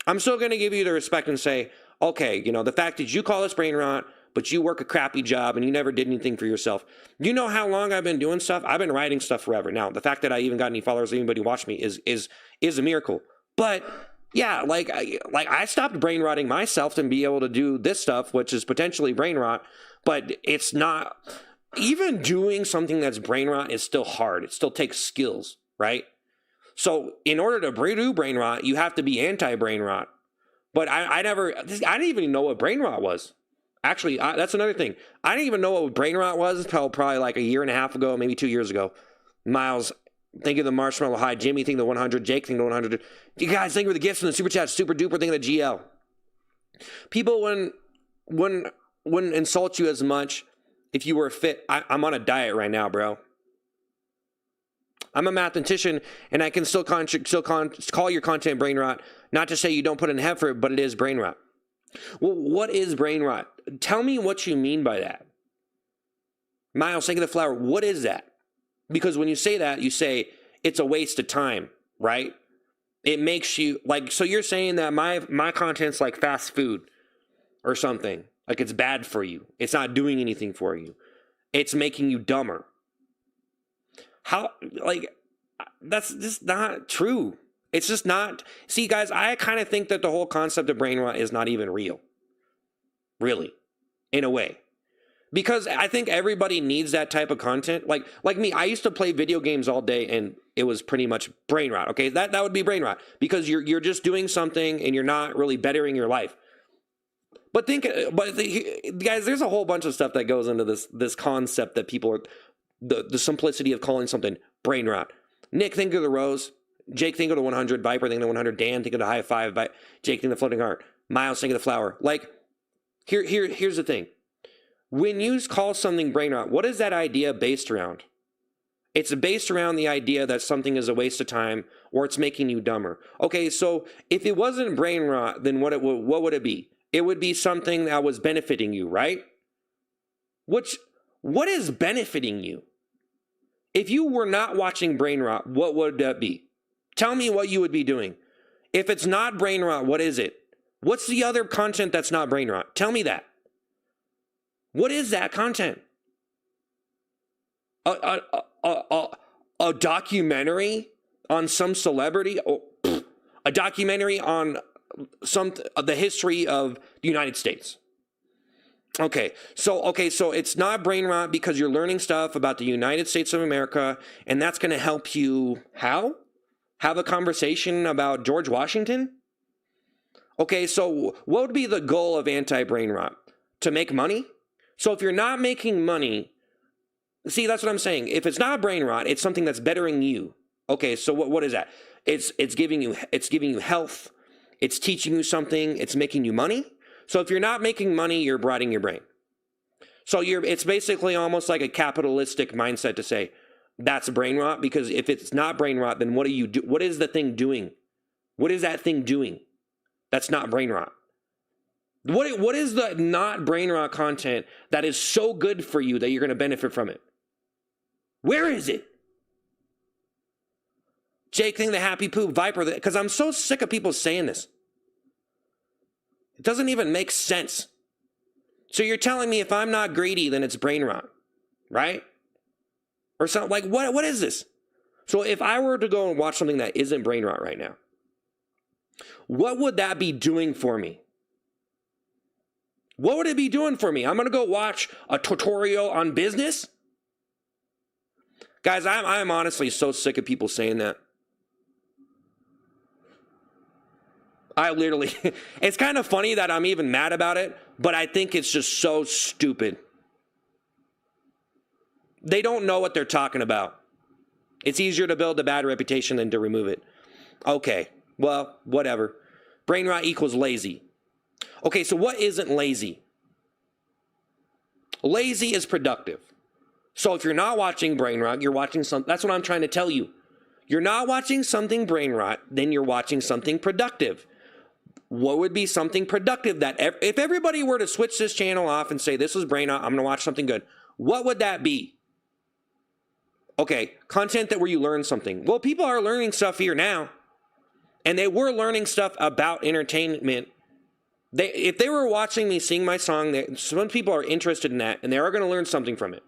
I'm still going to give you the respect and say, okay, the fact that you call this brain rot, but you work a crappy job and you never did anything for yourself. You know how long I've been doing stuff? I've been writing stuff forever. Now, the fact that I even got any followers, anybody watch me is a miracle. But yeah, I stopped brain rotting myself to be able to do this stuff, which is potentially brain rot, but it's not. Even doing something that's brain rot is still hard. It still takes skills, right? So in order to do brain rot, you have to be anti-brain rot. But I didn't even know what brain rot was. Actually, that's another thing. I didn't even know what brain rot was until probably like a year and a half ago, maybe 2 years ago. Miles, think of the marshmallow high. Jimmy, think of the 100. Jake, think of the 100. You guys, think of the gifts and the super chat. Super duper, think of the GL. People wouldn't insult you as much if you were fit. I'm on a diet right now, bro. I'm a mathematician, and I can still call your content brain rot. Not to say you don't put in effort, but it is brain rot. Well, what is brain rot? Tell me what you mean by that. Miles, think of the flower. What is that? Because when you say that, you say it's a waste of time, right? It makes you like, so you're saying that my content's like fast food or something. Like it's bad for you. It's not doing anything for you. It's making you dumber. How, like, that's just not true. It's just not. See, guys, I kind of think that the whole concept of brain rot is not even real. Really, in a way. Because I think everybody needs that type of content. Like me, I used to play video games all day, and it was pretty much brain rot. Okay, that would be brain rot because you're just doing something and you're not really bettering your life. But guys, there's a whole bunch of stuff that goes into this concept that people are the simplicity of calling something brain rot. Nick, think of the rose. Jake, think of the 100. Viper, think of the 100. Dan, think of the high five. Jake, think of the floating heart. Miles, think of the flower. Like, here's the thing. When you call something brain rot, what is that idea based around? It's based around the idea that something is a waste of time or it's making you dumber. Okay, so if it wasn't brain rot, then what would it be? It would be something that was benefiting you, right? What is benefiting you? If you were not watching brain rot, what would that be? Tell me what you would be doing. If it's not brain rot, what is it? What's the other content that's not brain rot? Tell me that. What is that content? A documentary on some celebrity? A documentary on the history of the United States. Okay, so it's not brain rot because you're learning stuff about the United States of America, and that's going to help you how? Have a conversation about George Washington? Okay, so what would be the goal of anti-brain rot? To make money? So if you're not making money, see, that's what I'm saying. If it's not brain rot, it's something that's bettering you. Okay, so what is that? It's giving you health. It's teaching you something. It's making you money. So if you're not making money, you're rotting your brain. So it's basically almost like a capitalistic mindset to say that's brain rot, because if it's not brain rot, then what do you do? What is the thing doing? What is that thing doing? That's not brain rot. What is the not brain rot content that is so good for you that you're going to benefit from it? Where is it? Jake, think the happy poop Viper, because I'm so sick of people saying this. It doesn't even make sense. So you're telling me if I'm not greedy, then it's brain rot, right? Or something like, what is this? So if I were to go and watch something that isn't brain rot right now, what would that be doing for me? What would it be doing for me? I'm going to go watch a tutorial on business? Guys, I'm honestly so sick of people saying that. I literally, it's kind of funny that I'm even mad about it, but I think it's just so stupid. They don't know what they're talking about. It's easier to build a bad reputation than to remove it. Okay, well, whatever. Brain rot equals lazy. Okay, so what isn't lazy? Lazy is productive. So if you're not watching brain rot, you're watching something. That's what I'm trying to tell you. You're not watching something brain rot, then you're watching something productive. What would be something productive that if everybody were to switch this channel off and say, this is brain rot, I'm going to watch something good, what would that be? Okay, content that where you learn something. Well, people are learning stuff here now, and they were learning stuff about entertainment. If they were watching me sing my song, some people are interested in that, and they are going to learn something from it.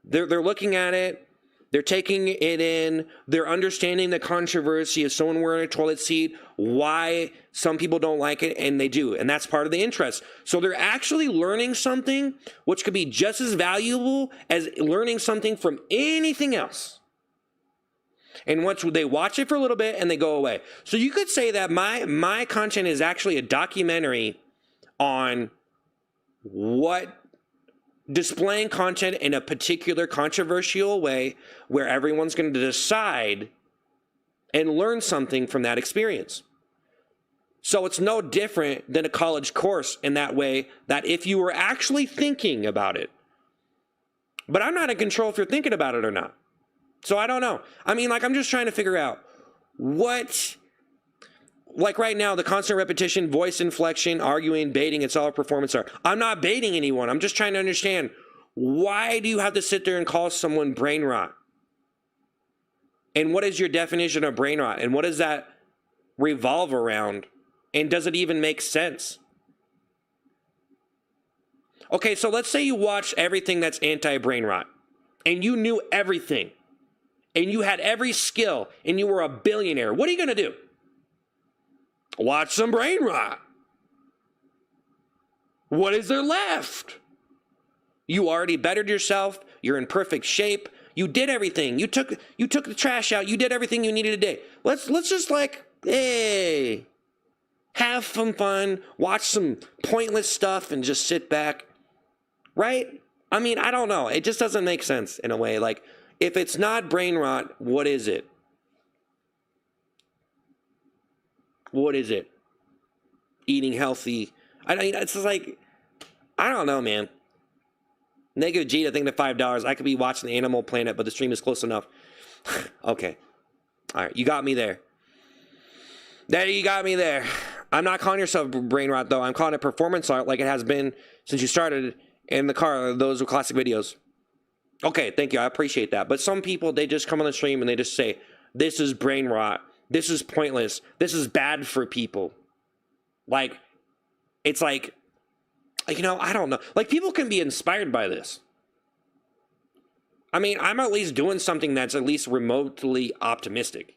They're looking at it. They're taking it in. They're understanding the controversy of someone wearing a toilet seat, why some people don't like it, and they do. And that's part of the interest. So they're actually learning something which could be just as valuable as learning something from anything else. And once they watch it for a little bit and they go away. So you could say that my content is actually a documentary on what displaying content in a particular controversial way where everyone's going to decide and learn something from that experience. So it's no different than a college course in that way, that if you were actually thinking about it, but I'm not in control if you're thinking about it or not. So I don't know. I mean, like, I'm just trying to figure out what, like right now, the constant repetition, voice inflection, arguing, baiting, it's all performance art. I'm not baiting anyone. I'm just trying to understand, why do you have to sit there and call someone brain rot? And what is your definition of brain rot? And what does that revolve around? And does it even make sense? Okay, so let's say you watched everything that's anti-brain rot, and you knew everything, and you had every skill, and you were a billionaire. What are you going to do? Watch some brain rot. What is there left? You already bettered yourself. You're in perfect shape. You did everything. You took the trash out. You did everything you needed today. Let's just like, hey, have some fun, watch some pointless stuff, and just sit back, right? I mean, I don't know. It just doesn't make sense in a way. Like, if it's not brain rot, what is it? What is it? Eating healthy. I mean, it's just like, I don't know, man. Negative G to think to $5. I could be watching the Animal Planet, but the stream is close enough. Okay. All right, you got me there. You got me there. I'm not calling yourself brain rot, though. I'm calling it performance art, like it has been since you started in the car. Those were classic videos. Okay, thank you. I appreciate that. But some people, they just come on the stream and they just say, this is brain rot. This is pointless. This is bad for people. Like, it's like, you know, I don't know. Like, people can be inspired by this. I mean, I'm at least doing something that's at least remotely optimistic.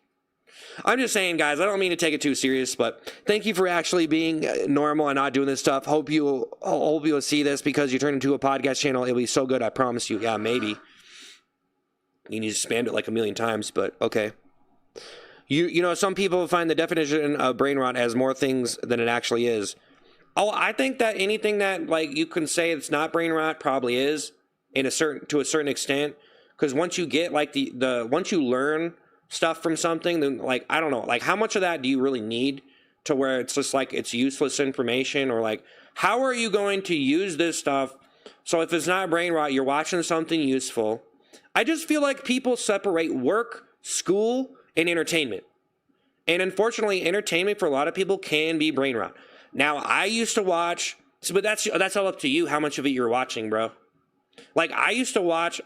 I'm just saying, guys, I don't mean to take it too serious, but thank you for actually being normal and not doing this stuff. Hope you'll see this, because you turn into a podcast channel. It'll be so good, I promise you. Yeah, maybe. You need to spam it like a million times, but okay. You know, some people find the definition of brain rot as more things than it actually is. Oh, I think that anything that, like, you can say it's not brain rot probably is, to a certain extent, because once you get like once you learn stuff from something, then, like, I don't know, like, how much of that do you really need to where it's just like it's useless information? Or like, how are you going to use this stuff? So if it's not brain rot, you're watching something useful. I just feel like people separate work, school, and entertainment. And unfortunately, entertainment for a lot of people can be brain rot. Now, I used to watch, but that's all up to you how much of it you're watching, bro. Like, I used to watch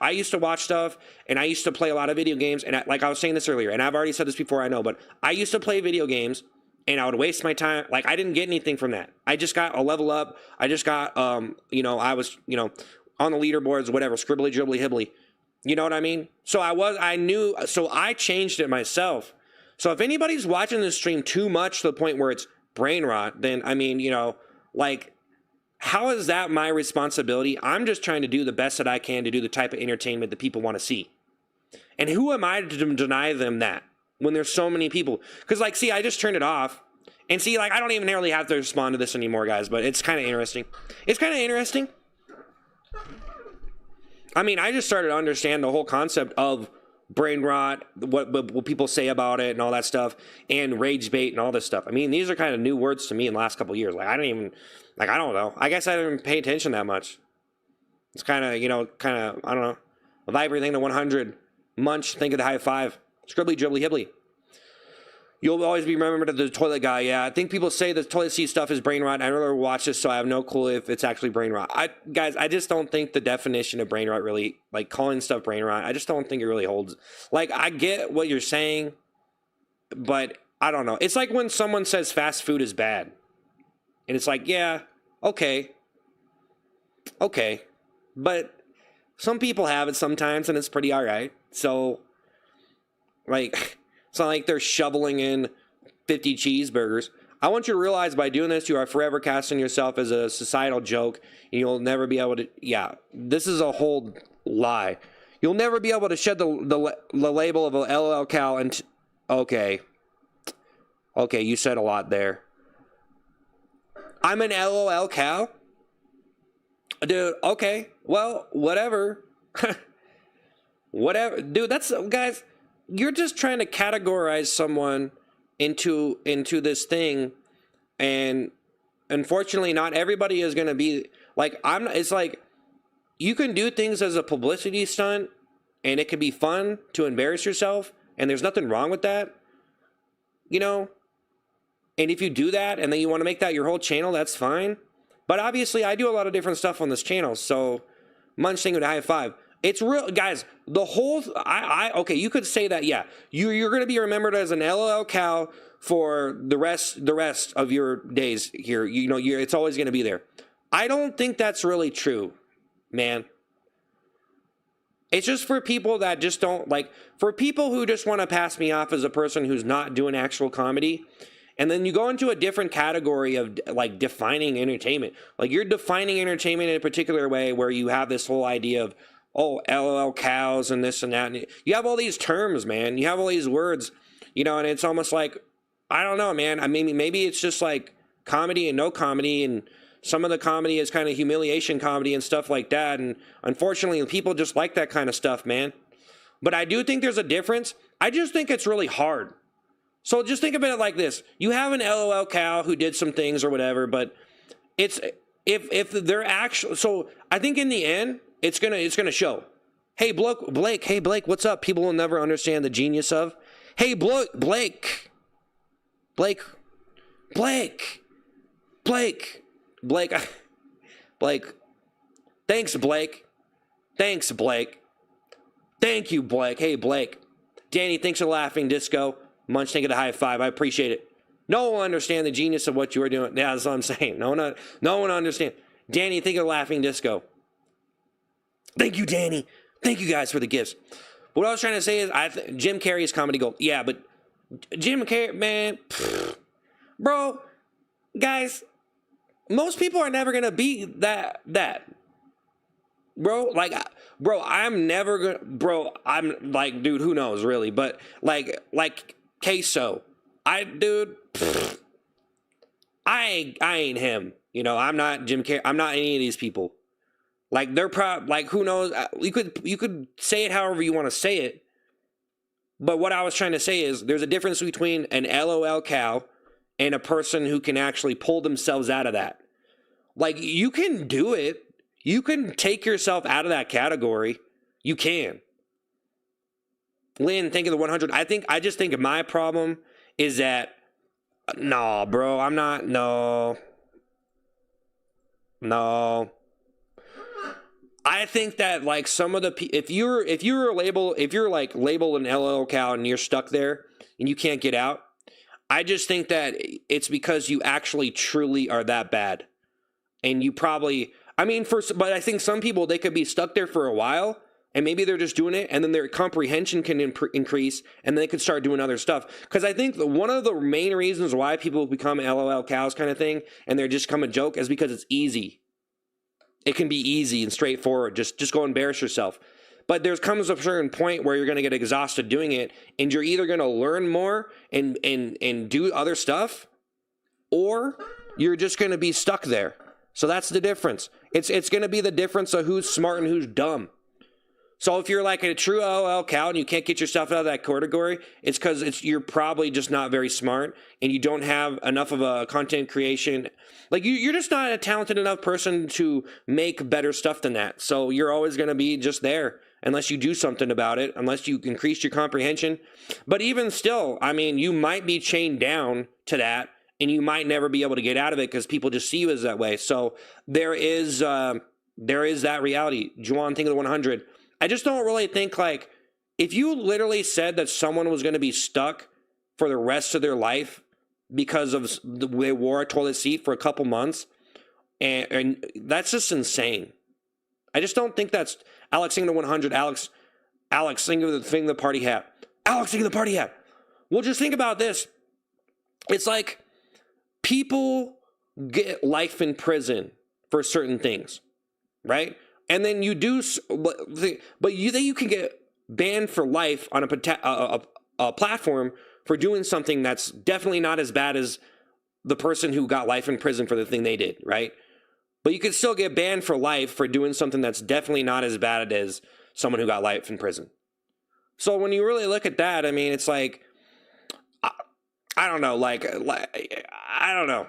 stuff, and I used to play a lot of video games, and like I was saying this earlier, and I've already said this before, I know, but I used to play video games, and I would waste my time. Like, I didn't get anything from that. I just got a level up. I just got, you know, I was, you know, on the leaderboards, whatever, scribbly, dribbly, hibbly. You know what I mean? So I changed it myself. So if anybody's watching this stream too much to the point where it's brain rot, then, I mean, you know, like, how is that my responsibility? I'm just trying to do the best that I can to do the type of entertainment that people want to see. And who am I to deny them that when there's so many people? Because, like, see, I just turned it off. And see, like, I don't even really have to respond to this anymore, guys, but it's kind of interesting. It's kind of interesting. I mean, I just started to understand the whole concept of brain rot, what people say about it and all that stuff, and rage bait and all this stuff. I mean, these are kind of new words to me in the last couple of years. Like, I don't know. I guess I didn't pay attention that much. It's kind of, you know, I don't know. Vibrate thing to 100. Munch, think of the high five. Scribbly, dribbly, hibbly. You'll always be remembered as the toilet guy. Yeah, I think people say the toilet seat stuff is brain rot. I never watched this, so I have no clue if it's actually brain rot. Guys, I just don't think the definition of brain rot really, like, calling stuff brain rot, I just don't think it really holds. Like, I get what you're saying, but I don't know. It's like when someone says fast food is bad. And it's like, yeah, okay. But some people have it sometimes, and it's pretty all right. So, like, it's not like they're shoveling in 50 cheeseburgers. I want you to realize by doing this, you are forever casting yourself as a societal joke, and you'll never be able to, yeah, this is a whole lie. You'll never be able to shed the label of a LOL cow and, okay, you said a lot there. I'm an LOL cow? Dude, okay, well, whatever. Whatever. Dude, that's, guys, you're just trying to categorize someone into this thing And unfortunately, not everybody is going to be like, it's like, you can do things as a publicity stunt and it can be fun to embarrass yourself. And there's nothing wrong with that, you know? And if you do that and then you want to make that your whole channel, that's fine. But obviously, I do a lot of different stuff on this channel. So, Munch thing with a high five. It's real, guys. The whole, okay, you could say that, yeah. You're going to be remembered as an LOL cow for the rest of your days here. You know, it's always going to be there. I don't think that's really true, man. It's just for people that just don't, like, for people who just want to pass me off as a person who's not doing actual comedy. And then you go into a different category of, like, defining entertainment. Like, you're defining entertainment in a particular way where you have this whole idea of, oh, LOL cows and this and that. And you have all these terms, man. You have all these words, you know, and it's almost like, I don't know, man. I mean, maybe it's just like comedy and no comedy, and some of the comedy is kind of humiliation comedy and stuff like that. And unfortunately, people just like that kind of stuff, man. But I do think there's a difference. I just think it's really hard. So just think about it like this. You have an LOL cow who did some things or whatever, but it's, if they're actually, so I think in the end, it's gonna show. Hey, Blake, hey, Blake, what's up? People will never understand the genius of. Hey, Blake, thanks, Blake. Thank you, Blake. Hey, Blake. Danny, thanks for laughing, Disco. Munch, thank you, the high five. I appreciate it. No one will understand the genius of what you are doing. Yeah, that's what I'm saying. No one understand. Danny, thank you, the laughing Disco. Thank you, Danny. Thank you guys for the gifts. But what I was trying to say is, Jim Carrey's comedy gold. Yeah, but Jim Carrey, man, bro, guys, most people are never gonna be that, bro. Like, bro, I'm never gonna, bro. I'm like, dude, who knows, really? But like Queso, dude, I ain't him. You know, I'm not Jim Carrey. I'm not any of these people. Like, they're like, who knows? You could say it however you want to say it. But what I was trying to say is, there's a difference between an LOL cow and a person who can actually pull themselves out of that. Like, you can do it. You can take yourself out of that category. You can. Lynn, think of the 100. I just think my problem is that, no, bro, I'm not, no. I think that, like, some of the if you're like labeled an LOL cow and you're stuck there and you can't get out, I just think that it's because you actually truly are that bad. And you probably, I mean, but I think some people, they could be stuck there for a while and maybe they're just doing it and then their comprehension can increase and they could start doing other stuff. Because I think one of the main reasons why people become LOL cows kind of thing and they're just become a joke is because it's easy. It can be easy and straightforward. Just go embarrass yourself. But there comes a certain point where you're going to get exhausted doing it, and you're either going to learn more and do other stuff, or you're just going to be stuck there. So that's the difference. It's going to be the difference of who's smart and who's dumb. So if you're like a true LOL cow and you can't get yourself out of that category, it's because you're probably just not very smart and you don't have enough of a content creation. Like, you're just not a talented enough person to make better stuff than that. So you're always going to be just there unless you do something about it, unless you increase your comprehension. But even still, I mean, you might be chained down to that and you might never be able to get out of it because people just see you as that way. So there is that reality. Juwan, think of the 100. I just don't really think, like, if you literally said that someone was going to be stuck for the rest of their life because of they wore a toilet seat for a couple months, and that's just insane. I just don't think that's, Alex, sing the 100, Alex, sing of the party hat. Alex, sing of the party hat. Well, just think about this. It's like people get life in prison for certain things, right? And then you do, but you can get banned for life on a platform for doing something that's definitely not as bad as the person who got life in prison for the thing they did, right? But you could still get banned for life for doing something that's definitely not as bad as someone who got life in prison. So when you really look at that, I mean, it's like, I don't know, like I don't know.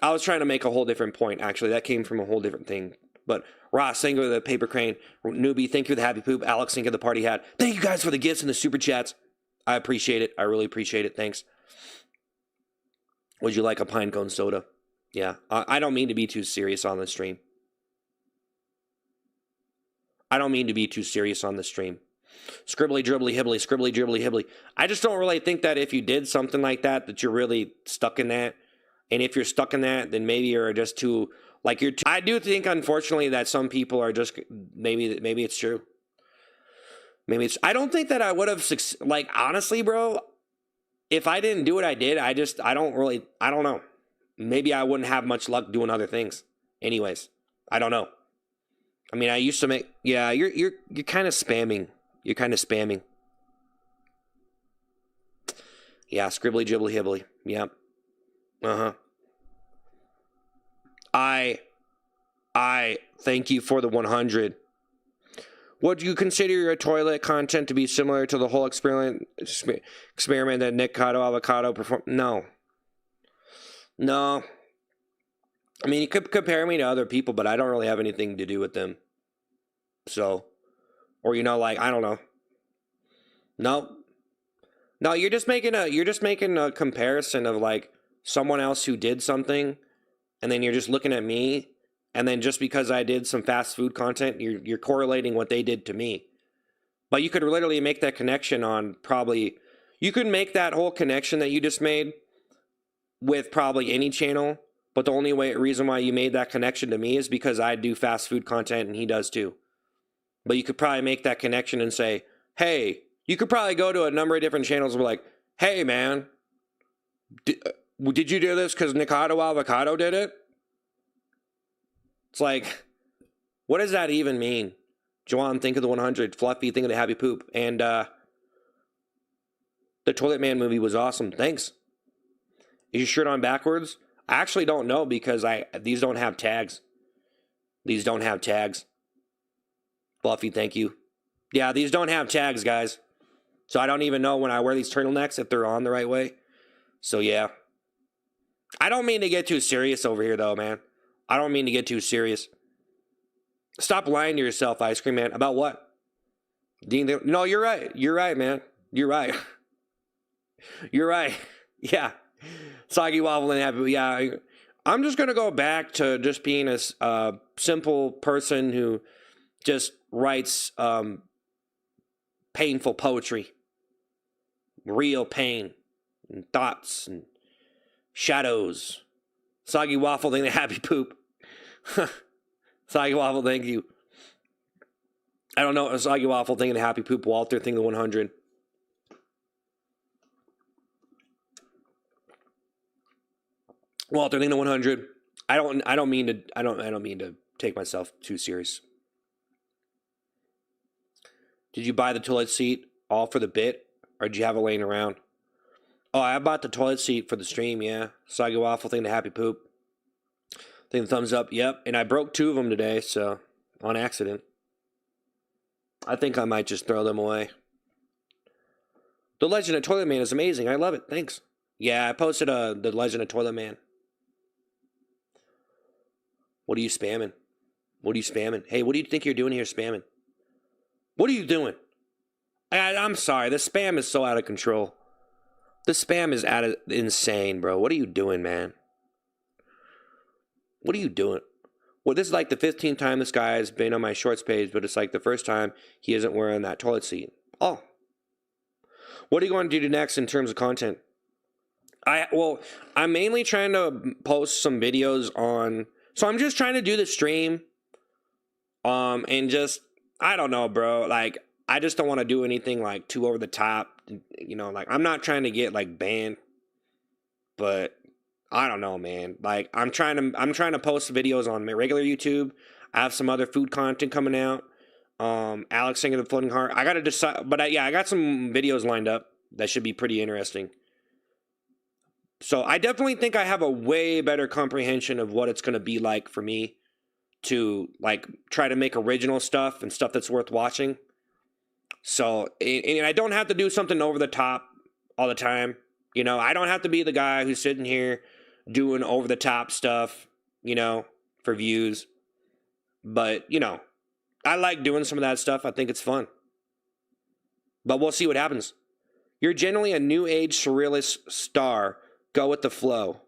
I was trying to make a whole different point, actually. That came from a whole different thing. But Ross, thank you for the paper crane. Newbie, thank you for the happy poop. Alex, thank you for the party hat. Thank you guys for the gifts and the super chats. I appreciate it. I really appreciate it. Thanks. Would you like a pine cone soda? Yeah. I don't mean to be too serious on the stream. I don't mean to be too serious on the stream. Scribbly, dribbly, hibbly, scribbly, dribbly, hibbly. I just don't really think that if you did something like that, that you're really stuck in that. And if you're stuck in that, then maybe you're just too, like you're too, I do think, unfortunately, that some people are just, maybe it's true. Maybe it's, I don't think that I would have, like, honestly, bro, if I didn't do what I did, I don't know. Maybe I wouldn't have much luck doing other things. Anyways, I don't know. I mean, I used to make, yeah, you're kind of spamming. You're kind of spamming. Yeah, scribbly, jibbly, hibbly. Yep. Uh-huh. I thank you for the 100. Would you consider your toilet content to be similar to the whole experiment that Nick Cotto Avocado performed? No. No. I mean, you could compare me to other people, but I don't really have anything to do with them. So, or, you know, like, I don't know. No, you're just making a comparison of, like, someone else who did something, and then you're just looking at me, and then just because I did some fast food content, you're correlating what they did to me. But you could literally make that connection on probably, you could make that whole connection that you just made with probably any channel, but the only reason why you made that connection to me is because I do fast food content and he does too. But you could probably make that connection and say, hey, you could probably go to a number of different channels and be like, hey, man, did you do this because Nikado Avocado did it? It's like, what does that even mean? Joanne, think of the 100. Fluffy, think of the happy poop. And the Toilet Man movie was awesome. Thanks. Is your shirt on backwards? I actually don't know because these don't have tags. These don't have tags. Fluffy, thank you. Yeah, these don't have tags, guys. So I don't even know when I wear these turtlenecks if they're on the right way. So yeah. I don't mean to get too serious over here though, man. I don't mean to get too serious. Stop lying to yourself, Ice Cream Man. About what? No, you're right. You're right, man. You're right. You're right. Yeah. Soggy Waffle and Happy. Yeah. I'm just going to go back to just being a simple person who just writes painful poetry. Real pain and thoughts and shadows. Soggy Waffle and Happy Poop. Soggy Waffle, thank you. I don't know. Soggy Waffle thinking of happy poop. Walter thinking of 100. Walter thinking of 100. I don't mean to take myself too serious. Did you buy the toilet seat all for the bit, or did you have it laying around? Oh, I bought the toilet seat for the stream. Yeah. Soggy Waffle thinking of happy poop. Think the thumbs up. Yep. And I broke 2 of them today, so on accident. I think I might just throw them away. The Legend of Toilet Man is amazing. I love it. Thanks. Yeah, I posted the Legend of Toilet Man. What are you spamming? What are you spamming? Hey, what do you think you're doing here spamming? What are you doing? I'm sorry. The spam is so out of control. The spam is insane, bro. What are you doing, man? What are you doing? Well, this is like the 15th time this guy has been on my shorts page, but it's like the first time he isn't wearing that toilet seat. Oh. What are you going to do next in terms of content? I'm mainly trying to post some videos on... So I'm just trying to do the stream. And just... I don't know, bro. Like, I just don't want to do anything, like, too over the top. You know, like, I'm not trying to get, like, banned. But... I don't know, man. Like, I'm trying to post videos on my regular YouTube. I have some other food content coming out. Alex singing the floating heart. I gotta decide, but I got some videos lined up that should be pretty interesting. So I definitely think I have a way better comprehension of what it's gonna be like for me to like try to make original stuff and stuff that's worth watching. So, and I don't have to do something over the top all the time. You know, I don't have to be the guy who's sitting here doing over the top stuff, for views. But, I like doing some of that stuff. I think it's fun. But we'll see what happens. You're generally a new age surrealist star. Go with the flow.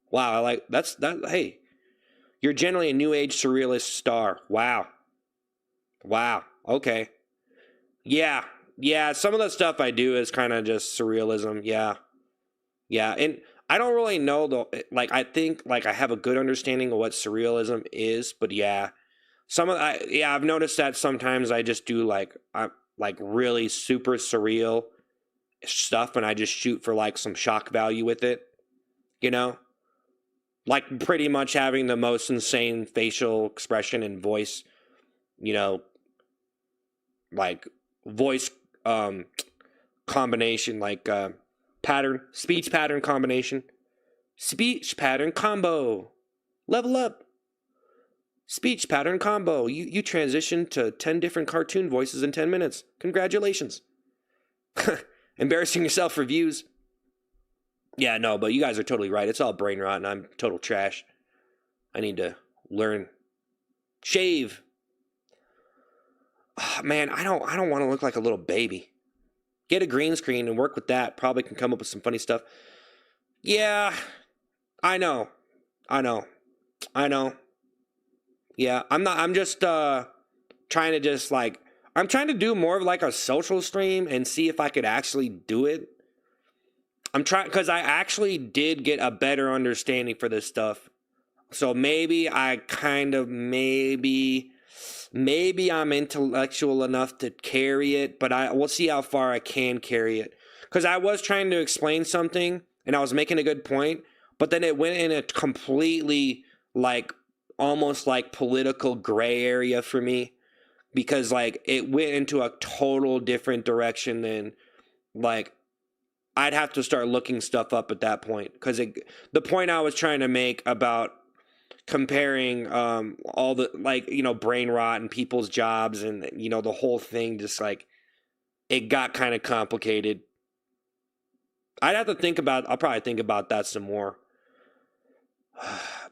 Wow, I like that. Hey, you're generally a new age surrealist star. Wow. Okay. Yeah. Some of the stuff I do is kind of just surrealism. Yeah. And I don't really know though. Like, I think like I have a good understanding of what surrealism is, but yeah, I've noticed that sometimes I just do like really super surreal stuff, and I just shoot for like some shock value with it. Like pretty much having the most insane facial expression and voice, like voice combination, like speech pattern combination, speech pattern combo, level up, speech pattern combo. You transition to 10 different cartoon voices in 10 minutes. Congratulations. Embarrassing yourself for views. Yeah, no, but you guys are totally right. It's all brain rot, and I'm total trash. I need to learn. Shave. Oh, man, I don't want to look like a little baby. Get a green screen and work with that. Probably can come up with some funny stuff. Yeah, I know. Yeah, I'm just trying to just like, I'm trying to do more of like a social stream and see if I could actually do it. I'm trying, because I actually did get a better understanding for this stuff. So maybe I'm intellectual enough to carry it, but we'll see how far I can carry it. Because I was trying to explain something, and I was making a good point, but then it went in a completely, like, almost like political gray area for me. Because, like, it went into a total different direction than, like, I'd have to start looking stuff up at that point. Because the point I was trying to make about comparing all the, like, brain rot and people's jobs and, the whole thing, just like, it got kind of complicated. I'll probably think about that some more.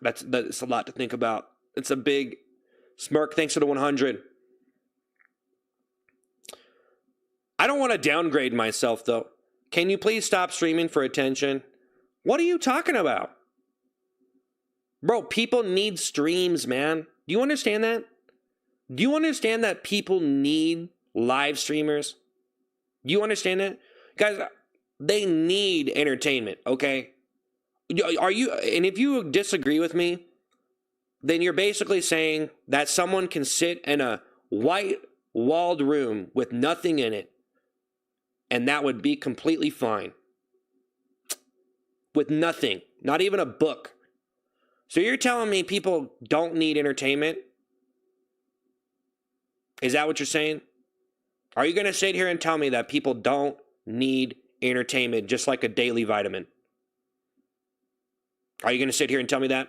That's a lot to think about. It's a big smirk. Thanks for the 100. I don't want to downgrade myself, though. Can you please stop streaming for attention? What are you talking about? Bro, people need streams, man. Do you understand that? Do you understand that people need live streamers? Do you understand that? Guys, they need entertainment, okay? And if you disagree with me, then you're basically saying that someone can sit in a white-walled room with nothing in it, and that would be completely fine. With nothing. Not even a book. So you're telling me people don't need entertainment? Is that what you're saying? Are you going to sit here and tell me that people don't need entertainment just like a daily vitamin? Are you going to sit here and tell me that?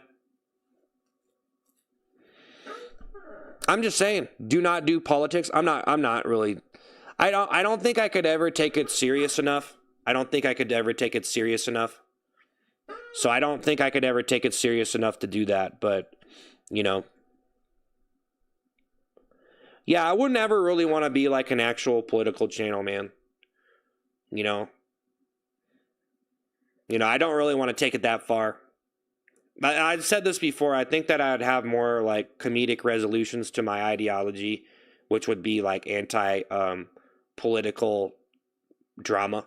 I'm just saying, do not do politics. I'm not really. I don't think I could ever take it serious enough. So I don't think I could ever take it serious enough to do that, but, yeah, I wouldn't ever really want to be like an actual political channel, man. I don't really want to take it that far. I've said this before. I think that I'd have more like comedic resolutions to my ideology, which would be like anti-political drama.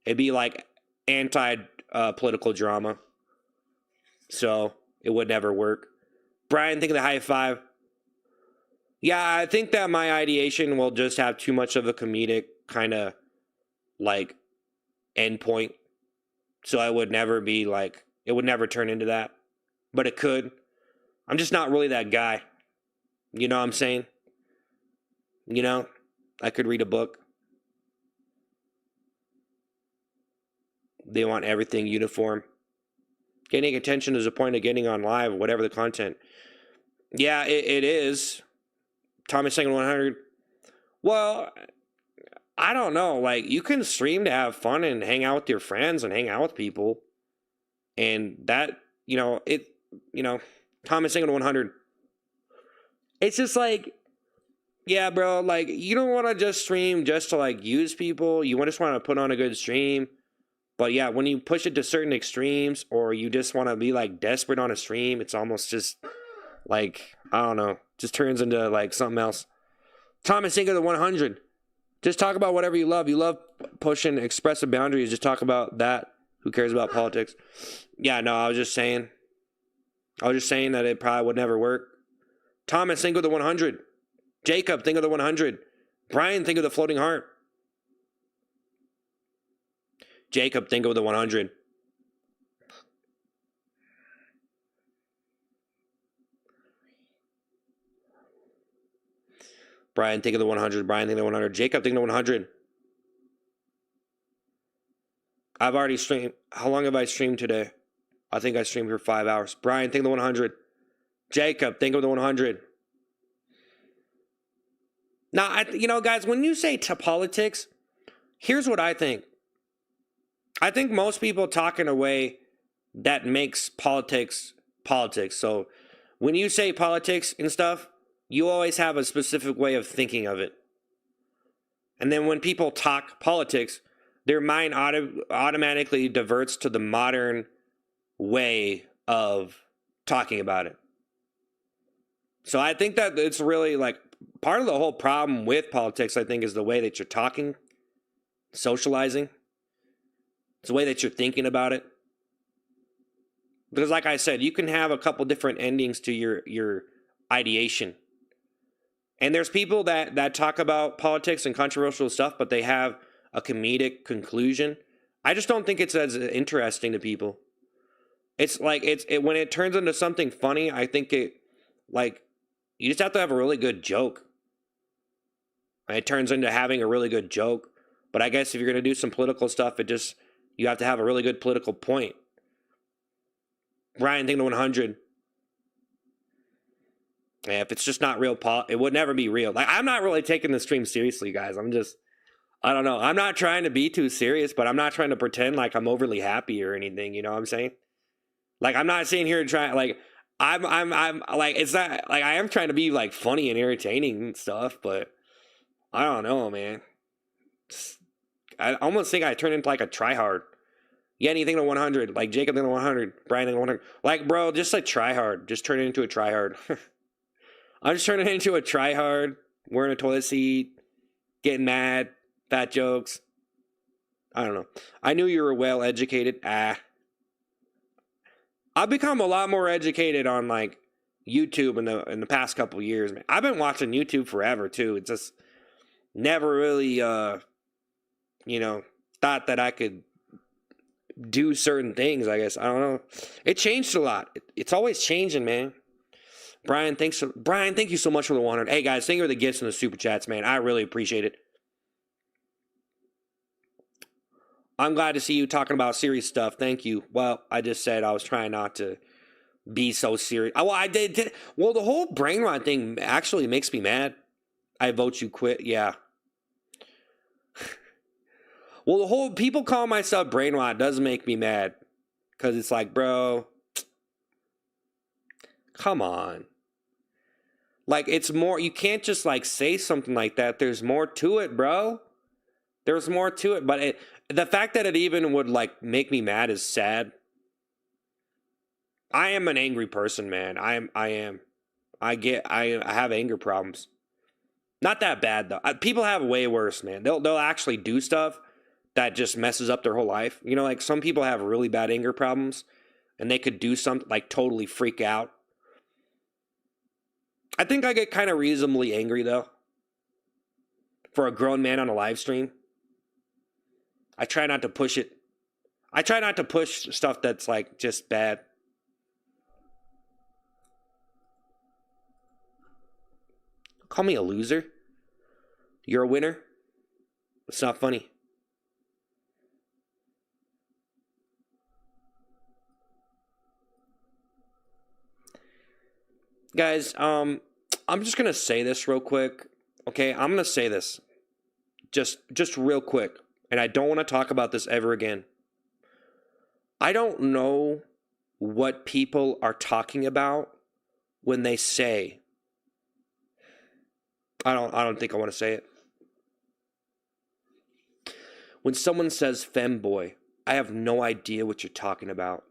It'd be like anti-political drama. So it would never work. Brian, think of the high five. Yeah, I think that my ideation will just have too much of a comedic kind of like endpoint. So I would never be like, it would never turn into that. But it could. I'm just not really that guy. You know what I'm saying? I could read a book. They want everything uniform. Getting attention is a point of getting on live, whatever the content. Yeah, it is. Thomas Second 100. Well, I don't know. Like, you can stream to have fun and hang out with your friends and hang out with people. And that, Thomas Single to 100. It's just like, yeah, bro, like, you don't want to just stream just to, like, use people. You just want to put on a good stream. But, yeah, when you push it to certain extremes or you just want to be, like, desperate on a stream, it's almost just, like, I don't know, just turns into, like, something else. Thomas Inga to 100. Just talk about whatever you love. You love pushing expressive boundaries. Just talk about that. Who cares about politics? Yeah, no, I was just saying that it probably would never work. Thomas, think of the 100. Jacob, think of the 100. Brian, think of the floating heart. Jacob, think of the 100. Brian, think of the 100. Brian, think of the 100. Jacob, think of the 100. I've already streamed. How long have I streamed today? I think I streamed for 5 hours. Brian, think of the 100. Jacob, think of the 100. Now, guys, when you say to politics, here's what I think. I think most people talk in a way that makes politics politics. So when you say politics and stuff, you always have a specific way of thinking of it. And then when people talk politics, their mind automatically diverts to the modern way of talking about it. So I think that it's really like part of the whole problem with politics, I think, is the way that you're talking, socializing. It's the way that you're thinking about it. Because like I said, you can have a couple different endings to your ideation. And there's people that talk about politics and controversial stuff, but they have a comedic conclusion. I just don't think it's as interesting to people. It's like when it turns into something funny, I think you just have to have a really good joke. And it turns into having a really good joke. But I guess if you're going to do some political stuff, you have to have a really good political point. Ryan, think to 100. Yeah, if it's just not real, it would never be real. Like, I'm not really taking the stream seriously, guys. I don't know. I'm not trying to be too serious, but I'm not trying to pretend like I'm overly happy or anything. You know what I'm saying? Like, I'm not sitting here trying, like, I'm like, it's not, like, I am trying to be, like, funny and entertaining and stuff, but I don't know, man. I almost think I turned into, like, a tryhard. Yeah, anything to 100. Like, Jacob to 100. Brian to 100. Like, bro, just like tryhard. Just turn it into a tryhard. I'm just turning it into a tryhard, wearing a toilet seat, getting mad, fat jokes. I don't know. I knew you were well educated. I've become a lot more educated on like YouTube in the past couple years, man. I've been watching YouTube forever too. It's just never really thought that I could do certain things, I guess. I don't know. It changed a lot. It's always changing, man. Brian, thank you so much for the 100. Hey, guys, thank you for the gifts and the super chats, man. I really appreciate it. I'm glad to see you talking about serious stuff. Thank you. Well, I just said I was trying not to be so serious. Well, I did. Well, the whole brain rot thing actually makes me mad. I vote you quit. Yeah. Well, the whole people call myself brain rot does make me mad. Because it's like, bro, come on. Like, it's more, you can't just like say something like that. There's more to it, bro. There's more to it. But the fact that it even would like make me mad is sad. I am an angry person, man. I am. I have anger problems. Not that bad though. People have way worse, man. They'll actually do stuff that just messes up their whole life. You know, like some people have really bad anger problems and they could do something like totally freak out. I think I get kind of reasonably angry though. For a grown man on a live stream. I try not to push it. I try not to push stuff that's like just bad. Call me a loser. You're a winner. It's not funny. Guys, I'm just gonna say this real quick. Okay, I'm gonna say this. Just real quick. And I don't want to talk about this ever again. I don't know what people are talking about when they say, I don't think I want to say it. When someone says femboy, I have no idea what you're talking about.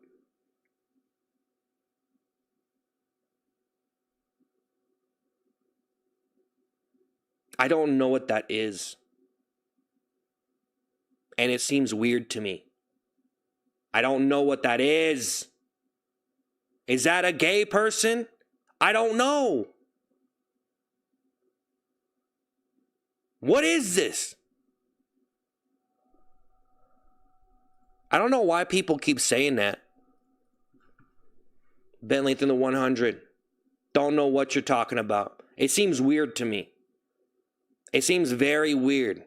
I don't know what that is. And it seems weird to me. I don't know what that is. Is that a gay person? I don't know. What is this? I don't know why people keep saying that. Bentley in the 100. Don't know what you're talking about. It seems weird to me. It seems very weird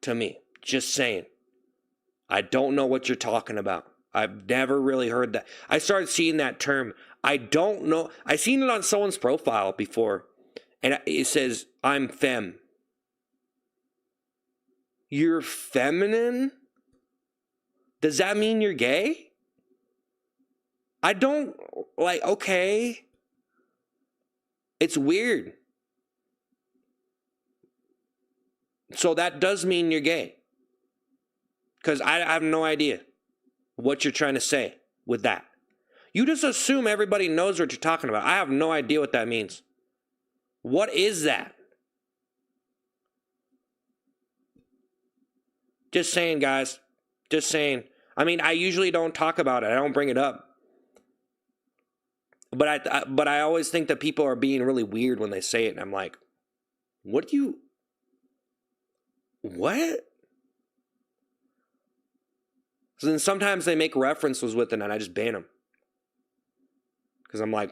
to me. Just saying. I don't know what you're talking about. I've never really heard that. I started seeing that term. I don't know. I seen it on someone's profile before. And it says, I'm femme. You're feminine? Does that mean you're gay? I don't, like, okay. It's weird. So that does mean you're gay. Because I have no idea what you're trying to say with that. You just assume everybody knows what you're talking about. I have no idea what that means. What is that? Just saying, guys. Just saying. I mean, I usually don't talk about it. I don't bring it up. But I always think that people are being really weird when they say it. And I'm like, what? So then sometimes they make references with it and I just ban them. Because I'm like,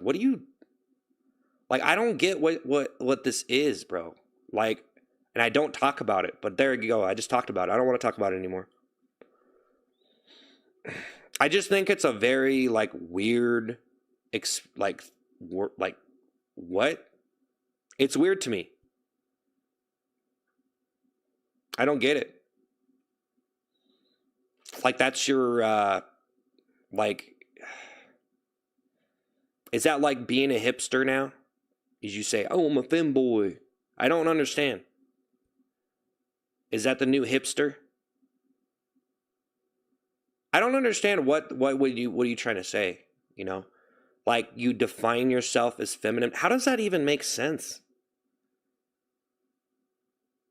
like, I don't get what this is, bro. Like, and I don't talk about it. But there you go. I just talked about it. I don't want to talk about it anymore. I just think it's a very, like, weird, what? It's weird to me. I don't get it. Like, that's your, like, is that like being a hipster now? Is you say, oh, I'm a femboy. I don't understand. Is that the new hipster? I don't understand what are you trying to say, you know? Like, you define yourself as feminine. How does that even make sense?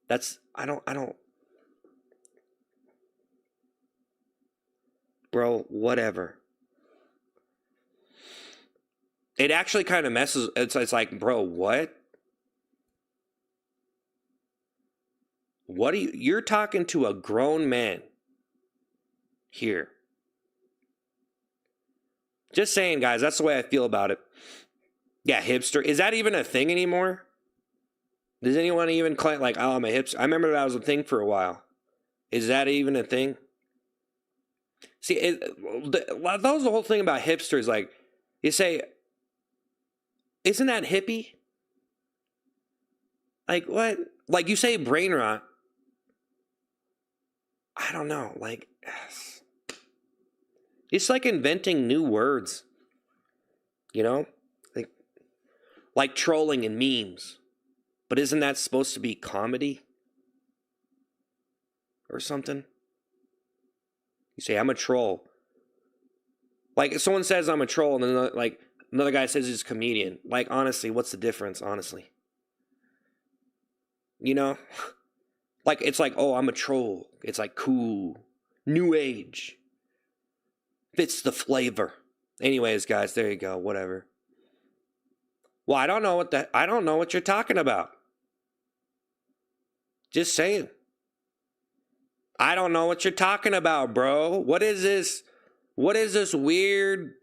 I don't. Bro, whatever. It actually kind of messes. It's like, bro, what? What are you're talking to a grown man here. Just saying, guys, that's the way I feel about it. Yeah, hipster. Is that even a thing anymore? Does anyone even claim, like, oh, I'm a hipster? I remember that was a thing for a while. Is that even a thing? See, that was the whole thing about hipsters. Like, you say, isn't that hippie? Like, what? Like, you say brain rot. I don't know. Like, it's like inventing new words. You know? Like trolling and memes. But isn't that supposed to be comedy? Or something? You say, I'm a troll. Like, if someone says I'm a troll, and then, like, another guy says he's a comedian. Like, honestly, what's the difference, honestly? You know? Like, it's like, oh, I'm a troll. It's like cool. New age. Fits the flavor. Anyways, guys, there you go. Whatever. Well, I don't know what you're talking about. Just saying. I don't know what you're talking about, bro. What is this? What is this weird?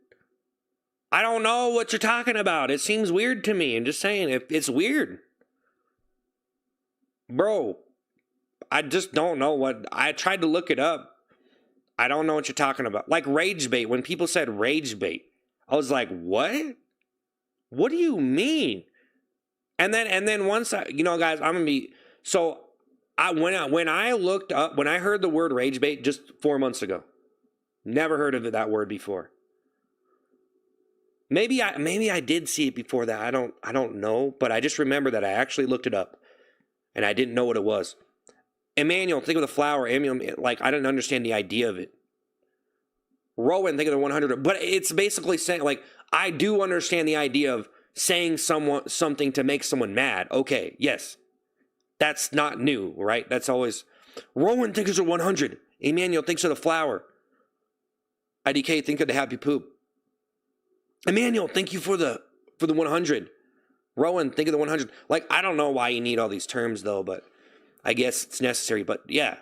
I don't know what you're talking about. It seems weird to me. I'm just saying, it's weird. Bro, I just don't know what... I tried to look it up. I don't know what you're talking about. Like rage bait. When people said rage bait, I was like, what? What do you mean? And then once I... You know, guys, I'm going to be... So... when I looked up, when I heard the word rage bait just 4 months ago, Never heard of that word before. Maybe I did see it before that. I don't know, but I just remember that I actually looked it up and I didn't know what it was. Emmanuel, think of the flower. Emmanuel, like I didn't understand the idea of it. Rowan, think of the 100. But it's basically saying, like, I do understand the idea of saying something to make someone mad. Okay, yes. That's not new, right? That's always... Rowan thinks of the 100. Emmanuel thinks of the flower. IDK, think of the happy poop. Emmanuel, thank you for the 100. Rowan, think of the 100. Like, I don't know why you need all these terms, though, but I guess it's necessary. But, yeah.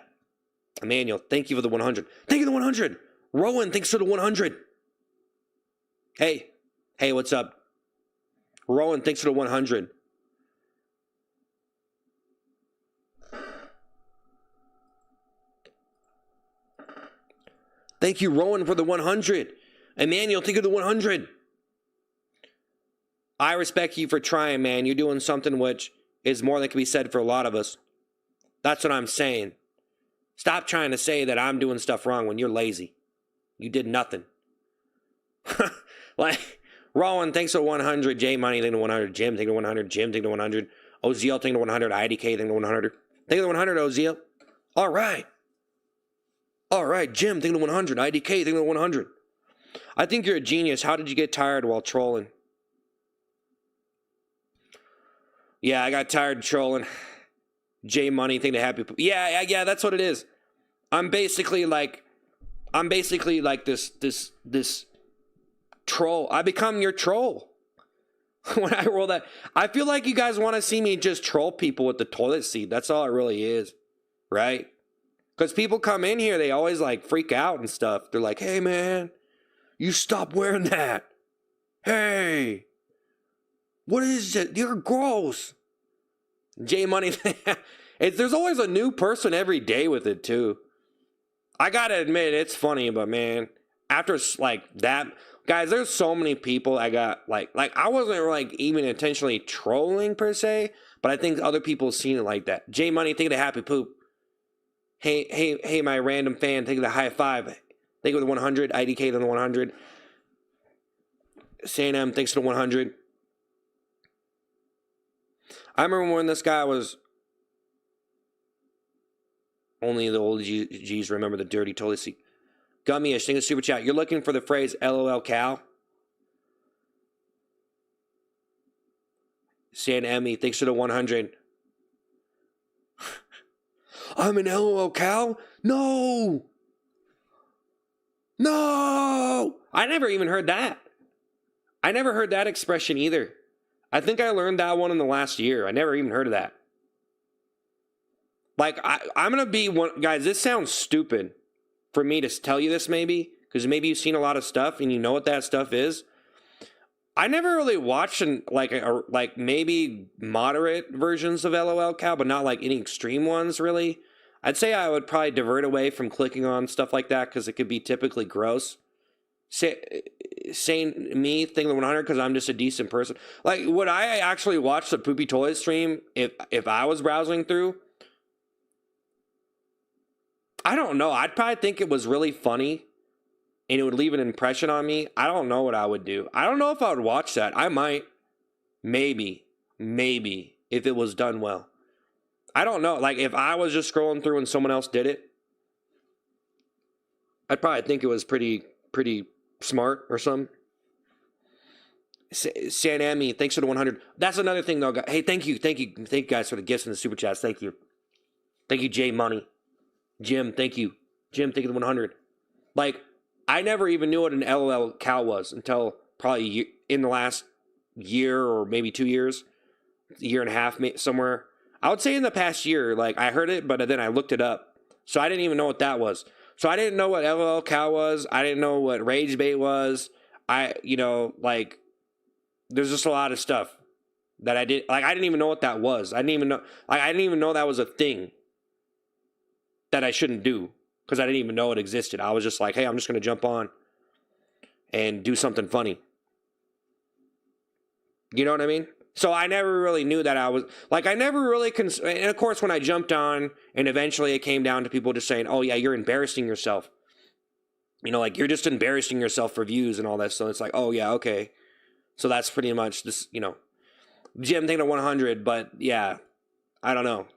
Emmanuel, thank you for the 100. Thank you for the 100. Rowan, thanks for the 100. Hey, what's up? Rowan, thanks for the 100. Thank you, Rowan, for the 100. Emmanuel, think of the 100. I respect you for trying, man. You're doing something which is more than can be said for a lot of us. That's what I'm saying. Stop trying to say that I'm doing stuff wrong when you're lazy. You did nothing. Like, Rowan, thanks for 100. J Money, think of 100. Jim, think of 100. Jim, think of 100. Oziel, think of 100. IDK, think of 100. Think of 100, Oziel. All right. All right, Jim, think of 100. IDK, think of 100. I think you're a genius. How did you get tired while trolling? Yeah, I got tired trolling. J Money, think of happy. Yeah, that's what it is. I'm basically like this troll. I become your troll. When I roll that, I feel like you guys want to see me just troll people with the toilet seat. That's all it really is, right? Because people come in here, they always like freak out and stuff. They're like, hey man, you stop wearing that. Hey, what is it? You're gross. J Money, there's always a new person every day with it too. I gotta admit, it's funny, but man, after like that, guys, there's so many people I got like I wasn't like even intentionally trolling per se, but I think other people seen it like that. J Money, think of the happy poop. Hey, my random fan, think of the high five. Think of the 100. IDK, the 100. SanM, thanks for the 100. I remember when this guy was... Only the old G's remember the dirty toilet seat. Gummyish, think of super chat. You're looking for the phrase LOL cow? SanM, thanks for the 100. I'm an LOL cow? No! I never even heard that. I never heard that expression either. I think I learned that one in the last year. I never even heard of that. Like, I'm going to be one... Guys, this sounds stupid for me to tell you this maybe, because maybe you've seen a lot of stuff and you know what that stuff is. I never really watched like maybe moderate versions of LOL Cow, but not like any extreme ones really. I'd say I would probably divert away from clicking on stuff like that because it could be typically gross. Saying me, think of the 100 because I'm just a decent person. Like, would I actually watch the Poopy Toilet stream if I was browsing through? I don't know. I'd probably think it was really funny. And it would leave an impression on me. I don't know what I would do. I don't know if I would watch that. I might. Maybe. If it was done well. I don't know. Like, if I was just scrolling through and someone else did it, I'd probably think it was pretty smart or something. SanM, thanks for the 100. That's another thing, though. Hey, thank you guys for the gifts and the super chats. Thank you, J Money. Jim, thank you. Jim, thank you for the 100. Like, I never even knew what an LOL cow was until probably in the last year or maybe 2 years, a year and a half, somewhere. I would say in the past year, like I heard it, but then I looked it up. So I didn't even know what that was. So I didn't know what LOL cow was. I didn't know what rage bait was. Like there's just a lot of stuff that I didn't even know what that was. I didn't even know that was a thing that I shouldn't do. Because I didn't even know it existed. I was just like, hey, I'm just going to jump on and do something funny. You know what I mean? So I never really knew that I was... Like, I never really... And of course, when I jumped on, and eventually it came down to people just saying, oh, yeah, you're embarrassing yourself. You know, like you're just embarrassing yourself for views and all that. So it's like, oh yeah, okay. So that's pretty much this, you know, Jim thinking of 100, but yeah, I don't know.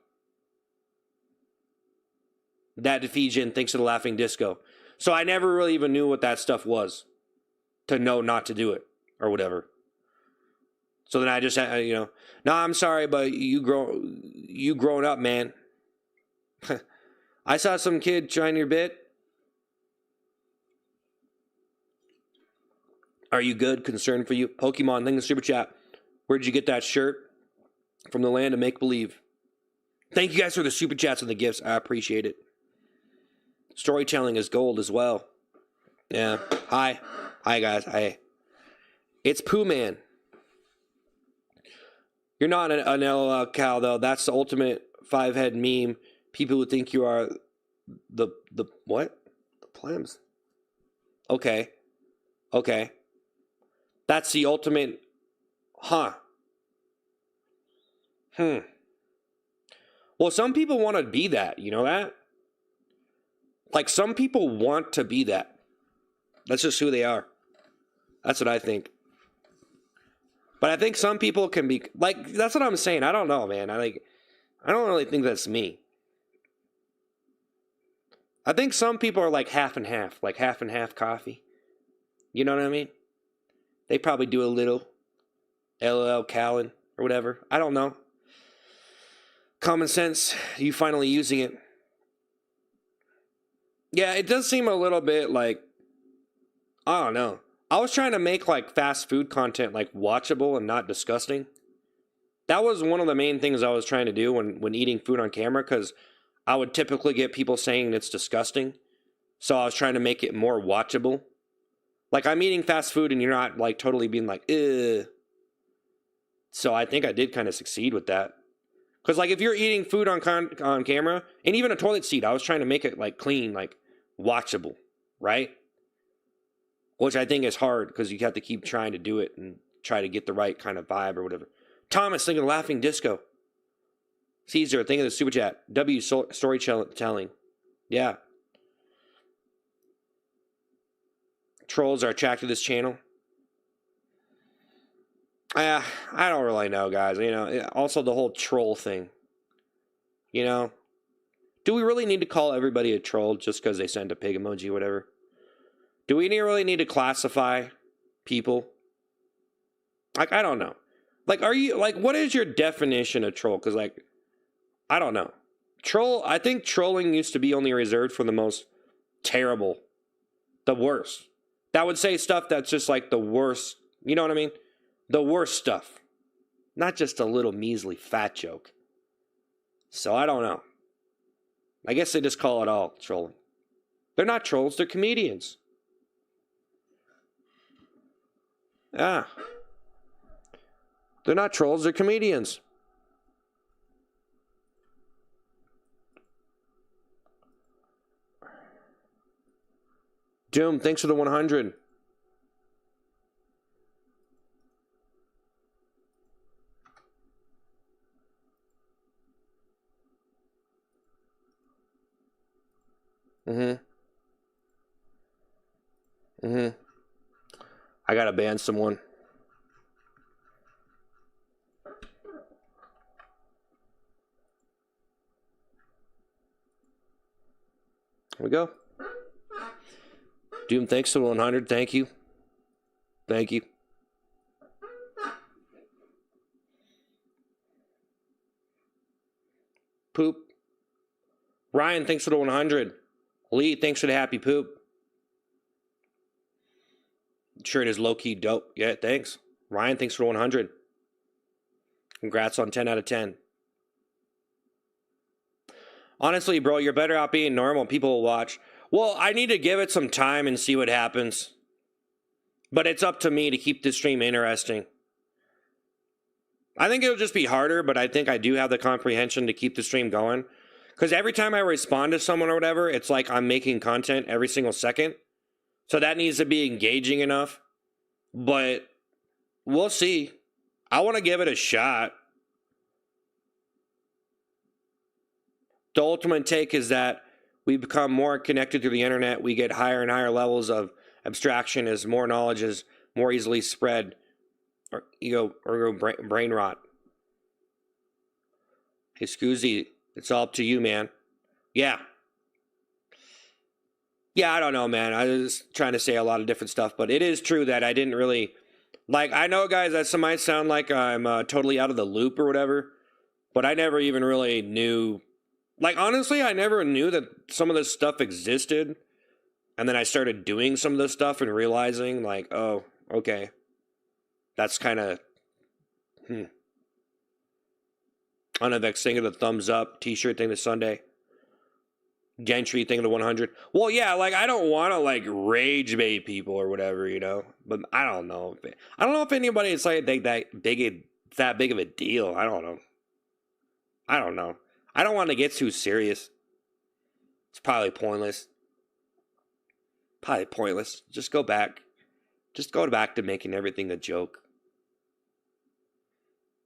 That Ephesian thinks of the laughing disco. So I never really even knew what that stuff was to know not to do it or whatever. So then I just, you know, no, I'm sorry, but you grown up, man. I saw some kid trying your bit. Are you good? Concerned for you. Pokemon, thank you super chat. Where'd you get that shirt? From the land of make believe. Thank you guys for the super chats and the gifts. I appreciate it. Storytelling is gold as well. Yeah. Hi guys. Hi. It's Pooh Man. You're not an LOL cow though. That's the ultimate 5-head meme. People who think you are the what? The plams. Okay. That's the ultimate. Huh. Well, some people want to be that. You know that? Like, some people want to be that. That's just who they are. That's what I think. But I think some people can be... Like, that's what I'm saying. I don't know, man. I don't really think that's me. I think some people are like half and half. Like half and half coffee. You know what I mean? They probably do a little LOL Callan or whatever. I don't know. Common sense. You finally using it. Yeah, it does seem a little bit like, I don't know. I was trying to make like fast food content like watchable and not disgusting. That was one of the main things I was trying to do when eating food on camera, because I would typically get people saying it's disgusting. So I was trying to make it more watchable. Like, I'm eating fast food and you're not like totally being like, ugh. So I think I did kind of succeed with that. Because like if you're eating food on camera, and even a toilet seat, I was trying to make it like clean, like watchable, right? Which I think is hard because you have to keep trying to do it and try to get the right kind of vibe or whatever. Thomas, think of the laughing disco. Caesar, think of the super chat. W, storytelling. Yeah. Trolls are attracted to this channel. I don't really know, guys. You know, also the whole troll thing. You know, do we really need to call everybody a troll just because they send a pig emoji or whatever? Do we really need to classify people? Like, I don't know. Like, are you, like, what is your definition of troll? Because, like, I don't know. I think trolling used to be only reserved for the most terrible, the worst. That would say stuff that's just like the worst, you know what I mean? The worst stuff. Not just a little measly fat joke. So I don't know. I guess they just call it all trolling. They're not trolls, they're comedians. Ah. They're not trolls, they're comedians. Doom, thanks for the 100. I gotta ban someone. Here we go. Doom, thanks for 100. Thank you. Thank you. Poop. Ryan, thanks for the 100. Lee, thanks for the happy poop. Shirt is low-key dope. Yeah, thanks. Ryan, thanks for the 100. Congrats on 10 out of 10. Honestly, bro, you're better out being normal. People will watch. Well, I need to give it some time and see what happens. But it's up to me to keep this stream interesting. I think it'll just be harder, but I think I do have the comprehension to keep the stream going. Because every time I respond to someone or whatever, it's like I'm making content every single second. So that needs to be engaging enough. But we'll see. I want to give it a shot. The ultimate take is that We become more connected through the internet. We get higher and higher levels of abstraction as more knowledge is more easily spread. Or brain rot. Hey, Scoozy, it's all up to you, man. Yeah. Yeah, I don't know, man. I was trying to say a lot of different stuff, but it is true that I didn't really... Like, I know, guys, that some might sound like I'm totally out of the loop or whatever, but I never even really knew... Like, honestly, I never knew that some of this stuff existed, and then I started doing some of this stuff and realizing, like, oh, okay. That's kind of... Unavex thing of the thumbs up, t-shirt thing to Sunday. Gentry thing to 100. Well, yeah, like, I don't want to, like, rage bait people or whatever, you know? But I don't know. I don't know if anybody is, like, that big of a deal. I don't know. I don't want to get too serious. It's probably pointless. Just go back. Just go back to making everything a joke.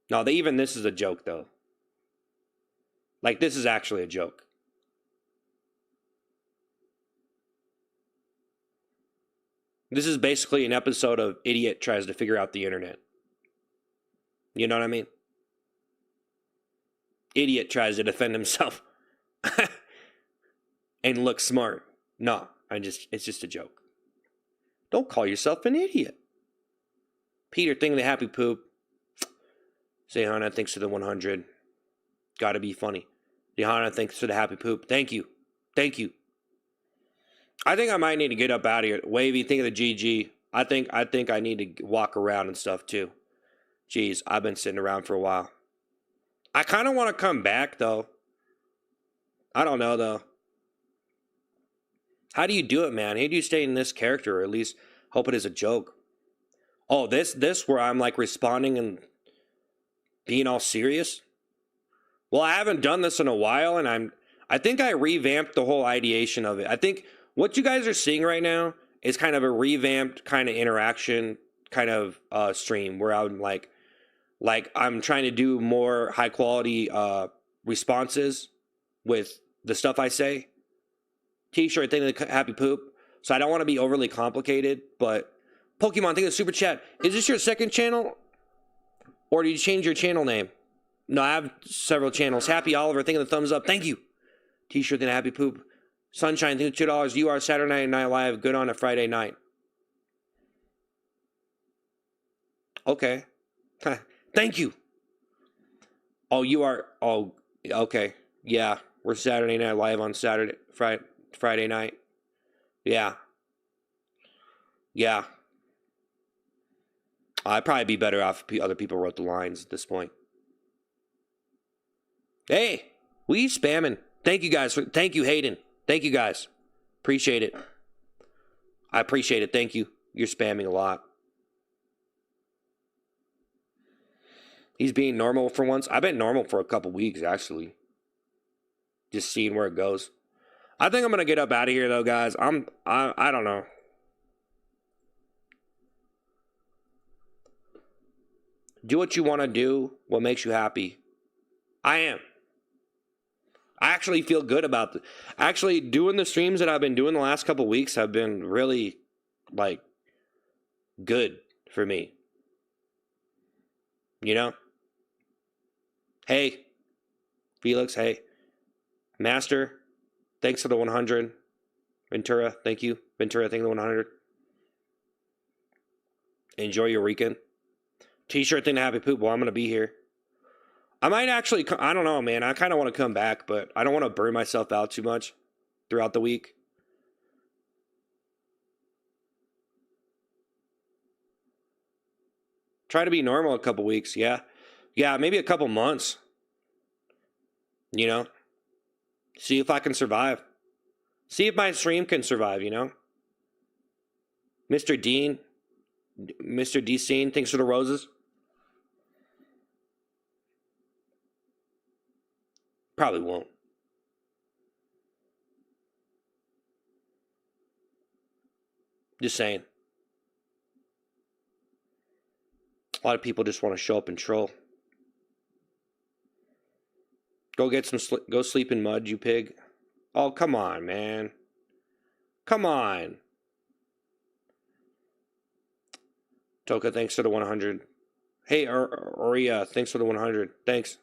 No, even this is a joke, though. Like, this is actually a joke. This is basically an episode of Idiot Tries to Figure Out the Internet. You know what I mean? Idiot tries to defend himself. And look smart. No, it's just a joke. Don't call yourself an idiot. Peter, thing of the happy poop. Zayhana, thanks for the 100. Gotta be funny. Zayhana, thanks for the happy poop. Thank you. I think I might need to get up out of here. Wavy, think of the GG. I think I need to walk around and stuff too. Jeez, I've been sitting around for a while. I kind of want to come back though. I don't know though. How do you do it, man? How do you stay in this character, or at least hope it is a joke? Oh, this where I'm like responding and being all serious? Well, I haven't done this in a while, and I think I revamped the whole ideation of it. I think what you guys are seeing right now is kind of a revamped kind of interaction kind of stream where I'm like I'm trying to do more high quality responses with the stuff I say. T-shirt thing of the happy poop. So I don't want to be overly complicated, but Pokemon, think of the super chat. Is this your second channel? Or did you change your channel name? No, I have several channels. Happy Oliver, think of the thumbs up. Thank you. T-shirt thing of happy poop. Sunshine, think of $2. You are Saturday Night Live. Good on a Friday night. Okay. Thank you. Oh, you are. Oh, okay. Yeah, we're Saturday Night Live on Friday night. Yeah. I'd probably be better off if other people wrote the lines at this point. Hey, we spamming. Thank you guys. Thank you, Hayden. Thank you guys. Appreciate it. I appreciate it. Thank you. You're spamming a lot. He's being normal for once. I've been normal for a couple weeks, actually. Just seeing where it goes. I think I'm going to get up out of here, though, guys. I don't know. Do what you want to do. What makes you happy. I am. I actually feel good about it. Actually, doing the streams that I've been doing the last couple weeks have been really, like, good for me. You know? Hey. Felix, hey. Master, thanks for the 100. Ventura, thank you. Ventura, thank you for the 100. Enjoy your weekend. T-shirt thing to happy poop. Well, I'm going to be here. I might actually, I don't know, man. I kind of want to come back, but I don't want to burn myself out too much throughout the week. Try to be normal a couple weeks, yeah. Yeah, maybe a couple months. You know? See if I can survive. See if my stream can survive, you know? Mr. Dean. Mr. D. Scene, thanks for the roses. Probably won't. Just saying. A lot of people just want to show up and troll. Go get some go sleep in mud, you pig. Oh, come on, man. Come on. Toka, thanks for the 100. Hey, Oria, thanks for the 100. Thanks.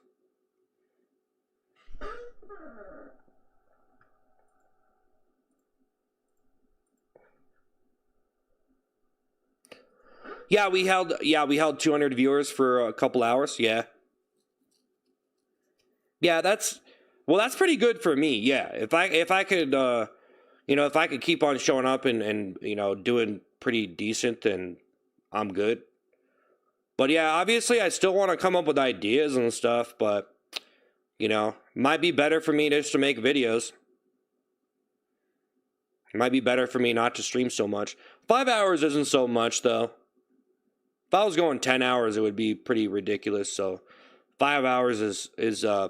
Yeah, we held 200 viewers for a couple hours. Yeah. Yeah, that's pretty good for me. Yeah. If I could if I could keep on showing up and doing pretty decent, then I'm good. But yeah, obviously I still want to come up with ideas and stuff, but might be better for me just to make videos. It might be better for me not to stream so much. 5 hours isn't so much though. If I was going 10 hours, it would be pretty ridiculous. So 5 hours is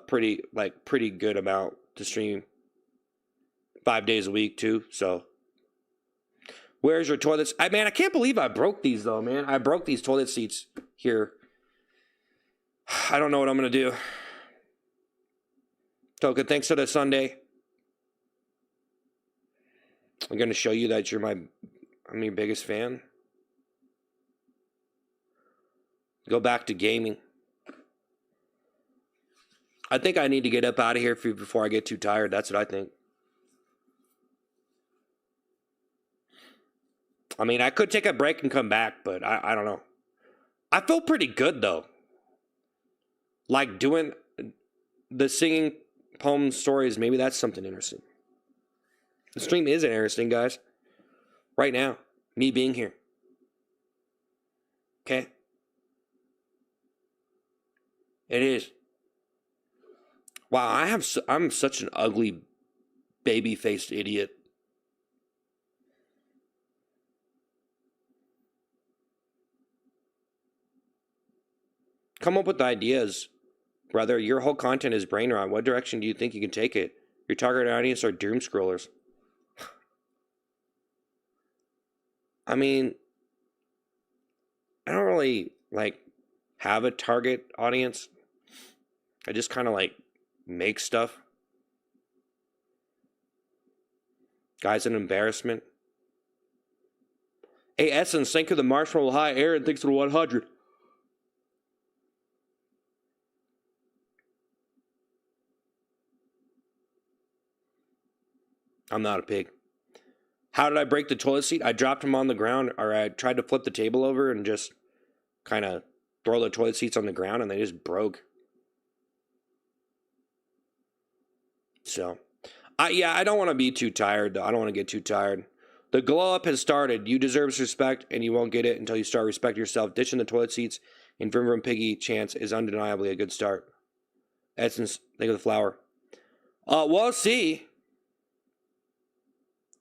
pretty good amount to stream 5 days a week too. So where's your toilets? I can't believe I broke these though, man. I broke these toilet seats here. I don't know what I'm gonna do. Toka, thanks for the Sunday. I'm gonna show you that I'm your biggest fan. Go back to gaming. I think I need to get up out of here before I get too tired. That's what I think. I could take a break and come back, but I don't know. I feel pretty good though. Like doing the singing poem stories, maybe that's something interesting. The stream is interesting, guys. Right now, me being here. Okay? It is. Wow, I'm such an ugly baby-faced idiot. Come up with ideas, brother. Your whole content is brain rot. What direction do you think you can take it? Your target audience are doom scrollers. I don't really have a target audience. I just kind of make stuff. Guy's an embarrassment. Hey, Essence, thank you for the marshmallow. Hi, Aaron, thanks for the 100. I'm not a pig. How did I break the toilet seat? I dropped them on the ground, or I tried to flip the table over and just kind of throw the toilet seats on the ground, and they just broke. So, I don't want to be too tired, though. I don't want to get too tired. The glow up has started. You deserve respect, and you won't get it until you start respecting yourself. Ditching the toilet seats in Vroom Vroom Piggy chance is undeniably a good start. Essence, think of the flower. We'll see.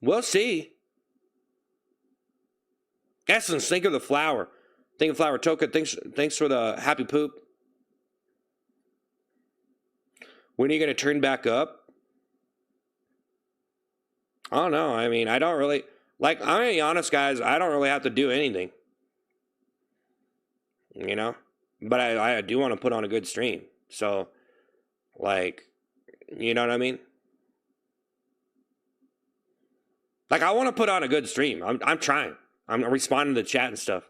We'll see. Essence, think of the flower. Think of flower. Toka, thanks for the happy poop. When are you going to turn back up? I don't know. I don't really... I'm going to be honest, guys. I don't really have to do anything. But I do want to put on a good stream. So, you know what I mean? I want to put on a good stream. I'm trying. I'm responding to the chat and stuff.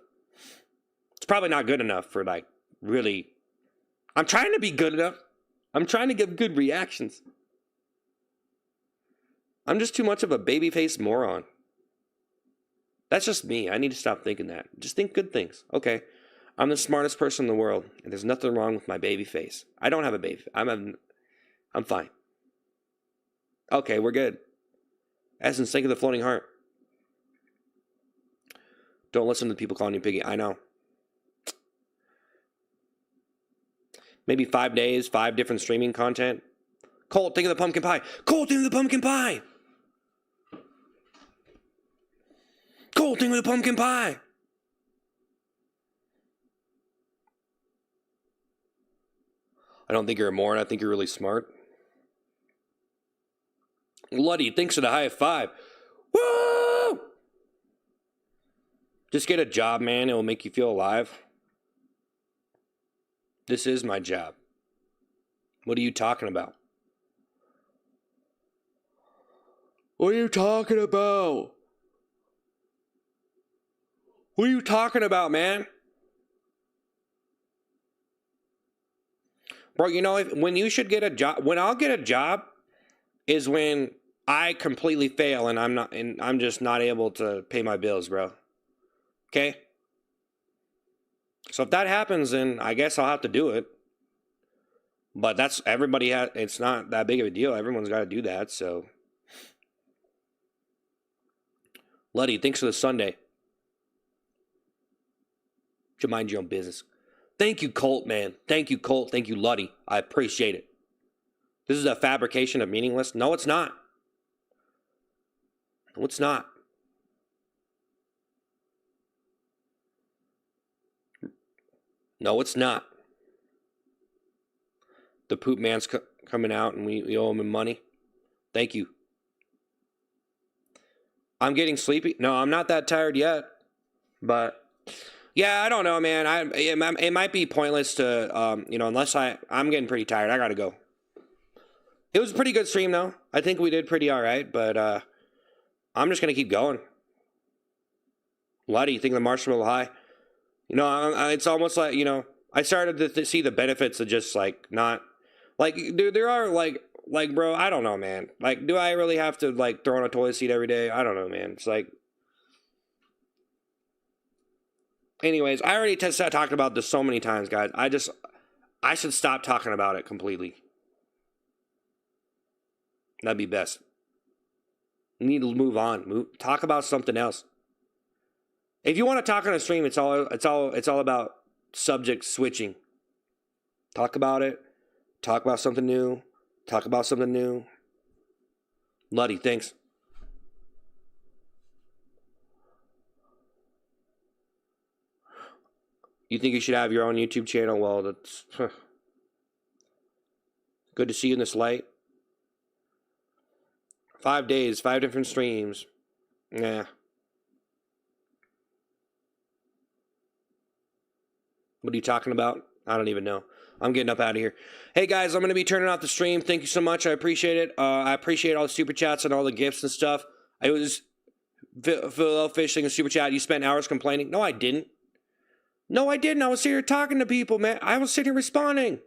It's probably not good enough for really. I'm trying to be good enough. I'm trying to give good reactions. I'm just too much of a baby-faced moron. That's just me. I need to stop thinking that. Just think good things. Okay. I'm the smartest person in the world, and there's nothing wrong with my baby face. I don't have a baby. I'm fine. Okay, we're good. Essence, think of the floating heart. Don't listen to the people calling you piggy. I know. Maybe 5 days, 5 different streaming content. Colt, think of the pumpkin pie. Colt, think of the pumpkin pie. Colt, think of the pumpkin pie. I don't think you're a moron. I think you're really smart. Luddy, thanks for the high 5. Woo! Just get a job, man. It will make you feel alive. This is my job. What are you talking about? What are you talking about? What are you talking about, man? Bro, you know, when you should get a job, when I'll get a job is when I completely fail and I'm just not able to pay my bills, bro. Okay? So if that happens, then I guess I'll have to do it. But that's everybody has, it's not that big of a deal. Everyone's got to do that, so. Luddy, thanks for the Sunday. Should mind your own business. Thank you, Colt, man. Thank you, Colt. Thank you, Luddy. I appreciate it. This is a fabrication of meaningless? No, it's not. No, it's not. No, it's not. The poop man's coming out and we owe him money. Thank you. I'm getting sleepy. No, I'm not that tired yet. But yeah, I don't know, man. It might be pointless to, unless I'm getting pretty tired. I gotta go. It was a pretty good stream, though. I think we did pretty all right, but I'm just gonna keep going. Luddy, you think the marshmallow high? You know, it's almost like, I started to see the benefits of just like not, like, dude, there are like, bro, I don't know, man. Like, do I really have to like throw on a toilet seat every day? I don't know, man. It's like. Anyways, I already talked about this so many times, guys. I should stop talking about it completely. That'd be best. We need to move on. Talk about something else. If you want to talk on a stream, it's all about subject switching. Talk about it. Talk about something new. Talk about something new. Luddy, thanks. You think you should have your own YouTube channel? Well, that's good to see you in this light. 5 days, 5 different streams. Yeah. What are you talking about? I don't even know. I'm getting up out of here. Hey, guys, I'm going to be turning off the stream. Thank you so much. I appreciate it. I appreciate all the super chats and all the gifts and stuff. I was Phil Fishing a super chat. You spent hours complaining. No, I didn't. No, I didn't. I was sitting here talking to people, man. I was sitting here responding.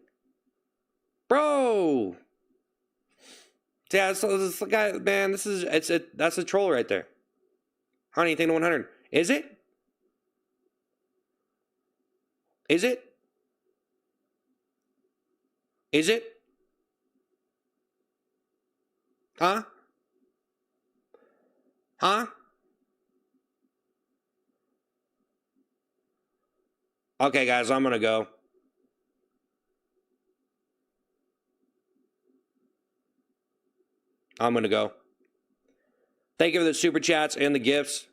Bro. Yeah, so this guy, man, that's a troll right there. Honey, thing to 100. Is it? Is it? Is it? Huh? Huh? Okay, guys, I'm going to go. I'm going to go. Thank you for the super chats and the gifts.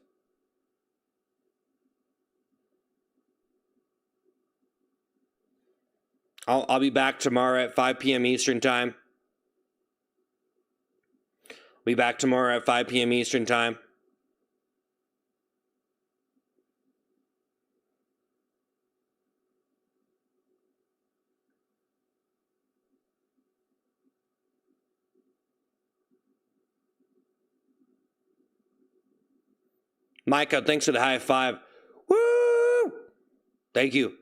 I'll be back tomorrow at 5 p.m. Eastern time. Be back tomorrow at 5 p.m. Eastern time. Micah, thanks for the high five. Woo! Thank you.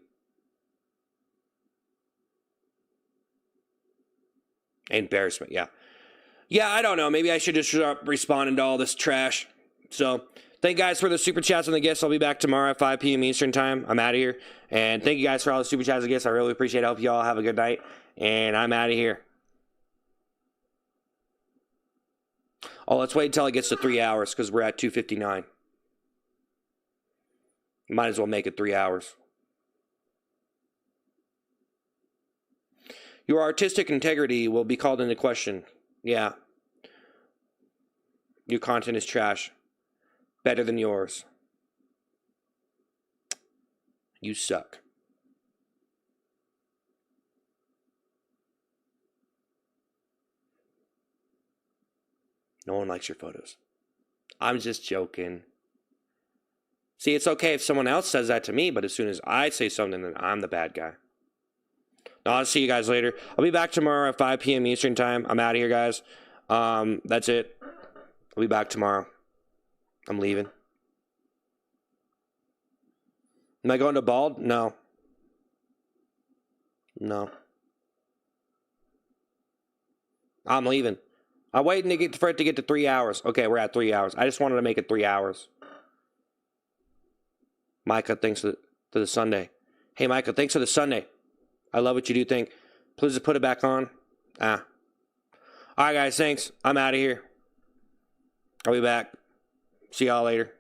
Embarrassment, yeah. Yeah, I don't know. Maybe I should just start responding to all this trash. So, thank you guys for the super chats and the gifts. I'll be back tomorrow at 5 p.m. Eastern time. I'm out of here. And thank you guys for all the super chats and gifts. I really appreciate it. I hope you all have a good night. And I'm out of here. Oh, let's wait until it gets to 3 hours because we're at 2:59. Might as well make it 3 hours. Your artistic integrity will be called into question. Yeah. Your content is trash. Better than yours. You suck. No one likes your photos. I'm just joking. See, it's okay if someone else says that to me, but as soon as I say something, then I'm the bad guy. No, I'll see you guys later. I'll be back tomorrow at 5 p.m. Eastern time. I'm out of here, guys. That's it. I'll be back tomorrow. I'm leaving. Am I going to Bald? No. No. I'm leaving. I'm waiting for it to get to 3 hours. Okay, we're at 3 hours. I just wanted to make it 3 hours. Micah, thanks for the Sunday. Hey, Micah, thanks for the Sunday. I love what you do. Please just put it back on. All right, guys, thanks. I'm out of here. I'll be back. See y'all later.